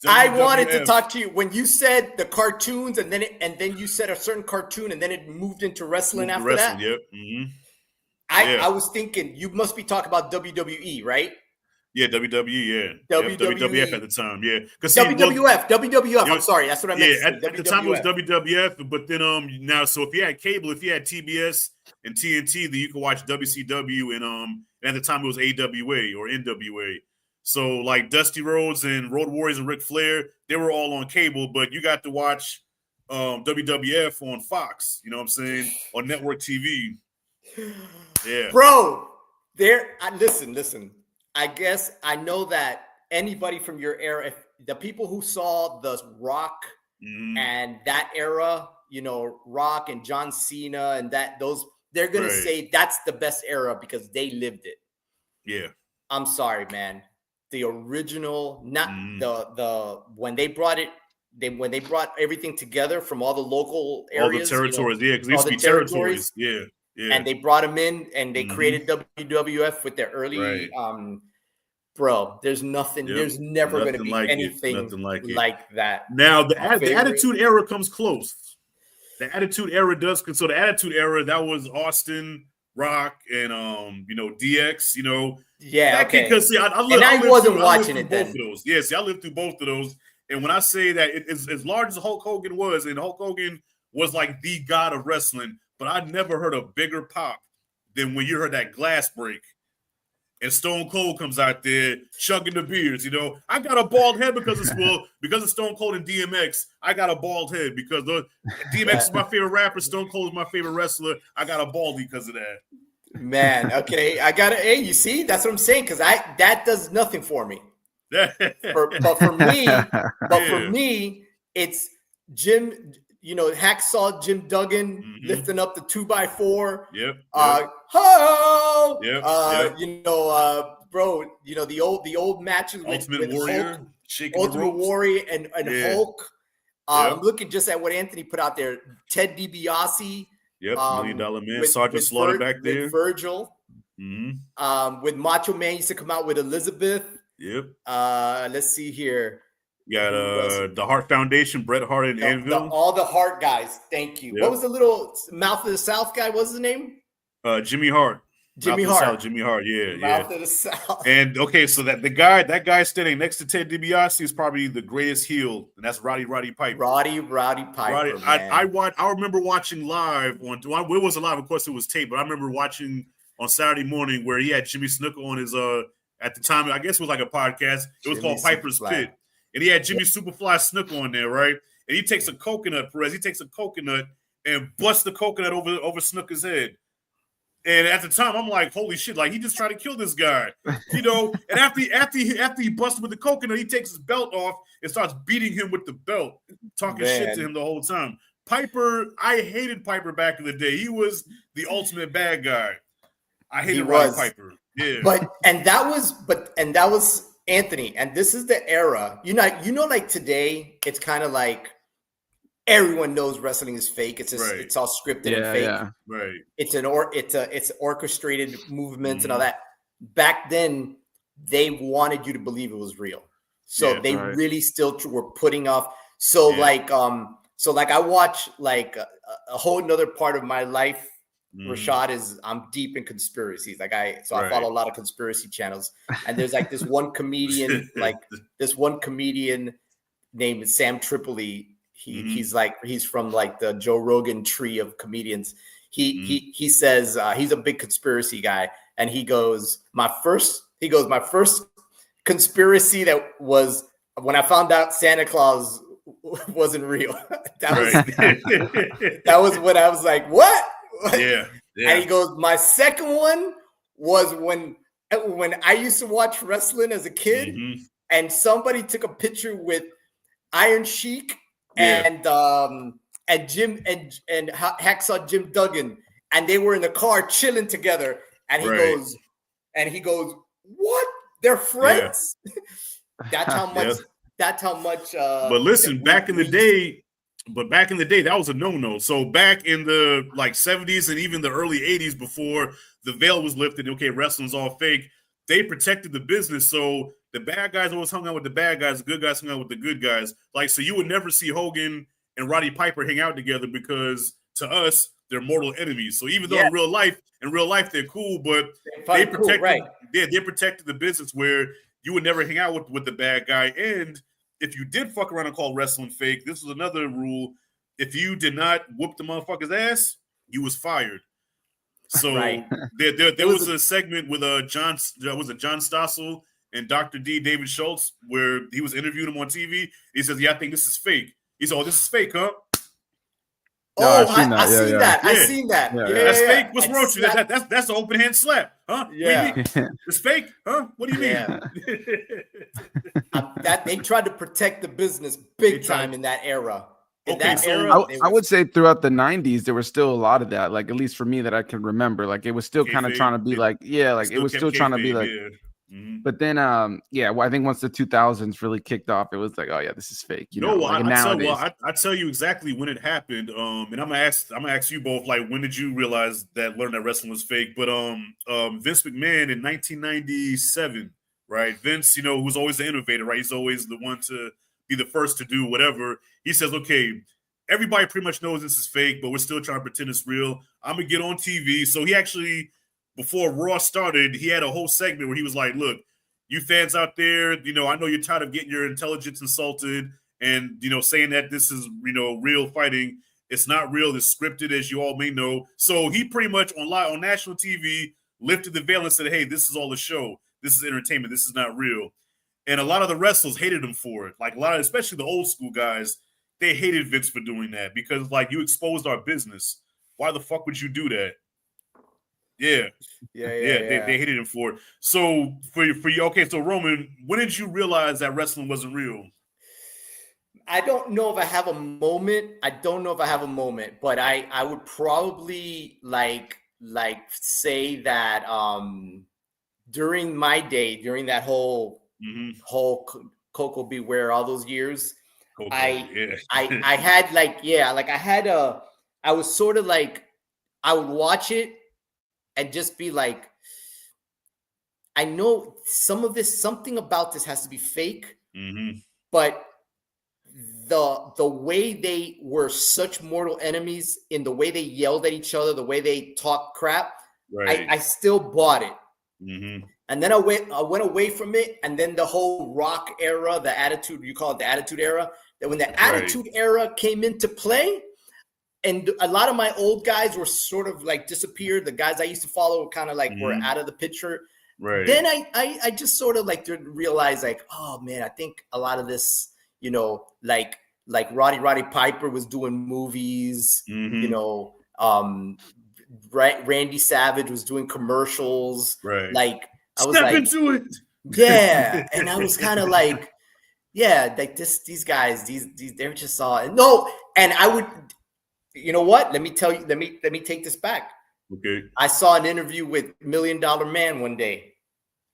I wanted to talk to you when you said the cartoons and then you said a certain cartoon and then it moved into wrestling after that. Yep. I was thinking you must be talking about WWE, right? Yeah, WWE, yeah. WWF at the time, yeah. WWF. I'm sorry, that's what I meant. Yeah, at the time it was WWF, but then now, so if you had cable, if you had TBS and TNT, then you could watch WCW and at the time it was AWA or NWA. So like Dusty Rhodes and Road Warriors and Ric Flair, they were all on cable, but you got to watch WWF on Fox. You know what I'm saying? On network TV. Yeah, bro. Listen. I guess I know that anybody from your era, if the people who saw the Rock and that era, you know, Rock and John Cena and they're gonna say that's the best era because they lived it. Yeah. I'm sorry, man. The original, not the when they brought everything together from all the local areas, all the territories, because they used to be territories. Yeah. And they brought them in and they created WWF with their early bro, there's nothing, there's never going to be anything like that. Now the Attitude Era comes close. The Attitude Era does, so the Attitude Era, that was Austin, Rock, and DX, Yeah, okay. Because I wasn't watching it then. Both of those. Yeah, see, I lived through both of those. And when I say that, as large as Hulk Hogan was, and Hulk Hogan was like the god of wrestling, but I never heard a bigger pop than when you heard that glass break and Stone Cold comes out there chugging the beers. I got a bald head because of Stone Cold and DMX. I got a bald head because DMX is my favorite rapper. Stone Cold is my favorite wrestler. I got a baldy because of that. Man, okay, hey, you see, that's what I'm saying, because that does nothing for me. But for me, it's Jim. Hacksaw Jim Duggan lifting up the 2x4. Yep. Bro, the old matches with Warrior, Hulk, Ultimate Warrior, and Hulk. I'm looking just at what Anthony put out there. Ted DiBiase. Yep, $1 Million Man, Sergeant Slaughter back there. With Virgil. With Macho Man used to come out with Elizabeth. Yep. Let's see here. You got the Hart Foundation, Bret Hart and Anvil. All the Hart guys. Thank you. Yep. What was the little Mouth of the South guy? What's his name? Jimmy Hart. Jimmy Hart. Jimmy Hart. Yeah. Mouth of the South. And okay, so that that guy standing next to Ted DiBiase is probably the greatest heel, and that's Roddy Piper. Roddy Piper. I remember watching live on. It wasn't live, of course, it was tape, but I remember watching on Saturday morning where he had Jimmy Snuka on his. At the time, I guess it was like a podcast. It was called Piper's Pit. And he had Jimmy Superfly Snook on there, right? And he takes a coconut, Perez. He takes a coconut and busts the coconut over Snooker's head. And at the time, I'm like, holy shit! Like he just tried to kill this guy, And after he busted with the coconut, he takes his belt off and starts beating him with the belt, talking shit to him the whole time. Piper, I hated Piper back in the day. He was the ultimate bad guy. I hated Roddy Piper. Yeah, and that was. Anthony, and this is the era, like today, it's kind of like everyone knows wrestling is fake. It's just, it's all scripted and fake. Yeah. Right. It's orchestrated movements and all that. Back then, they wanted you to believe it was real. So they really still were putting off. So I watch like a whole nother part of my life. Rashad I'm deep in conspiracies. I follow a lot of conspiracy channels, and there's like this one comedian, named Sam Tripoli. He's from like the Joe Rogan tree of comedians. He says he's a big conspiracy guy, and he goes, my first conspiracy that was when I found out Santa Claus wasn't real. That was when I was like, what? Yeah. And he goes, my second one was when I used to watch wrestling as a kid, and somebody took a picture with Iron Sheik and Jim and Hacksaw Jim Duggan, and they were in the car chilling together. And he goes, what? They're friends? Yeah. That's how much. That's how much. But listen, back in the day, that was a no-no. So back in the 70s and even the early 80s, before the veil was lifted, okay, wrestling's all fake. They protected the business, so the bad guys always hung out with the bad guys, the good guys hung out with the good guys. So you would never see Hogan and Roddy Piper hang out together because to us they're mortal enemies. So even though in real life they're cool, but they protected the business where you would never hang out with the bad guy. And if you did fuck around and call wrestling fake, this was another rule. If you did not whoop the motherfucker's ass, you was fired. So there was a segment with John Stossel and Dr. D. David Schultz where he was interviewing him on TV. He says, "Yeah, I think this is fake." He said, "Oh, this is fake, huh?" Oh, I've seen that. I've seen that. Yeah, that's fake. What's wrong with you? That's an open hand slap, huh? Yeah, it's fake, huh? What do you mean? That they tried to protect the business big time in that era. I would say throughout the 90s, there was still a lot of that. Like, at least for me, that I can remember. Like, it was still kind of trying to be it was still trying to be like. But then, I think once the 2000s really kicked off, it was like, oh yeah, this is fake. I tell you exactly when it happened. And I'm gonna ask you both, when did you realize learn that wrestling was fake? But Vince McMahon in 1997, right? Vince, who's always the innovator, right? He's always the one to be the first to do whatever. He says, okay, everybody pretty much knows this is fake, but we're still trying to pretend it's real. I'm gonna get on TV. So he actually, before Raw started, he had a whole segment where he was like, look, you fans out there, I know you're tired of getting your intelligence insulted and, saying that this is, real fighting. It's not real. It's scripted, as you all may know. So he pretty much on national TV lifted the veil and said, hey, this is all a show. This is entertainment. This is not real. And a lot of the wrestlers hated him for it. Especially the old school guys, they hated Vince for doing that because, you exposed our business. Why the fuck would you do that? Yeah. They hated him for it. So for you, okay. So Roman, when did you realize that wrestling wasn't real? I don't know if I have a moment. But I would probably say that during my day, during that whole Coco Beware, all those years, I was sort of I would watch it and just be like, I know something about this has to be fake, but the way they were such mortal enemies in the way they yelled at each other, the way they talked crap, I still bought it. And then I went away from it, and then the whole Rock era, the Attitude, you call it the Attitude era, that when the Attitude era came into play, and a lot of my old guys were sort of disappeared. The guys I used to follow kind of were out of the picture. Right. Then I just sort of realized oh man, I think a lot of this, Roddy Piper was doing movies, Randy Savage was doing commercials. Right. I was Step into it. Yeah. And I was kind of these guys, they're just all and I would. You know what? Let me tell you. Let me take this back. Okay. I saw an interview with $1 Million Man one day.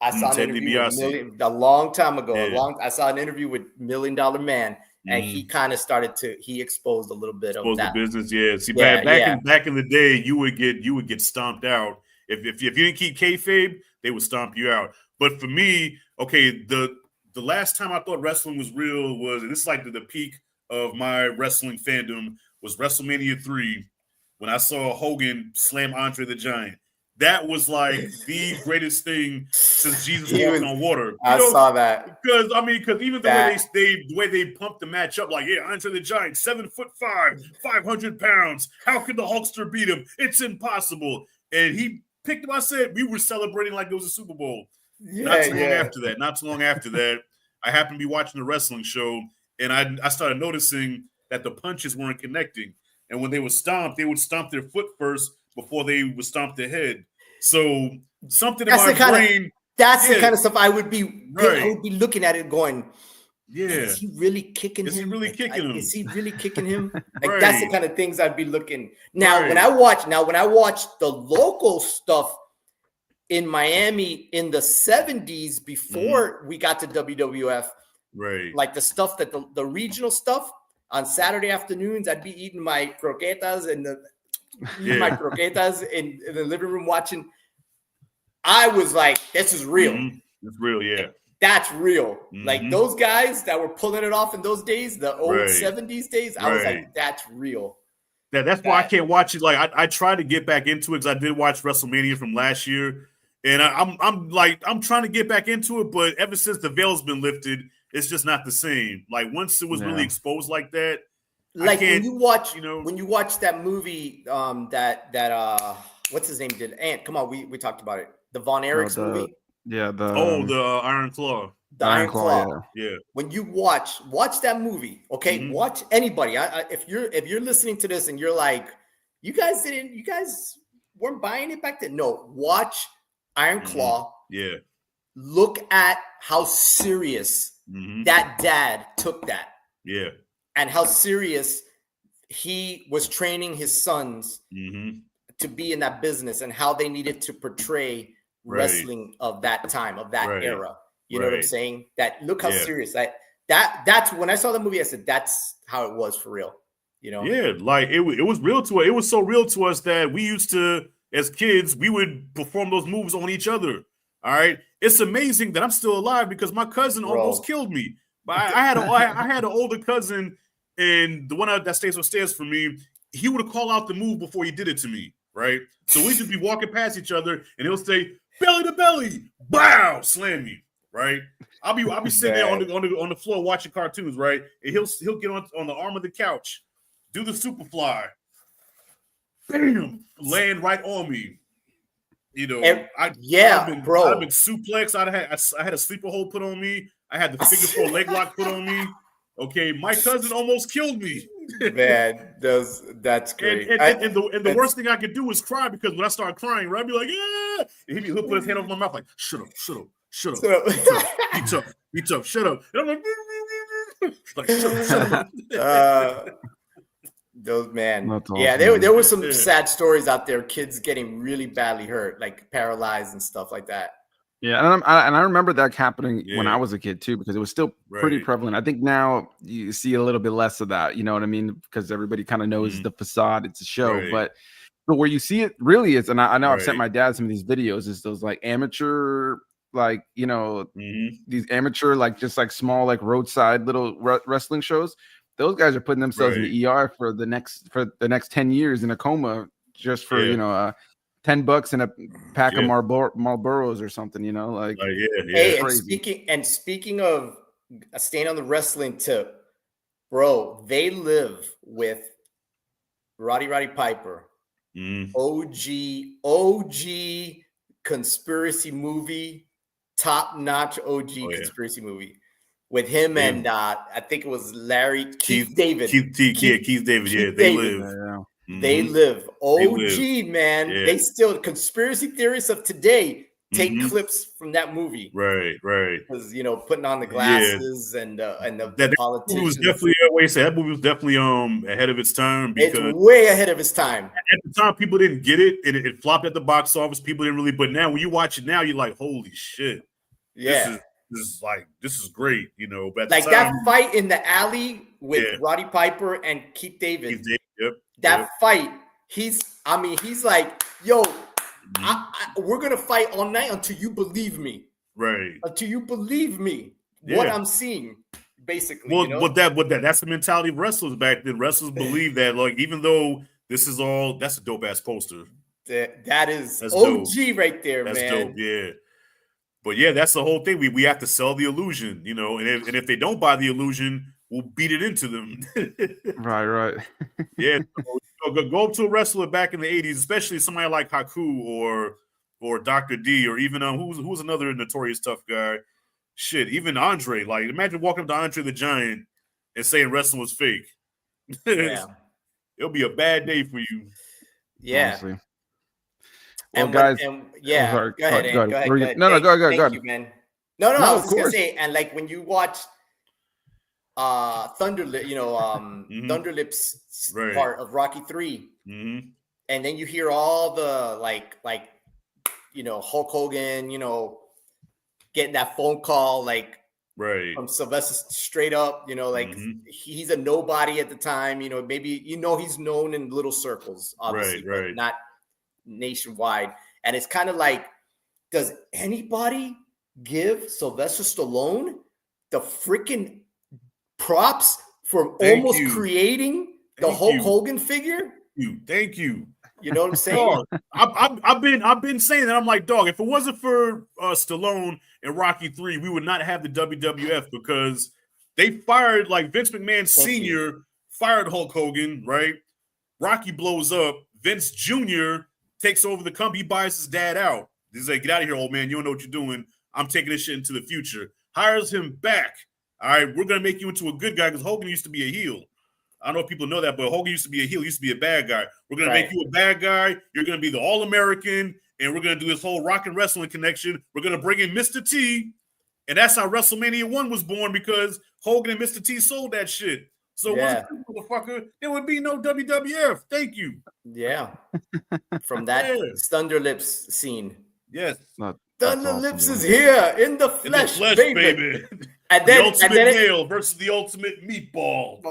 I saw an interview a long time ago. Yeah. I saw an interview with $1 Million Man, and he kind of he exposed a little bit of that. The business. Yeah. See, back in the day, you would get stomped out if you didn't keep kayfabe, they would stomp you out. But for me, okay, the last time I thought wrestling was real was, and this is the peak of my wrestling fandom, was WrestleMania 3 when I saw Hogan slam Andre the Giant. That was the greatest thing since Jesus walking on water. I saw that because even the way they pumped the match up, Andre the Giant, 7'5", 500 pounds. How could the Hulkster beat him? It's impossible. And he picked him. I said we were celebrating like it was a Super Bowl. Not too long after that, I happened to be watching the wrestling show, and I started noticing that the punches weren't connecting. And when they would stomp their foot first before they would stomp their head. So something in my brain. That's the kind of stuff I would be looking at it going, yeah. Is he really kicking him? Is he really kicking him? Is he really kicking him? Like Right. That's the kind of things I'd be looking. Now, when I watch the local stuff in Miami in the 70s before we got to WWF, right? Like the stuff that the regional stuff on Saturday afternoons, I'd be eating my croquetas and my croquetas in the living room watching. I was like, this is real. It's real, yeah. That's real. Like those guys that were pulling it off in those days, the old 70s days, I was like, that's real. That's why I can't watch it. Like I tried to get back into it because I did watch WrestleMania from last year. And I'm trying to get back into it, but ever since the veil's been lifted, it's just not the same. Like once it was really exposed like that, like when you watch that movie, that what's his name did? Ant, come on, we talked about it. The Von Erichs movie. Yeah, the Iron Claw. The Iron Claw. Yeah. When you watch that movie, okay, watch anybody. If you're listening to this and you're like, you guys weren't buying it back then. No, watch Iron Claw. Yeah. Look at how serious that dad took that. Yeah. And how serious he was training his sons to be in that business and how they needed to portray wrestling of that time, of that era. You know what I'm saying? That look how serious that's when I saw the movie, I said, that's how it was for real. You know? Yeah, like it was real to us. It was so real to us that we used to, as kids, we would perform those moves on each other. All right. It's amazing that I'm still alive because my cousin almost killed me. But I had an older cousin, and the one that stays upstairs from me, he would call out the move before he did it to me. Right. So we'd just be walking past each other and he'll say, belly to belly, bow, slam me. Right. I'll be sitting there on the floor watching cartoons, right? And he'll get on the arm of the couch, do the superfly, bam, land right on me. You know, I've been suplexed. I had a sleeper hold put on me. I had the figure four leg lock put on me. Okay, my cousin almost killed me. Man, that's great. And the worst thing I could do is cry because when I start crying, right, I'd be like, yeah, and he'll put his hand over my mouth like, shut up. Be tough, shut up. And I'm like shut up. Those man, awesome. Yeah, there were some sad stories out there. Kids getting really badly hurt, like paralyzed and stuff like that. Yeah, and I remember that happening when I was a kid too, because it was still pretty prevalent. I think now you see a little bit less of that. You know what I mean? Because everybody kind of knows the facade; it's a show. But where you see it really is, and I know I've sent my dad some of these videos. Is those like amateur, like these amateur, like just like small, like roadside little wrestling shows. Those guys are putting themselves in the ER for the next 10 years in a coma just for $10 and a pack of Marlboros or something, like Hey, and speaking of staying on the wrestling tip, bro, they live with Roddy Piper, OG conspiracy movie, top notch OG conspiracy movie. With him and I think it was Keith David. Keith David. Yeah, they live. They live. OG, man. Yeah. They still, conspiracy theorists of today take clips from that movie. Right. Because, putting on the glasses and the politicians. That movie was definitely ahead of its time. Because it's way ahead of its time. At the time, people didn't get it, and it flopped at the box office. People didn't really, but now when you watch it now, you're like, holy shit. Yeah. This is great, But like that fight in the alley with Roddy Piper and Keith David. Fight, he's like, yo, we're gonna fight all night until you believe me. Right. Until you believe me what I'm seing, basically. Well, that's the mentality of wrestlers back then. Wrestlers believe that, like, even though this is all, that's a dope ass poster. That's OG dope. Right there, that's man. Dope, yeah. But yeah, that's the whole thing. We have to sell the illusion, and if they don't buy the illusion, we'll beat it into them. Right. Yeah. Go up to a wrestler back in the 80s, especially somebody like Haku or or Dr. D, or even who's another notorious tough guy. Shit, even Andre. Like, imagine walking up to Andre the Giant and saying wrestling was fake. Yeah. It'll be a bad day for you. Yeah. Honestly. Well, guys, go ahead, go Ant. ahead. Go ahead. No, go ahead. Thank you, man. No, I No, was of just gonna course. say, and like when you watch Thunderlip's Right. part of Rocky 3, Mm-hmm. and then you hear all the like Hulk Hogan, getting that phone call like Right. from Sylvester straight up, he's a nobody at the time, maybe he's known in little circles, obviously, Right. but not nationwide. And it's kind of like, does anybody give Sylvester Stallone the freaking props for creating the Hulk Hogan figure? Thank you. You know what I'm saying? Dog, I've been saying that. I'm like, dog, if it wasn't for Stallone and Rocky 3, we would not have the WWF, because they fired, like, Vince McMahon Sr. fired Hulk Hogan, right? Rocky blows up. Vince Jr. takes over the company. He buys his dad out. He's like, get out of here, old man. You don't know what you're doing. I'm taking this shit into the future. Hires him back. All right, we're going to make you into a good guy, because Hogan used to be a heel. I don't know if people know that, but Hogan used to be a heel. He used to be a bad guy. We're going to make you a bad guy. You're going to be the All-American, and we're going to do this whole rock and wrestling connection. We're going to bring in Mr. T, and that's how WrestleMania 1 was born, because Hogan and Mr. T sold that shit. So, motherfucker, there would be no WWF. Thank you. Yeah. From that Thunderlips scene. Yes. Thunderlips is here in the flesh, baby. And then the ultimate male versus the ultimate meatball.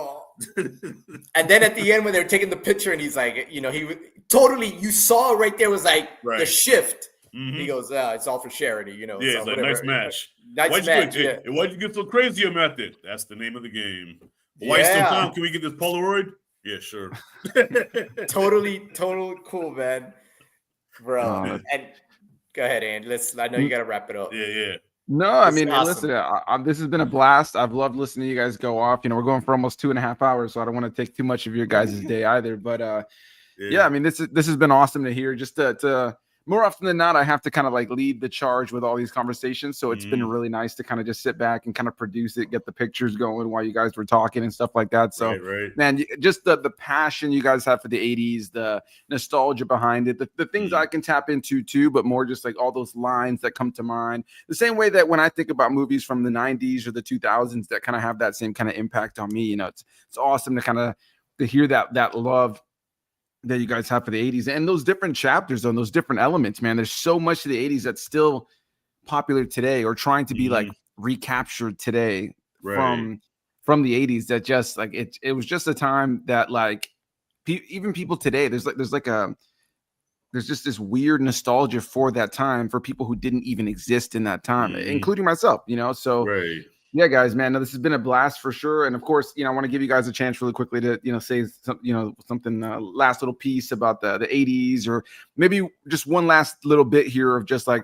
And then at the end, when they're taking the picture, and he's like, you saw right there was like the shift. Mm-hmm. He goes, it's all for charity, Yeah, it's like, nice match. Nice match. Why'd you get so crazy about it? That's the name of the game. Why still time? Can we get this Polaroid? Yeah, sure. Totally cool, man. Bro. And go ahead, Andy. I know you got to wrap it up. Yeah. No, I mean, awesome. Listen, this has been a blast. I've loved listening to you guys go off. We're going for almost 2.5 hours, so I don't want to take too much of your guys' day either. But I mean, this has been awesome to hear. Just to more often than not, I have to kind of like lead the charge with all these conversations. So it's been really nice to kind of just sit back and kind of produce it, get the pictures going while you guys were talking and stuff like that. So, man, just the passion you guys have for the 80s, the nostalgia behind it, the things I can tap into too, but more just like all those lines that come to mind. The same way that when I think about movies from the 90s or the 2000s that kind of have that same kind of impact on me, it's awesome to kind of to hear that love that you guys have for the 80s and those different chapters and those different elements, man. There's so much of the 80s that's still popular today or trying to be like recaptured today from the 80s, that just like it was just a time that like even people today, there's just this weird nostalgia for that time for people who didn't even exist in that time, including myself, so yeah, guys, man, this has been a blast for sure. And of course, I want to give you guys a chance really quickly to, say something, last little piece about the 80s, or maybe just one last little bit here of just like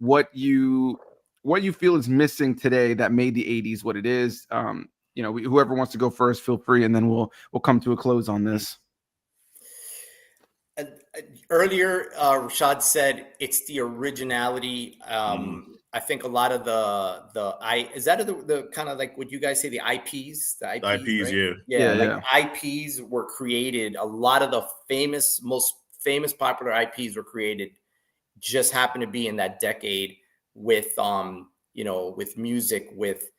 what you feel is missing today that made the 80s what it is. Whoever wants to go first, feel free. And then we'll come to a close on this. Earlier, Rashad said it's the originality. I think a lot of the kind of like what you guys say, the IPs, IPs, right? IPs were created. A lot of the most famous popular IPs were created, just happened to be in that decade with with music, with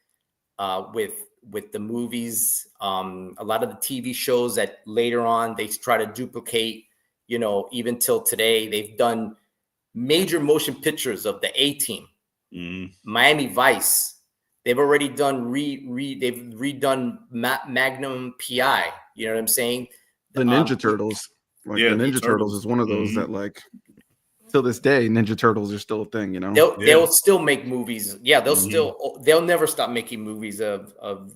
the movies, a lot of the TV shows that later on they try to duplicate, even till today. They've done major motion pictures of the A-Team. Miami Vice. They've already done they've redone Magnum PI. You know what I'm saying? The Ninja Turtles. The Ninja Turtles is one of those that like till this day, Ninja Turtles are still a thing, They'll still make movies. Yeah, they'll never stop making movies of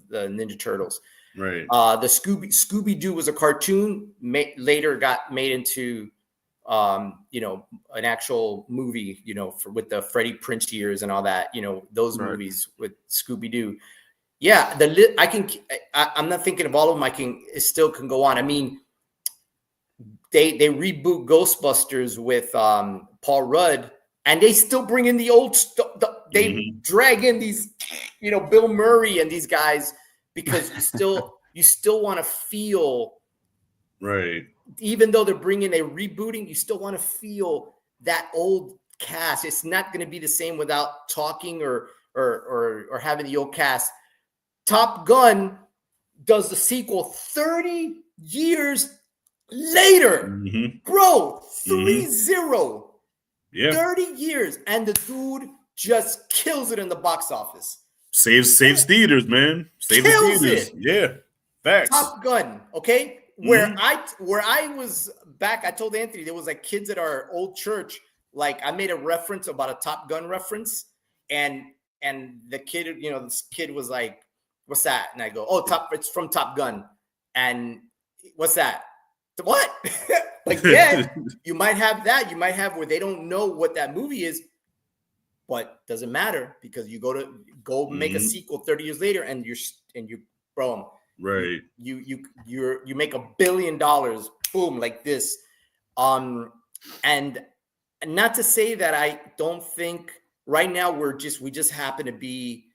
the Ninja Turtles. Right. The Scooby-Doo was a cartoon, later got made into an actual movie, with the Freddie Prinze years and all that, those movies with Scooby-Doo. Yeah. I'm not thinking of all of them. It still can go on. I mean, they reboot Ghostbusters with Paul Rudd and they still bring in the old stuff. They drag in these, Bill Murray and these guys because you still want to feel right. Even though they're bringing a rebooting, you still want to feel that old cast. It's not going to be the same without talking or having the old cast. Top Gun does the sequel 30 years later. Bro, 3-0. Yeah. 30 years. And the dude just kills it in the box office. Saves theaters, man. Saves the theaters. Yeah. Facts. Top Gun, okay? Where I was back, I told Anthony there was like kids at our old church. Like I made a reference about a Top Gun reference, and the kid, this kid was like, "What's that?" And I go, "Oh, it's from Top Gun." And what's that? What? Like, yeah, you might have that. You might have where they don't know what that movie is, but doesn't matter because you go make a sequel 30 years later, and you bro. Right. You make $1 billion, boom, like this. And not to say that I don't think right now we just happen to be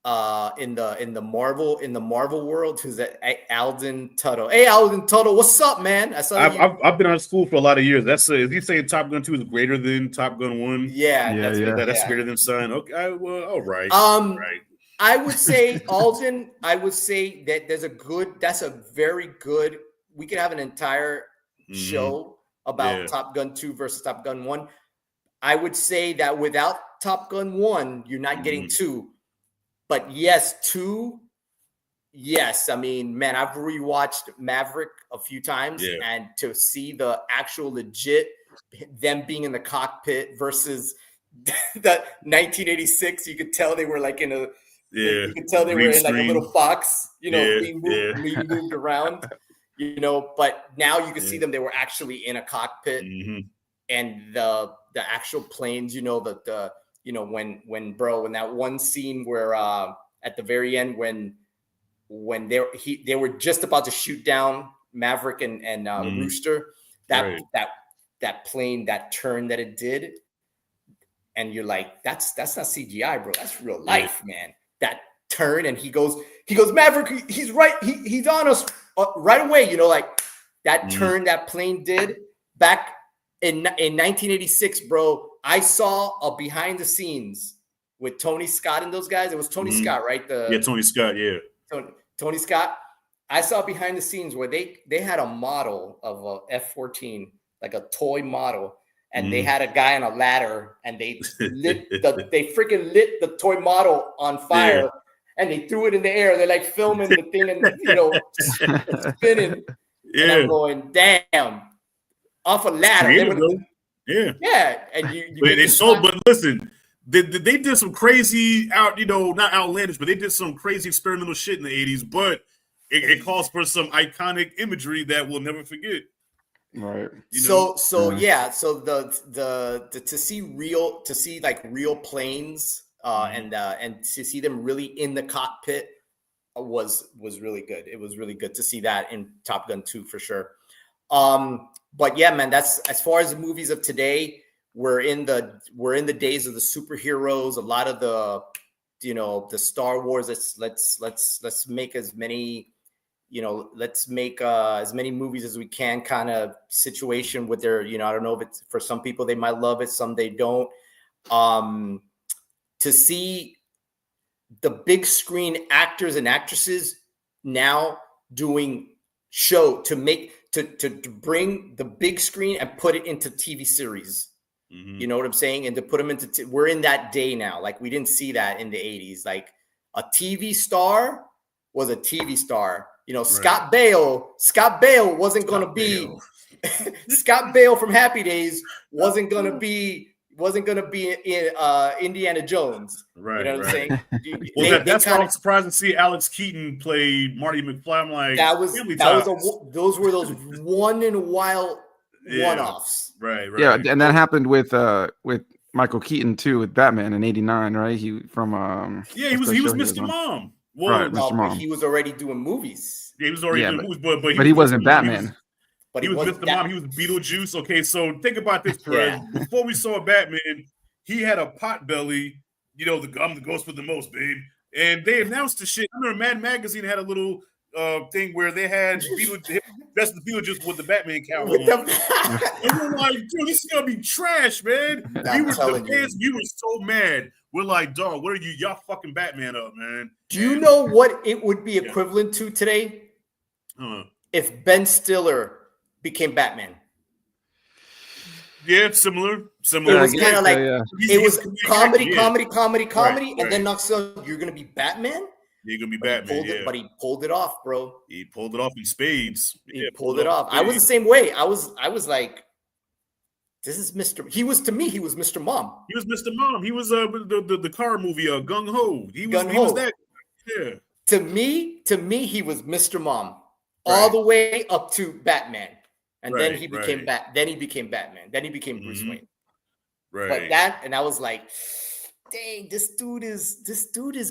in the Marvel world. Who's that? Alden Tuttle. Hey, Alden Tuttle, what's up, man? I saw I've been out of school for a lot of years. Is he saying Top Gun 2 is greater than Top Gun 1? Yeah, that's greater than Sun. Okay, well, all right. Right. I would say, Alden, that that's a very good, we could have an entire show about Top Gun 2 versus Top Gun 1. I would say that without Top Gun 1, you're not getting 2. But yes, 2, yes. I mean, man, I've rewatched Maverick a few times, and to see the actual legit, them being in the cockpit versus the 1986, you could tell they were like in a, you could tell they were in like a little box, being moved around, but now you can see them, they were actually in a cockpit, and the actual planes, when that one scene where at the very end when they were just about to shoot down Maverick and Rooster, that plane, that turn that it did, and you're like, that's not CGI, bro, that's real life, man. That turn, and he goes, Maverick, he's right, he's on us right away, like that turn that plane did back in 1986, bro. I saw a behind the scenes with Tony Scott and those guys. It was Tony Scott, right? Tony Scott, Tony Scott. I saw behind the scenes where they had a model of a F-14, like a toy model. And they had a guy on a ladder, and they freaking lit the toy model on fire, and they threw it in the air. They're like filming the thing and spinning. And I'm going, damn, off a ladder. And they sold. But listen, they did some crazy not outlandish, but they did some crazy experimental shit in the 80s. But it calls for some iconic imagery that we'll never forget. Right. So the to see like real planes and to see them really in the cockpit was really good. It was really good to see that in Top Gun 2 for sure. But yeah, man, that's as far as the movies of today. We're in the days of the superheroes. A lot of the Star Wars. Let's make as many. Let's make as many movies as we can kind of situation with their, I don't know if it's for some people, they might love it, some they don't. To see the big screen actors and actresses now doing show to bring the big screen and put it into TV series. You know what I'm saying? And to put them into, we're in that day now. Like we didn't see that in the 80s. Like a TV star was a TV star. Scott Baio wasn't going to be Scott Baio from Happy Days wasn't going to be in Indiana Jones. Right. You know what I'm saying? That's why I'm surprised to see Alex Keaton play Marty McFly. I'm like, those were those one in a while one-offs. Right. Yeah, and that happened with Michael Keaton too with Batman in '89, right? He was Mr. Mom. Right, Mr. Mom. He was already doing movies. Yeah, he was already doing movies, but he wasn't Batman. but he was Mr. Mom. He was Beetlejuice. Okay, so think about this, Perez. Yeah. Before we saw Batman, he had a pot belly. I'm the ghost with the most, babe. And they announced the shit. I remember Mad Magazine had a little thing where they had Beetlejuice with the Batman cowl on. And we're like, dude, this is gonna be trash, man. We were so mad. We're like, dog, what are you? Y'all fucking Batman up, man. Do you know what it would be equivalent to today? If Ben Stiller became Batman. Yeah, similar. It was kind of like it was comedy, and then next you're gonna be Batman. You're gonna be Batman, but he pulled it off, bro. He pulled it off in spades. He pulled it off. I was the same way. I was like, this is Mr. He was Mr. Mom. He was Mr. Mom. He was the car movie, Gung Ho. He was that. Yeah. To me, he was Mr. Mom all the way up to Batman. And then he became Then he became Batman. Then he became Bruce Wayne. Right. But I was like, dang, this dude is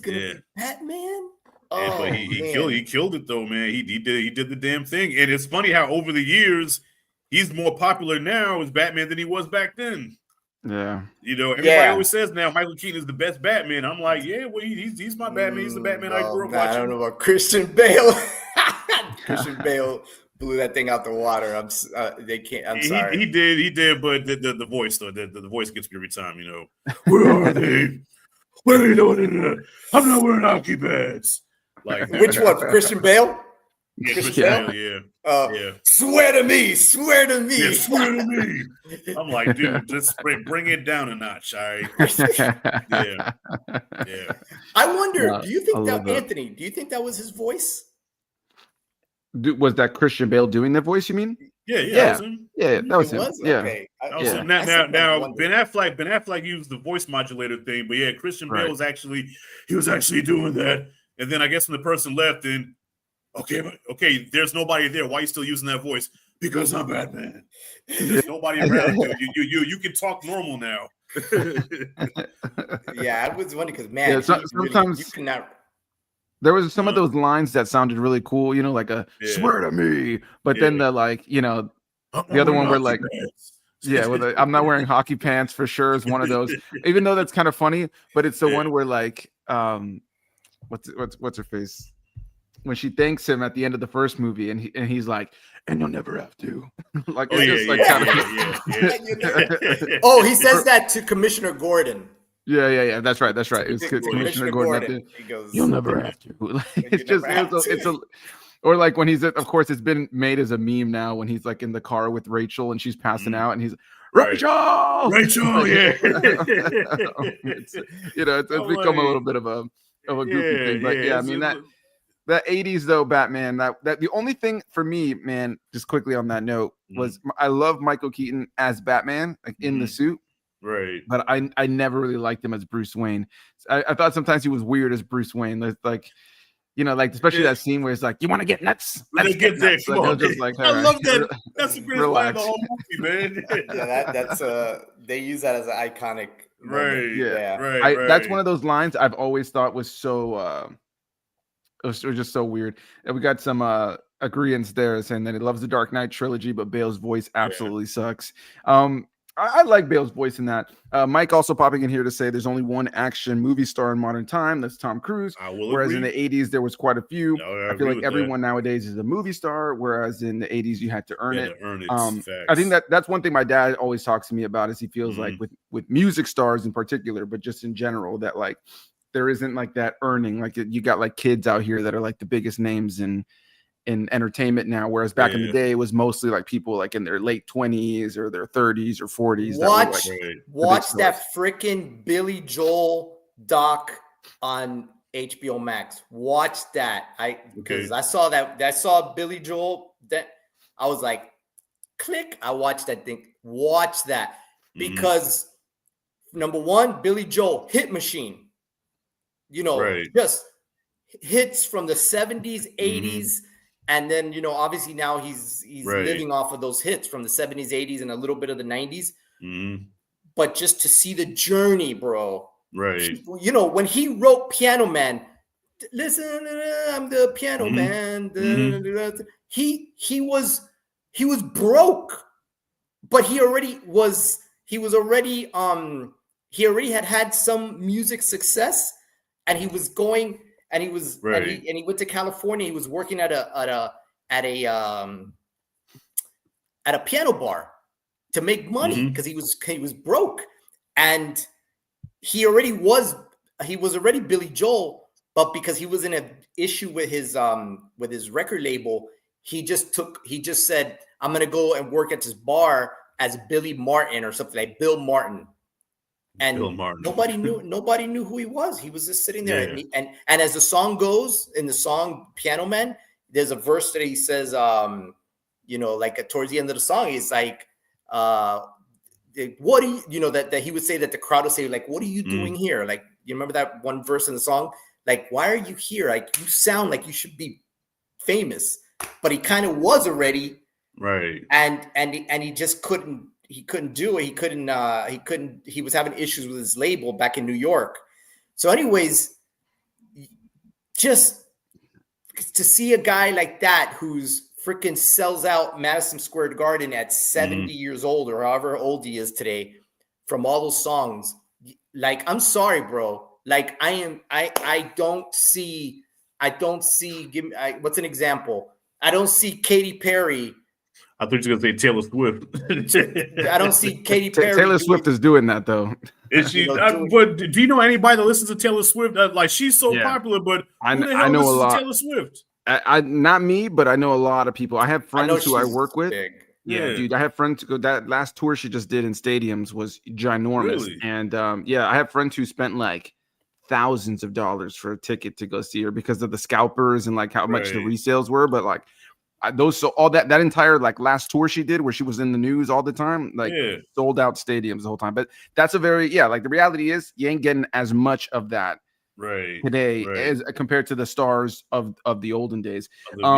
gonna be Batman. Oh, but he killed it though, man. He did the damn thing. And it's funny how over the years he's more popular now as Batman than he was back then. Yeah. Everybody always says now Michael Keaton is the best Batman. I'm like, yeah, well, he's my Batman. He's the Batman I grew up watching. I don't know about Christian Bale. Christian Bale blew that thing out the water. They can't. I'm sorry. He did. But the voice though, the voice gets me every time. Where are they? What are you doing in there? I'm not wearing hockey pads. Like which one? Christian Bale? Yeah, Christian Bale. Yeah. Swear to me. Yeah, swear to me. I'm like, dude, just bring it down a notch. All right. Yeah. I wonder. Do you think Anthony? Do you think that was his voice? Was that Christian Bale doing the voice? You mean? Yeah. That was him. Yeah. Okay. Now Ben Affleck used the voice modulator thing, but Christian Bale was actually doing that. And then I guess when the person left, then okay, there's nobody there. Why are you still using that voice? Because I'm Batman. There's nobody around. You can talk normal now. Yeah, I was wondering because man, sometimes you cannot. There was some of those lines that sounded really cool, like a swear to me, but then the the other one where like I'm not wearing hockey pants for sure is one of those. Even though that's kind of funny, but it's the one where like what's her face when she thanks him at the end of the first movie and he's like, and you'll never have to. Like he says that to Commissioner Gordon. Yeah. That's right. It's Commissioner Gordon. He goes, "You'll never have to." Like, or like when he's of course it's been made as a meme now when he's like in the car with Rachel and she's passing out and he's Rachel, yeah. It's become a little bit of a goofy thing, but I mean that 80s though Batman that the only thing for me, man, just quickly on that note was I love Michael Keaton as Batman, like in the suit. Right. But I never really liked him as Bruce Wayne. I thought sometimes he was weird as Bruce Wayne. Like, especially that scene where it's like, you want to get nuts? Let's get nuts. Like, I love that. That's the greatest line of the whole movie, man. That's they use that as an iconic moment. Yeah. Right. That's one of those lines I've always thought was so it was just so weird. And we got some agreeance there saying that he loves the Dark Knight trilogy, but Bale's voice absolutely sucks. I like Bale's voice in that. Mike also popping in here to say there's only one action movie star in modern time. That's Tom Cruise. Whereas in the 80s, there was quite a few. I feel like everyone nowadays is a movie star, whereas in the 80s, you had to earn it. I think that's one thing my dad always talks to me about is he feels like with music stars in particular, but just in general, that like there isn't like that earning. Like you got like kids out here that are like the biggest names in entertainment now, whereas back in the day it was mostly like people like in their late 20s or their 30s or 40s. Watch that freaking Billy Joel doc on HBO Max. Watch that. Because I saw Billy Joel, that I was like, click. I watched that thing. Watch that. Because number one, Billy Joel, hit machine. Just hits from the 70s, 80s. And then, obviously now he's living off of those hits from the 70s, 80s, and a little bit of the 90s. But just to see the journey, bro. Right. When he wrote Piano Man, listen, I'm the piano man. He he was broke, but he already had some music success, and he was going, and he was, right. and he went to California. He was working at a piano bar to make money because he was broke, and he was already Billy Joel, but because he was in an issue with his record label, he just said, I'm gonna go and work at this bar as Billy Martin or something, like Bill Martin. And Bill Martin. nobody knew who he was. He was just sitting there. Yeah. And as the song goes, in the song Piano Man, there's a verse that he says, like towards the end of the song, he's like, what do you, that he would say, that the crowd would say, like, what are you doing here? Like, you remember that one verse in the song? Like, why are you here? Like, you sound like you should be famous. But he kind of was already. Right. And he just couldn't do it. He was having issues with his label back in New York. So anyways, just to see a guy like that who's freaking sells out Madison Square Garden at 70 years old, or however old he is today, from all those songs, like, I'm sorry, bro. Like, I don't see, what's an example? I don't see Katy Perry. I thought you were going to say Taylor Swift. I don't see Katy Perry. Taylor Swift is doing that, though. Is she? But do you know anybody that listens to Taylor Swift? Like, she's so popular, but who the hell I know a lot. To Taylor Swift? I not me, but I know a lot of people. I have friends who I work with. Big. Yeah, dude. I have friends who go. That last tour she just did in stadiums was ginormous. Really? And I have friends who spent like thousands of dollars for a ticket to go see her because of the scalpers and like how much the resales were. But like all that entire like last tour she did where she was in the news all the time, like sold out stadiums the whole time. But that's a very like the reality is you ain't getting as much of that today as compared to the stars of the olden days. Well,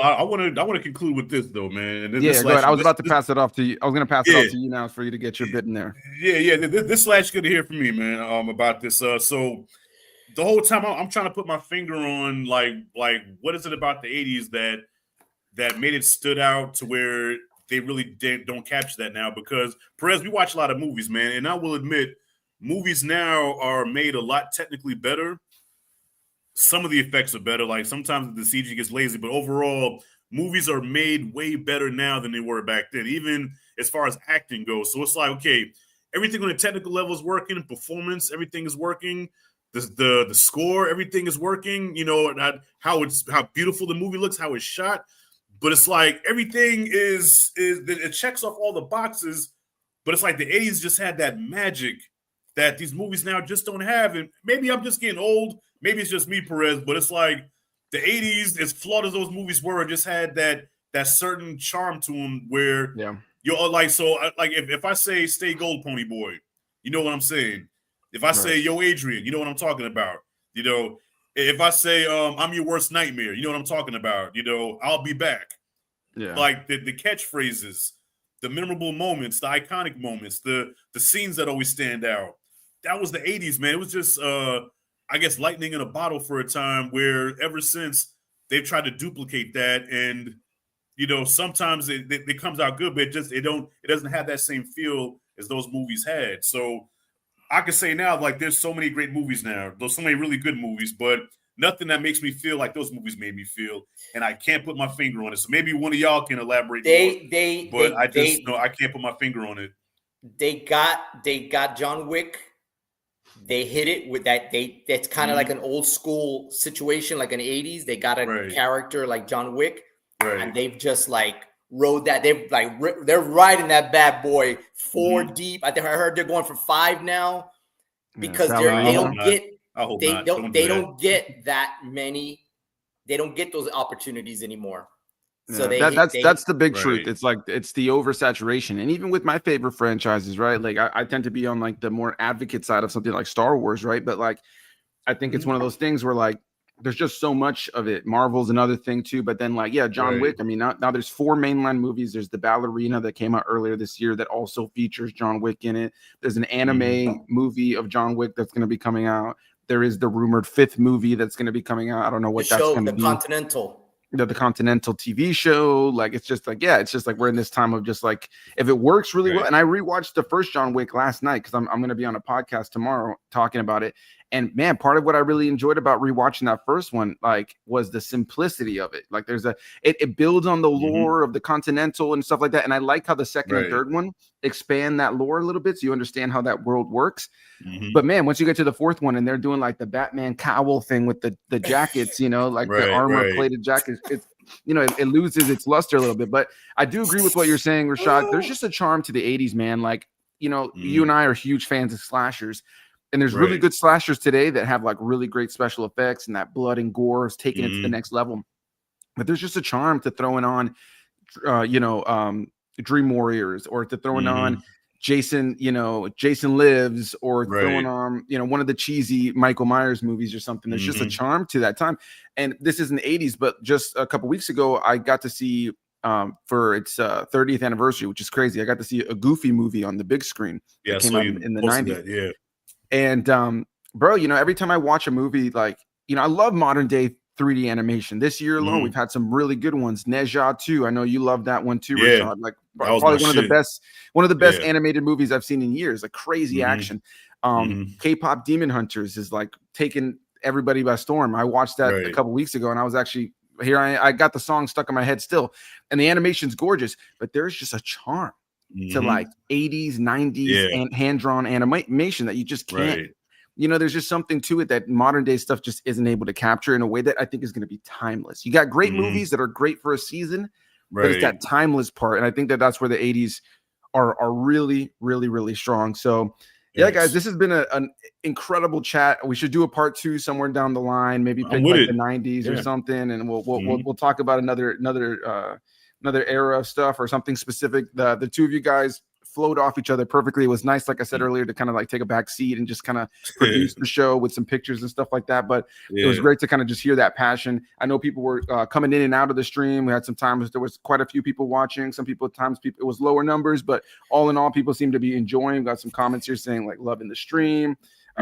I want to conclude with this though, man. Go ahead. I was about to pass it off to you. I was going to pass it off to you now for you to get your bit in there. This slash good to hear from me, man. About this. So the whole time I'm trying to put my finger on like what is it about the 80s that made it stood out to where they really don't capture that now? Because Perez, we watch a lot of movies, man, and I will admit, movies now are made a lot technically better. Some of the effects are better. Like sometimes the CG gets lazy, but overall, movies are made way better now than they were back then, even as far as acting goes. So it's like, okay, everything on the technical level is working, performance, everything is working. The score, everything is working. You know, how beautiful the movie looks, how it's shot. But it's like everything it checks off all the boxes. But it's like the 80s just had that magic that these movies now just don't have. And maybe I'm just getting old. Maybe it's just me, Perez. But it's like the 80s, as flawed as those movies were, just had that certain charm to them where you're like, so like if I say Stay Gold Pony Boy, you know what I'm saying? If I say Yo Adrian, you know what I'm talking about? You know, if I say I'm your worst nightmare, you know what I'm talking about? You know, I'll be back. Yeah. Like the catchphrases, the memorable moments, the iconic moments, the scenes that always stand out. That was the 80s, man. It was just I guess lightning in a bottle for a time where ever since they've tried to duplicate that, and you know, sometimes it comes out good, but it doesn't have that same feel as those movies had. So I can say now, like, there's so many great movies now. There's so many really good movies, but nothing that makes me feel like those movies made me feel, and I can't put my finger on it. So maybe one of y'all can elaborate more. I can't put my finger on it. They got John Wick. They hit it with that. That's kind of like an old school situation, like in the 80s. They got a character like John Wick, and they've just like rode that. They're riding that bad boy 4 deep. I heard they're going for 5 now because they don't get that many. They don't get those opportunities anymore. So that's the big truth. It's like it's the oversaturation, and even with my favorite franchises, right? Like I tend to be on like the more advocate side of something like Star Wars, right? But like I think it's one of those things where like there's just so much of it. Marvel's another thing too, but then like John Wick. I mean, now there's 4 mainline movies. There's the Ballerina that came out earlier this year that also features John Wick in it. There's an anime movie of John Wick that's going to be coming out. There is the rumored 5th movie that's going to be coming out. I don't know what that's going to be. The Continental. the Continental TV show. Like, it's just like, yeah, it's just like we're in this time of just like, if it works really well. And I rewatched the first John Wick last night because I'm going to be on a podcast tomorrow talking about it. And man, part of what I really enjoyed about rewatching that first one, like, was the simplicity of it. Like, it builds on the lore of the Continental and stuff like that. And I like how the second and third one expand that lore a little bit, so you understand how that world works. But man, once you get to the fourth one and they're doing like the Batman cowl thing with the jackets, you know, like the armor plated jackets, it's, you know, it loses its luster a little bit. But I do agree with what you're saying, Rashad. There's just a charm to the 80s, man. Like, you know, you and I are huge fans of slashers. And there's really good slashers today that have like really great special effects, and that blood and gore is taking it to the next level. But there's just a charm to throwing on, Dream Warriors, or to throwing on Jason Lives, or throwing on, you know, one of the cheesy Michael Myers movies or something. There's just a charm to that time. And this is in the 80s, but just a couple weeks ago, I got to see for its 30th anniversary, which is crazy. I got to see a Goofy movie on the big screen. Yeah, that came out in the 90s. Yeah. And bro, you know, every time I watch a movie, like, you know, I love modern day 3D animation. This year alone, we've had some really good ones. Neja 2. I know you love that one too, Rashad. Like, probably one of the best animated movies I've seen in years. Like, crazy action. K-pop Demon Hunters is like taking everybody by storm. I watched that a couple weeks ago, and I was actually I got the song stuck in my head still. And the animation's gorgeous, but there's just a charm to like 80s, 90s and hand-drawn animation that you just can't. You know, there's just something to it that modern day stuff just isn't able to capture in a way that I think is going to be timeless. You got great movies that are great for a season, but it's that timeless part. And I think that that's where the 80s are really, really, really strong. So yeah, guys, this has been an incredible chat. We should do a part 2 somewhere down the line, maybe pick like the 90s or something. And we'll talk about another era of stuff or something specific. The two of you guys flowed off each other perfectly. It was nice, like I said earlier, to kind of like take a back seat and just kind of produce the show with some pictures and stuff like that. But it was great to kind of just hear that passion. I know people were coming in and out of the stream. We had some times there was quite a few people watching. Some people it was lower numbers, but all in all, people seem to be enjoying. Got some comments here saying like loving the stream.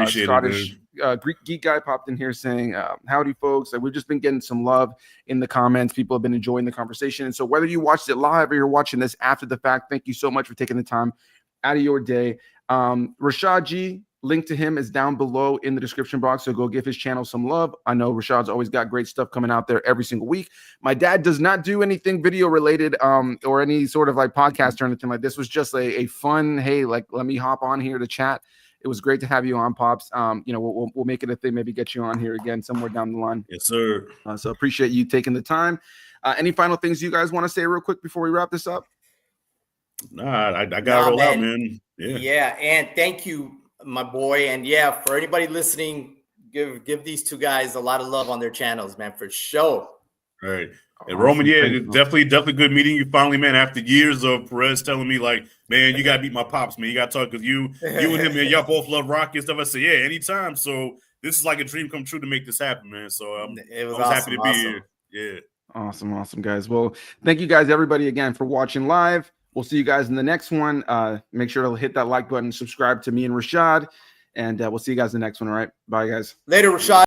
Scottish Greek geek guy popped in here saying howdy folks. Like, we've just been getting some love in the comments. People have been enjoying the conversation. And so whether you watched it live or you're watching this after the fact, thank you so much for taking the time out of your day. Rashad G, link to him is down below in the description box, so go give his channel some love. I know Rashad's always got great stuff coming out there every single week. My dad does not do anything video related or any sort of like podcast or anything like this. Was just a fun, hey, like, let me hop on here to chat. It was great to have you on, Pops. You know, we'll make it a thing, maybe get you on here again somewhere down the line. Yes, sir. So appreciate you taking the time. Any final things you guys want to say real quick before we wrap this up? Nah, I got it all out, man. Yeah, and thank you, my boy. And yeah, for anybody listening, give these two guys a lot of love on their channels, man, for sure. All right. And Roman, definitely good meeting you finally, man. After years of Perez telling me, like, man, you gotta meet my pops, man. You gotta talk, because you and him, man, y'all both love Rocky and stuff. I said, yeah, anytime. So this is like a dream come true to make this happen, man. So I was happy to be here. Yeah. Awesome, guys. Well, thank you guys, everybody, again, for watching live. We'll see you guys in the next one. Make sure to hit that like button, subscribe to me and Rashad, and we'll see you guys in the next one. All right. Bye, guys. Later, Rashad.